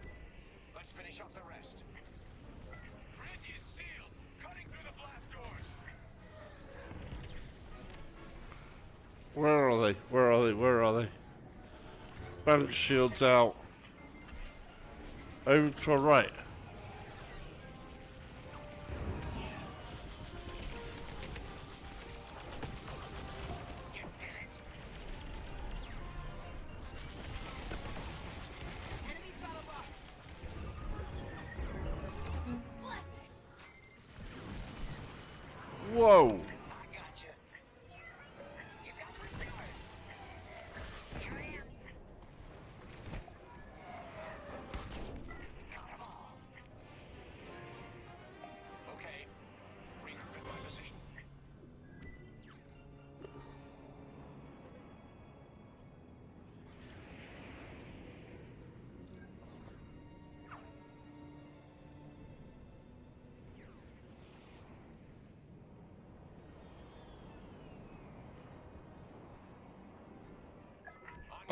Let's finish off the rest. Bridge is sealed. Cutting through the blast doors. Where are they? Where are they? Where are they? Balance shields out. Over to our right. You did it. Whoa. I got you. You got pursuers. Here I am. Got 'em all. Okay. Regroup in my position.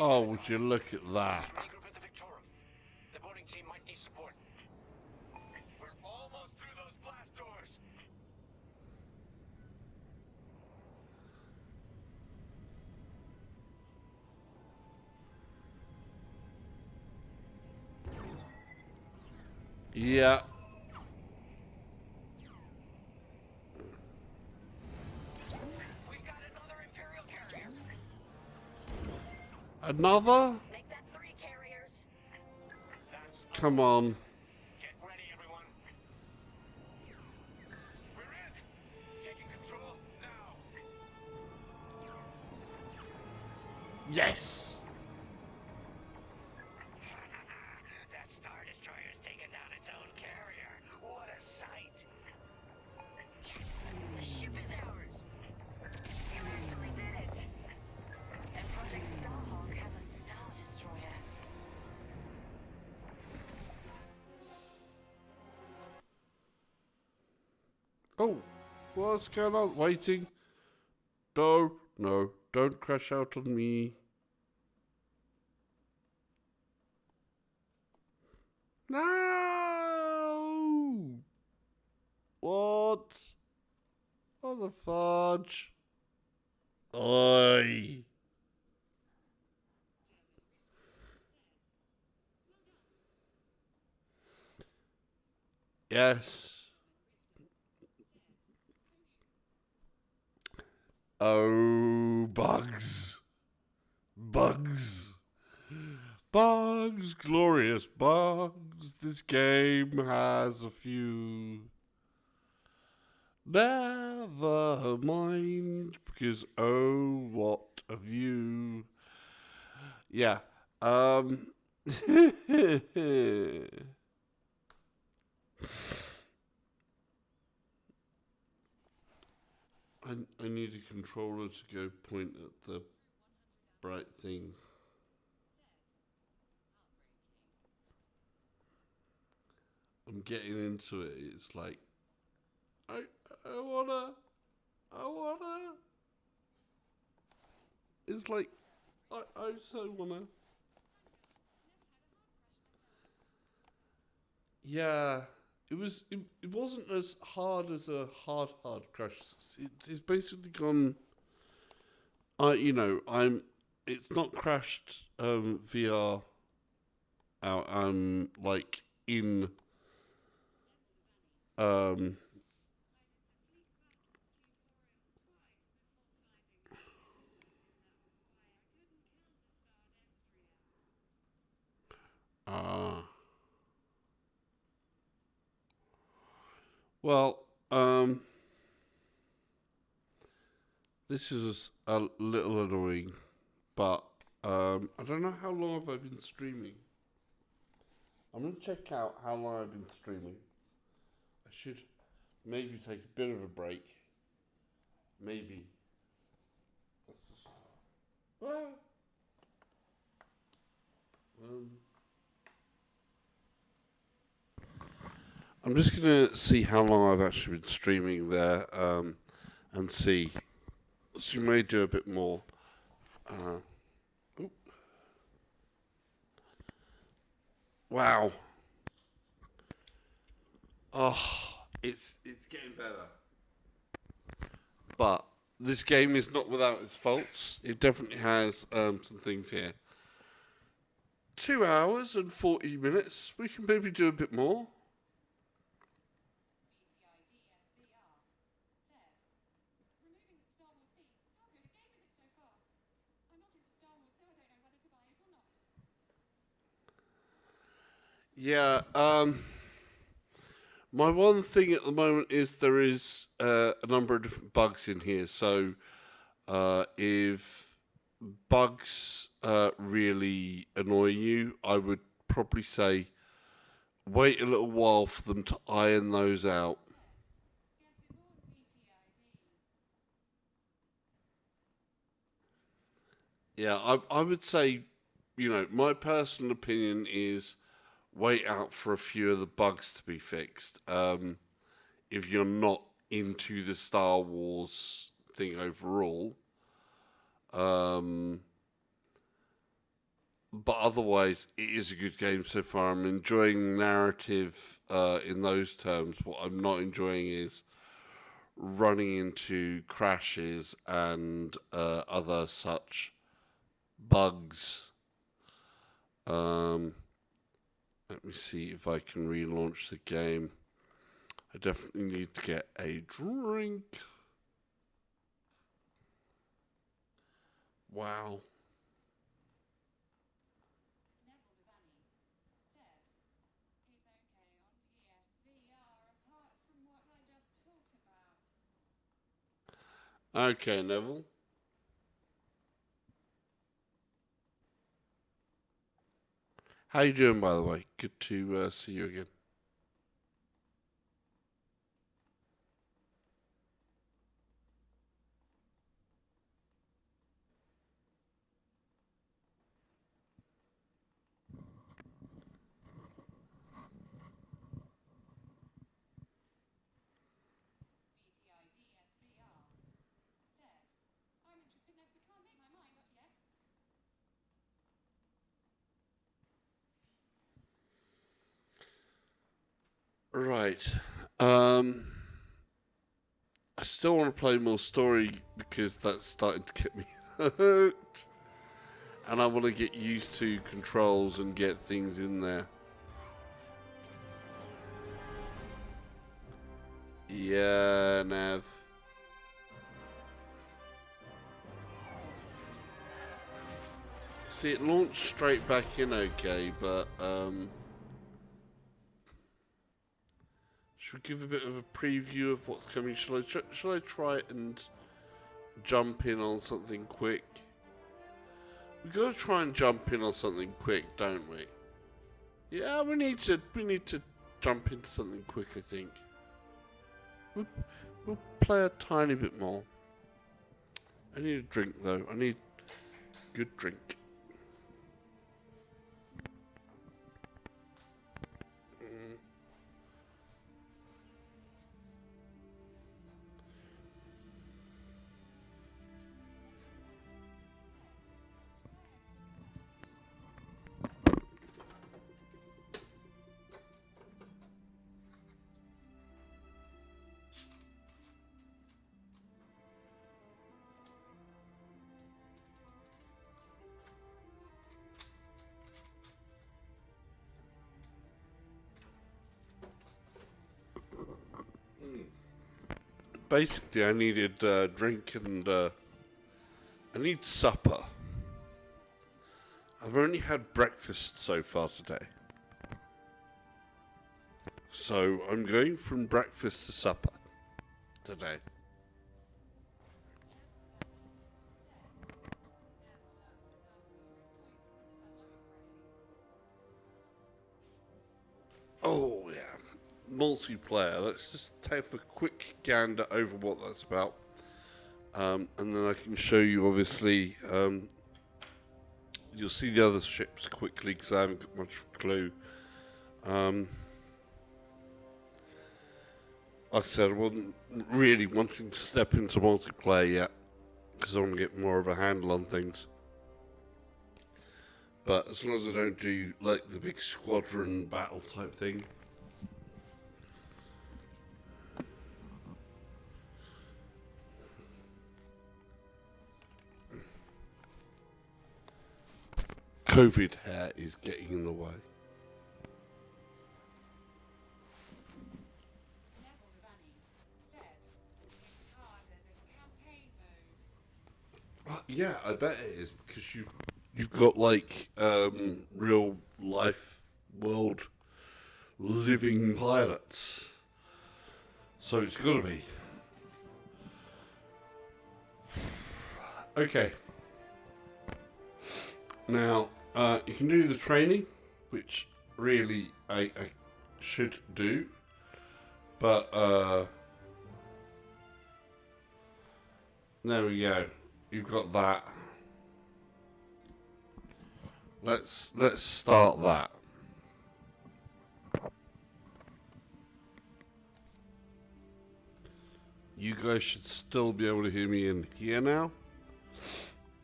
Oh, would you look at that? Regroup at the Victorum. The boarding team might need support. We're almost through those blast doors. Yeah. We've got another Imperial carrier. Another? Make that 3 carriers. That's Come on. Get ready, everyone. We're in. Taking control now. Yes. That Star Destroyer's taken down its own carrier. What a sight. Yes, the ship is ours. You actually did it. And Project Starhawk has a Star Destroyer. Oh, what's going on? Waiting. No, no, don't crash out on me. No! What? What the fudge? Oi! Yes. Oh, bugs. Bugs. Bugs, glorious bugs. This game has a few. Never mind, because oh, what a view. Yeah. I need a controller to go point at the bright thing. I'm getting into it. It's like I wanna. It's like I so wanna. Yeah, it wasn't as hard as a hard crash. It's basically gone. It's not crashed VR out. Like in um. Uh, well, this is a little annoying, but I don't know how long have I been streaming. I'm gonna check out how long I've been streaming. I should maybe take a bit of a break. Maybe. Let's just. I'm just gonna see how long I've actually been streaming there, and see. So you may do a bit more. Wow. Oh, it's getting better. But this game is not without its faults. It definitely has some things here. 2 hours and 40 minutes. We can maybe do a bit more. Yeah, My one thing at the moment is there is a number of different bugs in here. So if bugs really annoy you, I would probably say wait a little while for them to iron those out. Yeah, I would say, my personal opinion is wait out for a few of the bugs to be fixed. If you're not into the Star Wars thing overall. But otherwise, it is a good game so far. I'm enjoying narrative in those terms. What I'm not enjoying is running into crashes and other such bugs. Let me see if I can relaunch the game. I definitely need to get a drink. Wow. Okay, Neville. How you doing, by the way? Good to see you again. Right. I still want to play more story because that's starting to get me hooked. And I want to get used to controls and get things in there. Yeah, Nav. See, it launched straight back in okay, but should we give a bit of a preview of what's coming? Shall I try it and jump in on something quick? We've got to try and jump in on something quick, don't we? Yeah, we need to jump into something quick, I think. We'll play a tiny bit more. I need a drink, though. I need a good drink. Basically, I needed a drink and I need supper. I've only had breakfast so far today. So I'm going from breakfast to supper today. Oh, yeah. Multiplayer. Let's just take a quick gander over what that's about. And then I can show you, obviously, you'll see the other ships quickly because I haven't got much clue. Like I said, I wasn't really wanting to step into multiplayer yet because I want to get more of a handle on things. But as long as I don't do like the big squadron battle type thing. COVID hair is getting in the way. Yeah, I bet it is because you've got like real life world living pilots. So it's got to be. Okay. Now, you can do the training, which really I should do. But, there we go. You've got that. Let's start that. You guys should still be able to hear me in here now.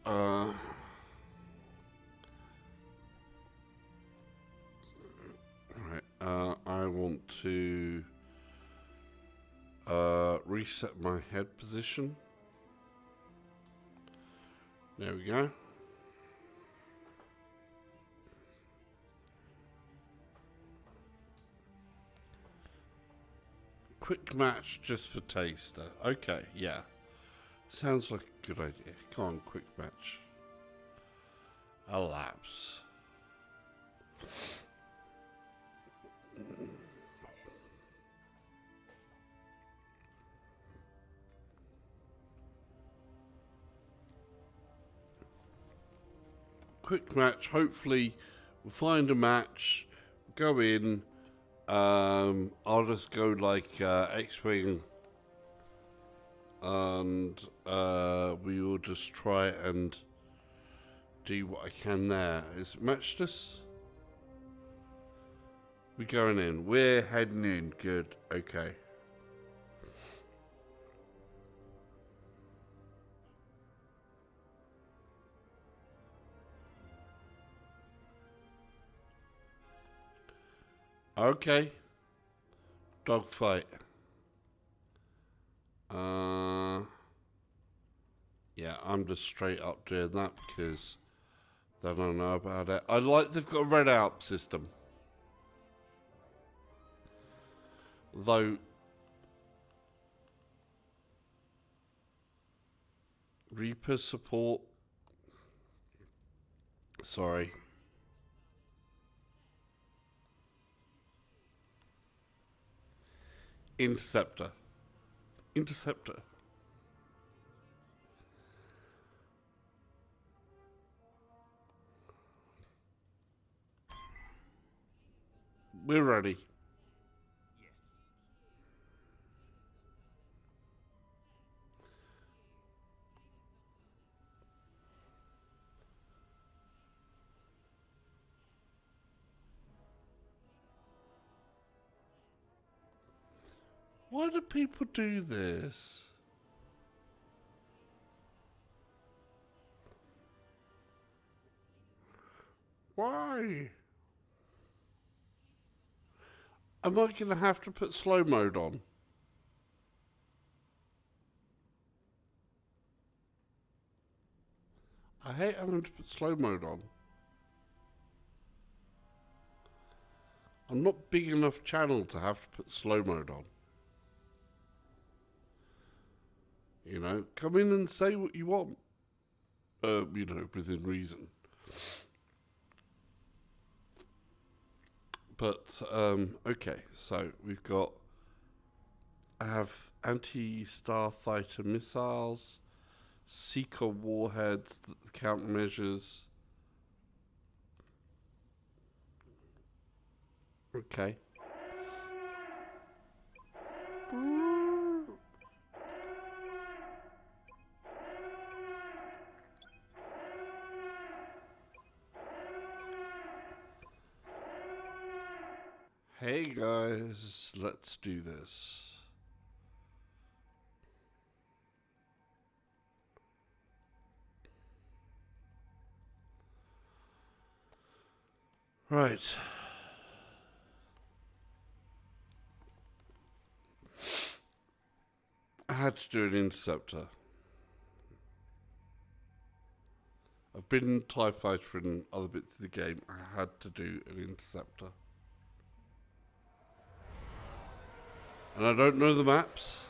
Right. I want to reset my head position. There we go. Quick match just for taster. Okay, yeah. Sounds like a good idea. Come on, quick match. A lapse. Quick match. Hopefully, we'll find a match. Go in. I'll just go like X-Wing. And we will just try and do what I can there. Is it matchless? We're going in. We're heading in. Good. Okay. Okay. Dogfight. Yeah, I'm just straight up doing that because they don't know about it. I like they've got a red Alp system. Though Reaper support. Sorry. Interceptor. Interceptor. We're ready. Why do people do this? Why? Am I going to have to put slow mode on? I hate having to put slow mode on. I'm not big enough channel to have to put slow mode on. You know, come in and say what you want. You know, within reason. But, okay, so we've got, I have anti-starfighter missiles, Seeker warheads, countermeasures. Okay. Hey guys, let's do this. Right. I had to do an interceptor. I've been TIE Fighter in other bits of the game. I had to do an interceptor. And I don't know the maps.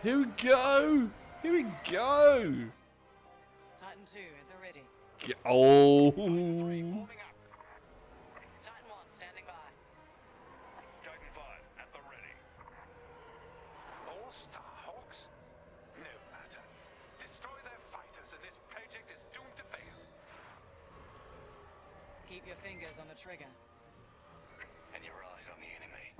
Here we go! Here we go! Titan 2 at the ready. Oh! Titan 1 standing by. Keep your fingers on the trigger. And your eyes on the enemy.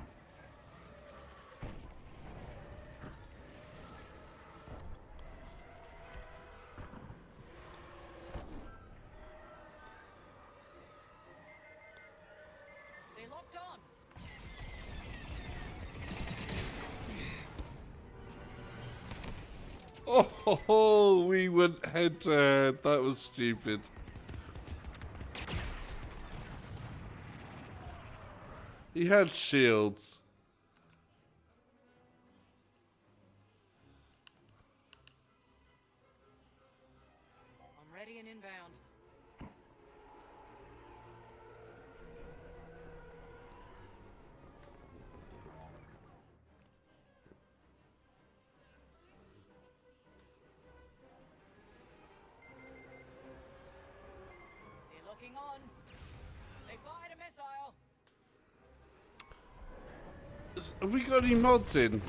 They locked on. Oh, ho, ho, we went head to head. That was stupid. He had shields. I'm ready and inbound. They're looking on. They fired a missile. Have we got any mods in?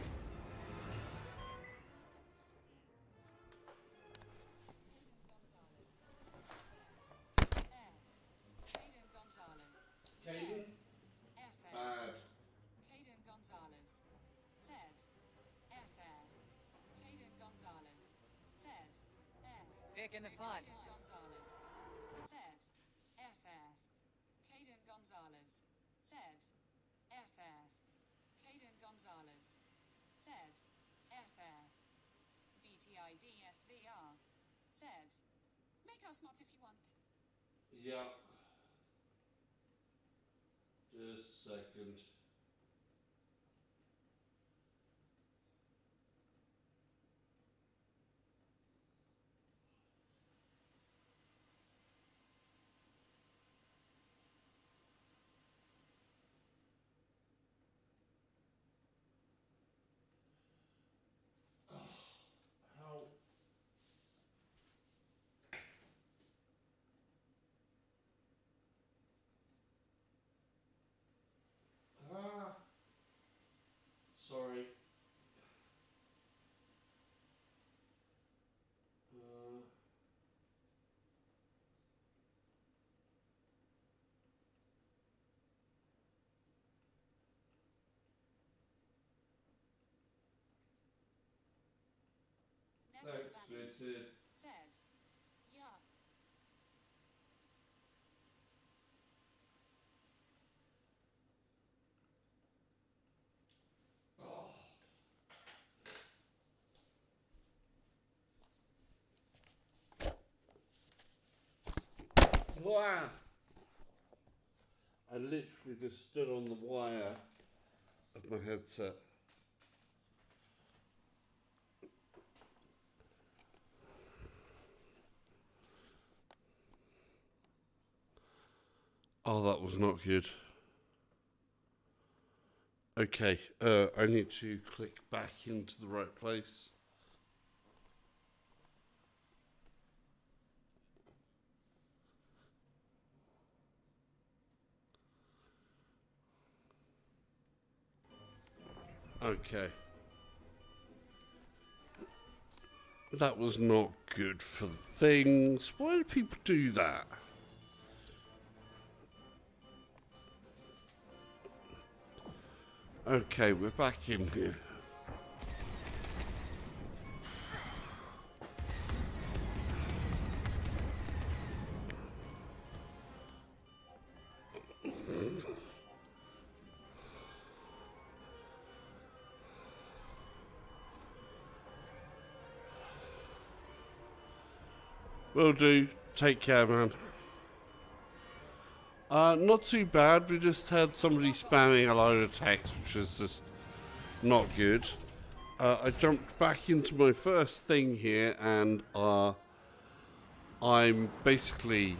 Caden? Bad. Caden Gonzalez says FF. Caden Gonzalez says F. Pick in the fight. Gonzalez says FF. Caden Gonzalez says FF. Caden Gonzalez says FF. BTIDSVR says make us mods if you want. Yeah. Just a second. How? Sorry. Thanks, Richard. Says yeah. Wow. I literally just stood on the wire of my headset. Oh, that was not good. Okay, I need to click back into the right place. Okay. That was not good for things. Why do people do that? Okay, we're back in here. Will do. Take care, man. Not too bad. We just had somebody spamming a load of text, which is just not good. I jumped back into my first thing here, and I'm basically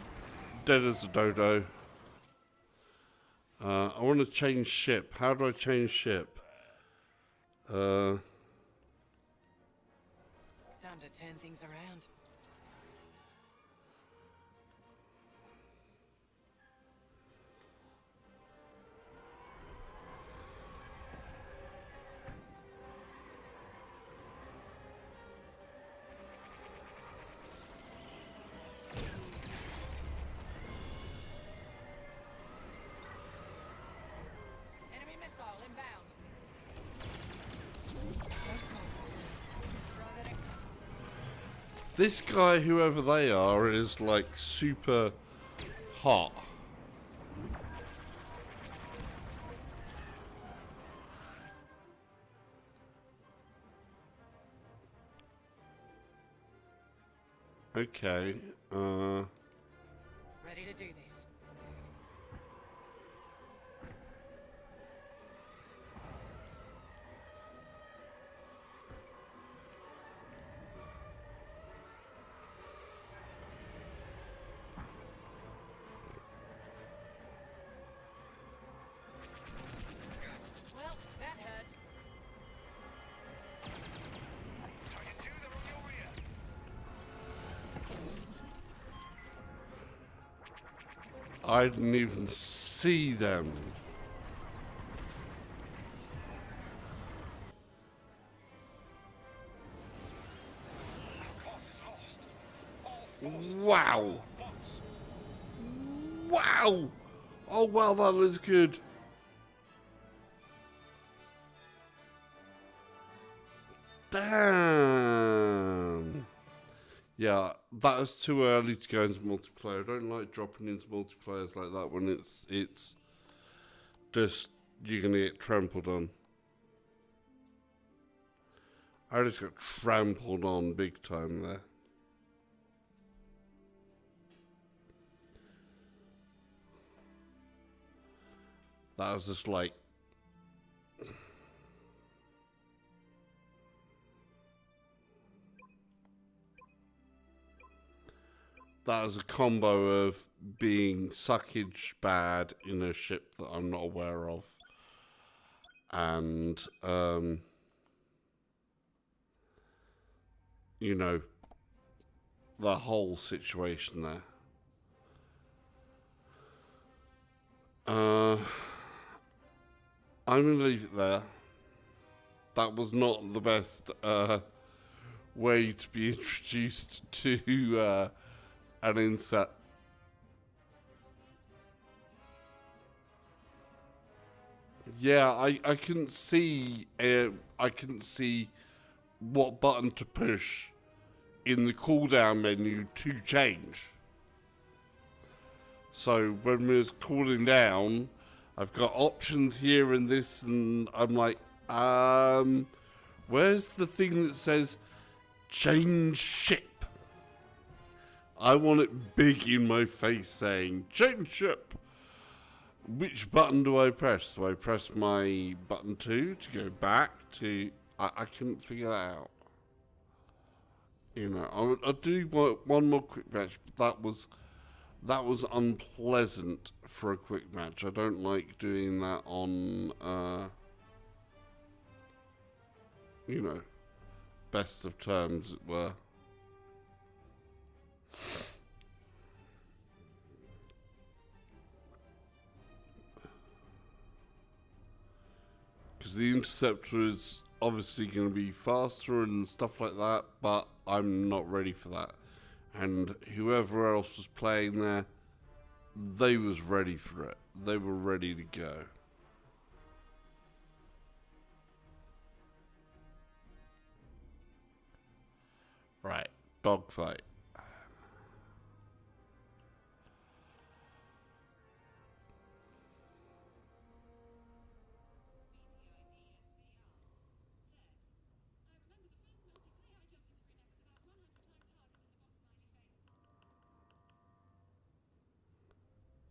dead as a dodo. I want to change ship. How do I change ship? Time to turn things around. This guy, whoever they are, is like super hot. Okay, Ready to do this. Well, that hurt. Target 2, they're on your rear. I didn't even see them. Wow. Wow. Oh, wow, that looks good. Damn. Yeah, that is too early to go into multiplayer. I don't like dropping into multiplayers like that when it's just you're gonna get trampled on. I just got trampled on big time there. That was just like that was a combo of being suckage bad in a ship that I'm not aware of, and you know, the whole situation there. I'm gonna leave it there. That was not the best way to be introduced to an inset. Yeah, I couldn't see what button to push in the cooldown menu to change. So when we was cooling down, I've got options here and this, and I'm like, where's the thing that says change ship? I want it big in my face saying change ship. Which button do I press? Do I press my button 2 to go back to... I couldn't figure that out. You know, I'll do one more quick match, but that was unpleasant for a quick match. I don't like doing that on, you know, best of terms, as it were. Because the Interceptor is obviously going to be faster and stuff like that, but I'm not ready for that. And whoever else was playing there, they was ready for it. They were ready to go. Right, dogfight.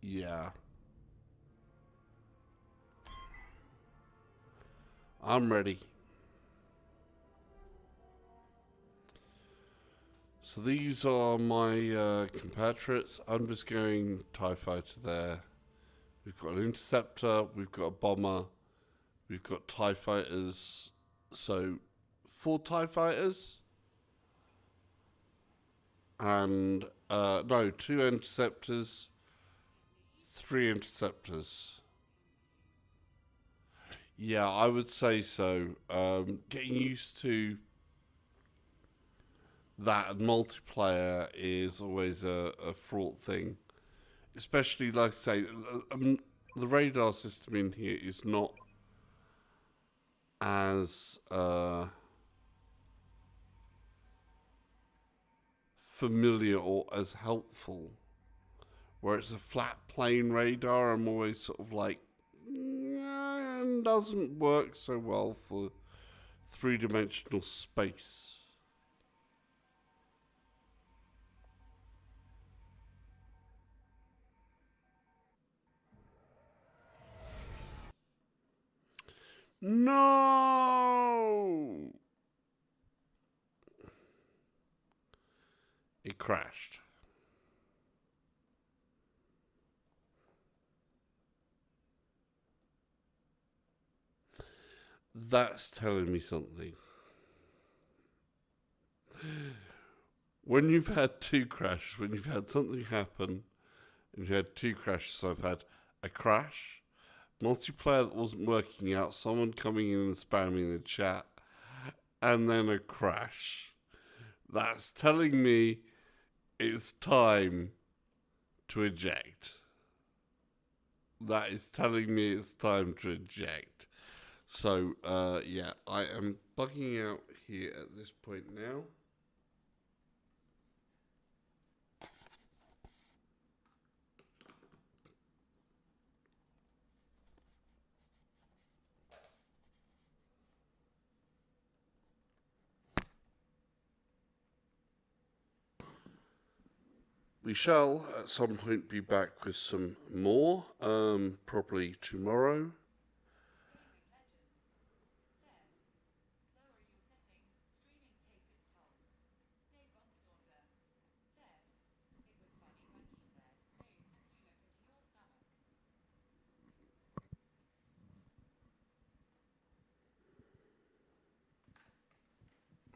Yeah. I'm ready. So these are my compatriots. I'm just going TIE Fighter there. We've got an Interceptor, we've got a Bomber, we've got TIE Fighters. So 4 TIE Fighters. And, no, 2 Interceptors, 3 Interceptors. Yeah, I would say so. Getting used to that multiplayer is always a fraught thing. Especially, like I say, the radar system in here is not as familiar or as helpful. Where it's a flat plane radar, I'm always sort of like, doesn't work so well for three-dimensional space. No! It crashed. That's telling me something. When you've had two crashes, when you've had something happen, and you've had two crashes, so I've had a crash, multiplayer that wasn't working out, someone coming in and spamming the chat, and then a crash. That's telling me it's time to eject. That is telling me it's time to eject. So, yeah, I am bugging out here at this point now. We shall at some point be back with some more, probably tomorrow.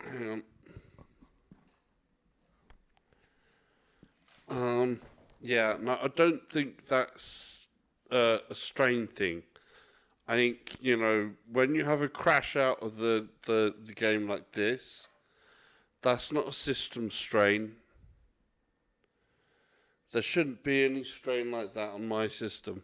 Hang on. Yeah, no, I don't think that's a strain thing. I think, you know, when you have a crash out of the game like this, that's not a system strain. There shouldn't be any strain like that on my system.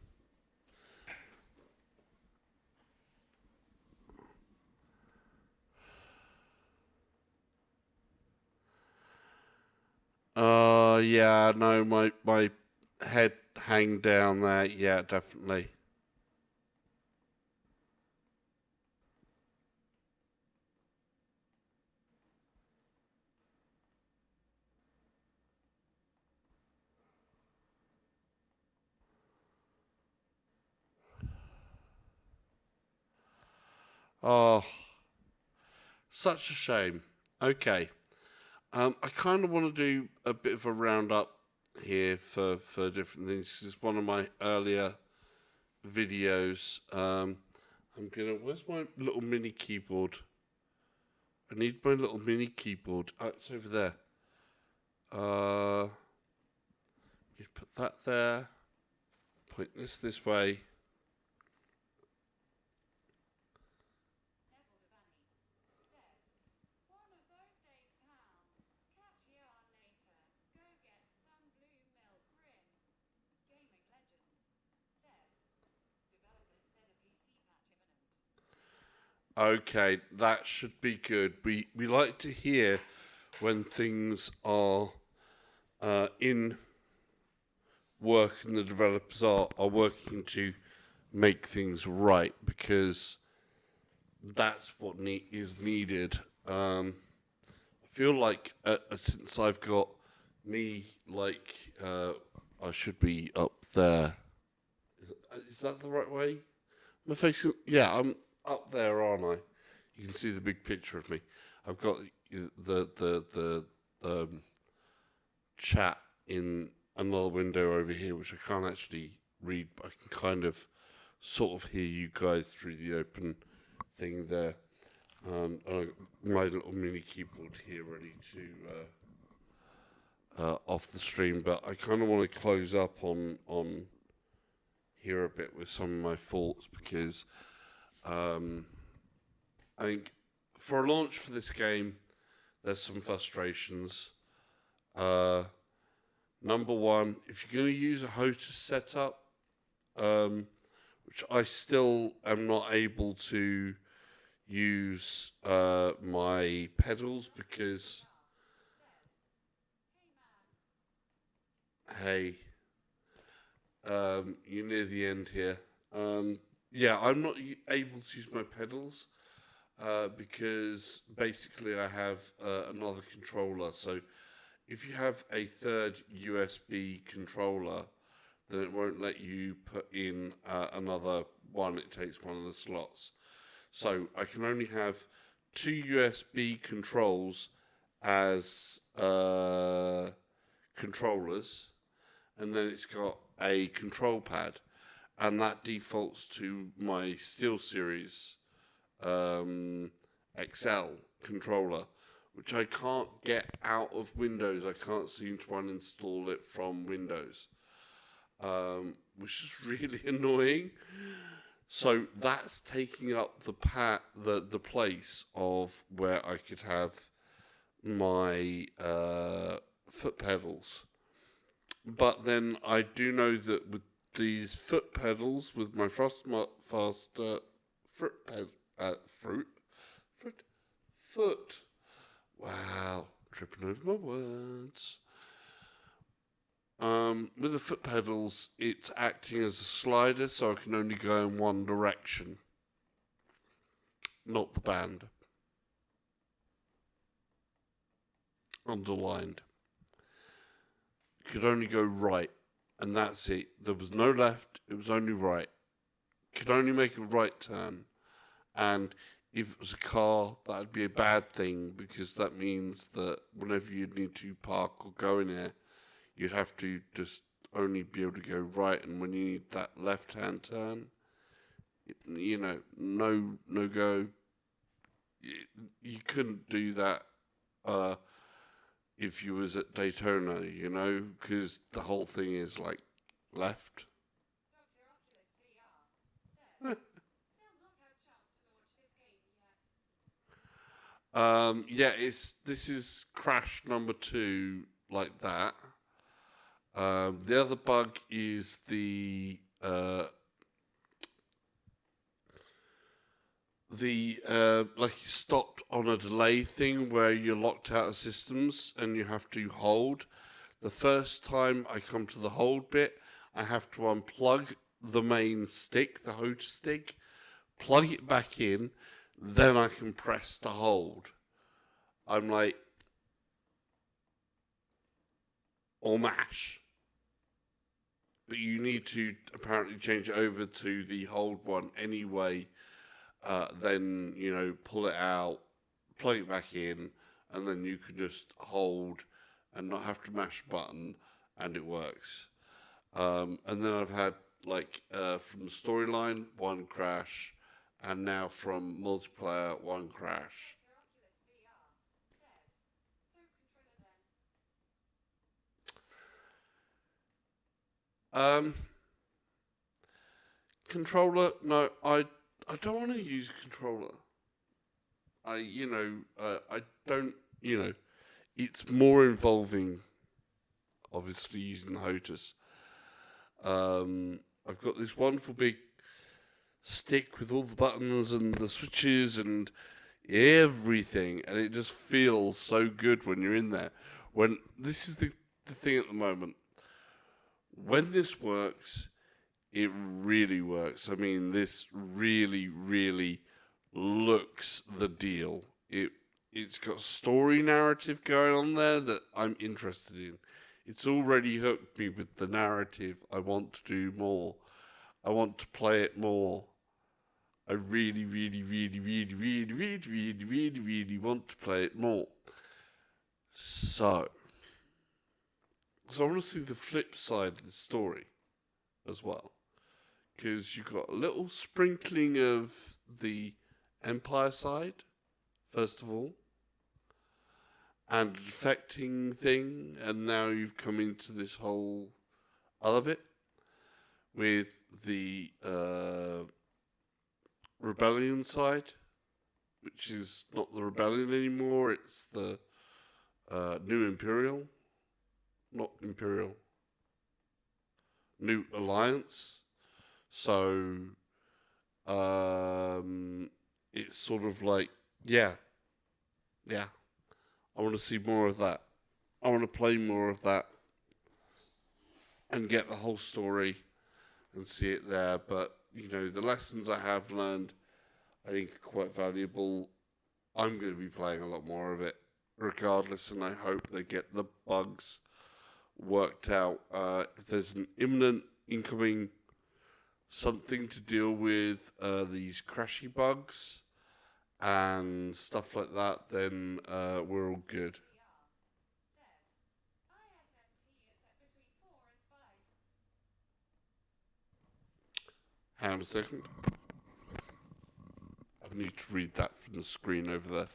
Yeah, no, my head hang down there. Yeah, definitely. Oh, such a shame. Okay. I kind of want to do a bit of a roundup here for different things. This is one of my earlier videos. Where's my little mini keyboard? I need my little mini keyboard. Oh, it's over there. You put that there. Point this way. Okay, that should be good. We like to hear when things are in work and the developers are working to make things right, because that's what is needed. I feel like since I've got me, like, I should be up there. Is that the right way? My face, yeah, I'm up there, aren't I? You can see the big picture of me. I've got the chat in another window over here, which I can't actually read, but I can kind of sort of hear you guys through the open thing there. My little mini keyboard here ready to off the stream, but I kind of want to close up on here a bit with some of my thoughts, because I think for a launch for this game, there's some frustrations. Number one, if you're going to use a HOTAS setup, which I still am not able to use my pedals, because Hey, you're near the end here. Yeah, I'm not able to use my pedals because basically I have another controller. So if you have a third USB controller, then it won't let you put in another one. It takes one of the slots. So I can only have 2 USB controls as controllers, and then it's got a control pad, and that defaults to my SteelSeries XL controller, which I can't get out of Windows. I can't seem to uninstall it from Windows, which is really annoying. So that's taking up the place of where I could have my foot pedals. But then I do know that with these foot pedals, with my Frostmaster foot. Wow, tripping over my words. With the foot pedals, it's acting as a slider, so I can only go in one direction, not the band. Underlined. Could only go right, and that's it. There was no left, it was only right. Could only make a right turn, and if it was a car, that would be a bad thing, because that means that whenever you need to park or go in there, you'd have to just only be able to go right, and when you need that left-hand turn, no go. You couldn't do that if you was at Daytona, because the whole thing is like left. This is crash number 2 like that. The other bug is like you stopped on a delay thing where you're locked out of systems and you have to hold. The first time I come to the hold bit, I have to unplug the main stick, the HOTA stick, plug it back in, then I can press to hold. I'm like, or mash. But you need to apparently change it over to the hold one anyway. Then, pull it out, plug it back in, and then you can just hold and not have to mash a button, and it works. And then I've had, from the storyline, 1 crash, and now from multiplayer, 1 crash. Controller, no, I don't want to use a controller. I don't, it's more involving, obviously, using the HOTAS. I've got this wonderful big stick with all the buttons and the switches and everything, and it just feels so good when you're in there. When this is the thing at the moment, when this works, it really works. I mean, this really, really looks the deal. It's got story narrative going on there that I'm interested in. It's already hooked me with the narrative. I want to do more. I want to play it more. I really, really, really, really, really, really, really, really, really want to play it more. So I want to see the flip side of the story as well. Because you've got a little sprinkling of the Empire side, first of all, and a defecting thing, and now you've come into this whole other bit with the rebellion side, which is not the rebellion anymore, it's the new Imperial, not Imperial, new Alliance. So it's sort of like, yeah, I want to see more of that. I want to play more of that. and get the whole story and see it there. But, you know, the lessons I have learned, I think, are quite valuable. I'm going to be playing a lot more of it regardless, and I hope they get the bugs worked out. If there's an imminent incoming something to deal with these crashy bugs and stuff like that, then we're all good. Hang on a second. I need to read that from the screen over there.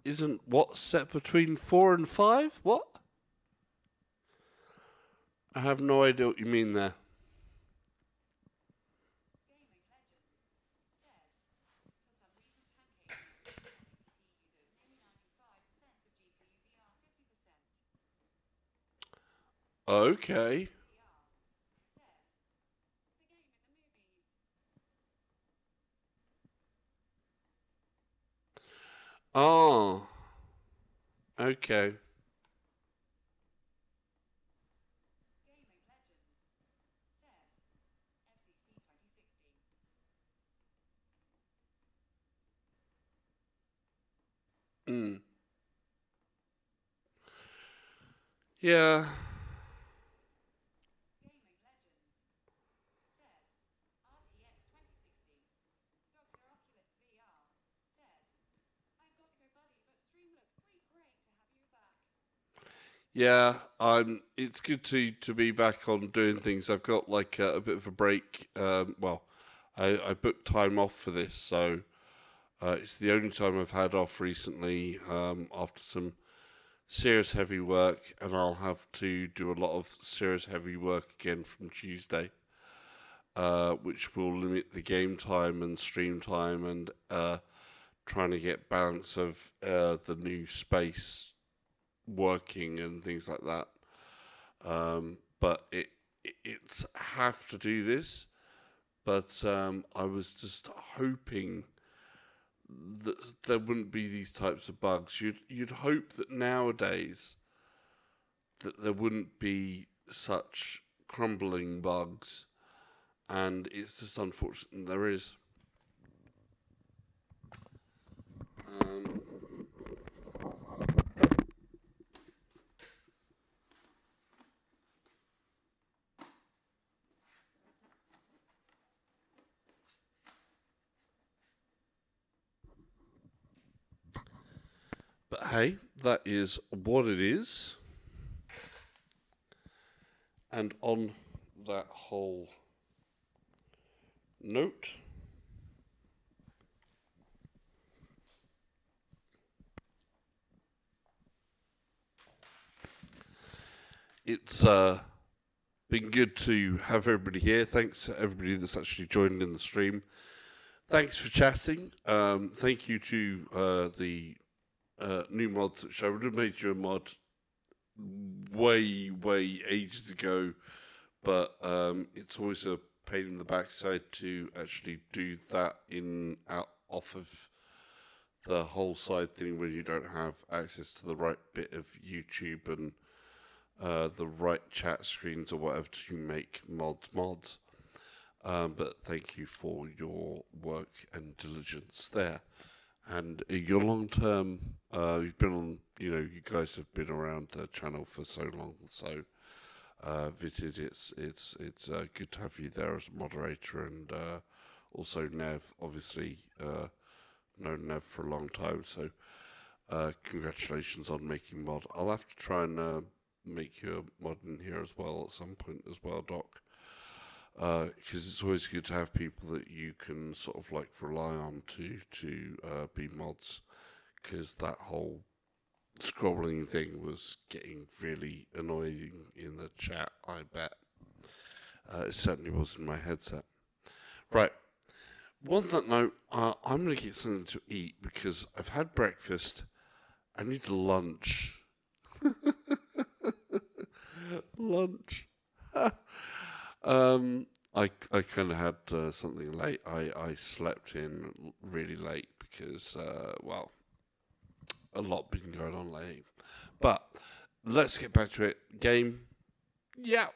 Isn't what set between 4 and 5? What? I have no idea what you mean there. Okay. Oh. Okay. Mm. Yeah. Yeah, it's good to be back on doing things. I've got like a bit of a break. I booked time off for this, so it's the only time I've had off recently after some serious heavy work, and I'll have to do a lot of serious heavy work again from Tuesday, which will limit the game time and stream time and trying to get balance of the new space working and things like that. But it's have to do this. But I was just hoping that there wouldn't be these types of bugs. You'd hope that nowadays that there wouldn't be such crumbling bugs, and it's just unfortunate there is. But hey, that is what it is. And on that whole note, it's been good to have everybody here. Thanks to everybody that's actually joined in the stream. Thanks for chatting. Thank you to the new mods, which I would have made you a mod way ages ago, but it's always a pain in the backside to actually do that off of the whole side thing when you don't have access to the right bit of YouTube and the right chat screens or whatever to make mods. But thank you for your work and diligence there. And your long-term, you've been on, you guys have been around the channel for so long, so Vitid, it's good to have you there as a moderator, and also Nev, obviously, known Nev for a long time, so congratulations on making mod. I'll have to try and make you a mod in here as well at some point as well, Doc. Because it's always good to have people that you can sort of like rely on to be mods, because that whole scrolling thing was getting really annoying in the chat, I bet. It certainly was in my headset. Right, on that note, I'm going to get something to eat because I've had breakfast. I need lunch. Lunch. I kind of had something late. I slept in really late because, well, a lot been going on lately. But let's get back to it. Game. Yeah.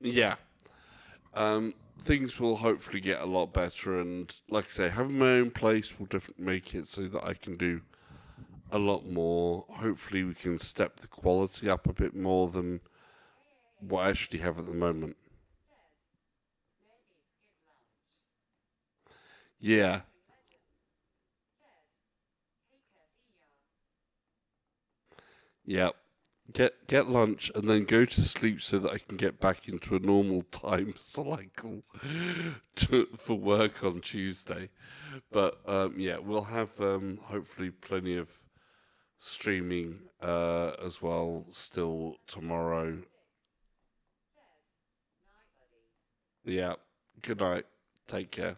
Yeah. Things will hopefully get a lot better, and like I say, having my own place will definitely make it so that I can do a lot more. Hopefully, we can step the quality up a bit more than what I actually have at the moment. Yeah. Yeah. Get lunch and then go to sleep so that I can get back into a normal time cycle for work on Tuesday. But yeah, we'll have hopefully plenty of streaming as well still tomorrow. Yeah. Good night. Take care.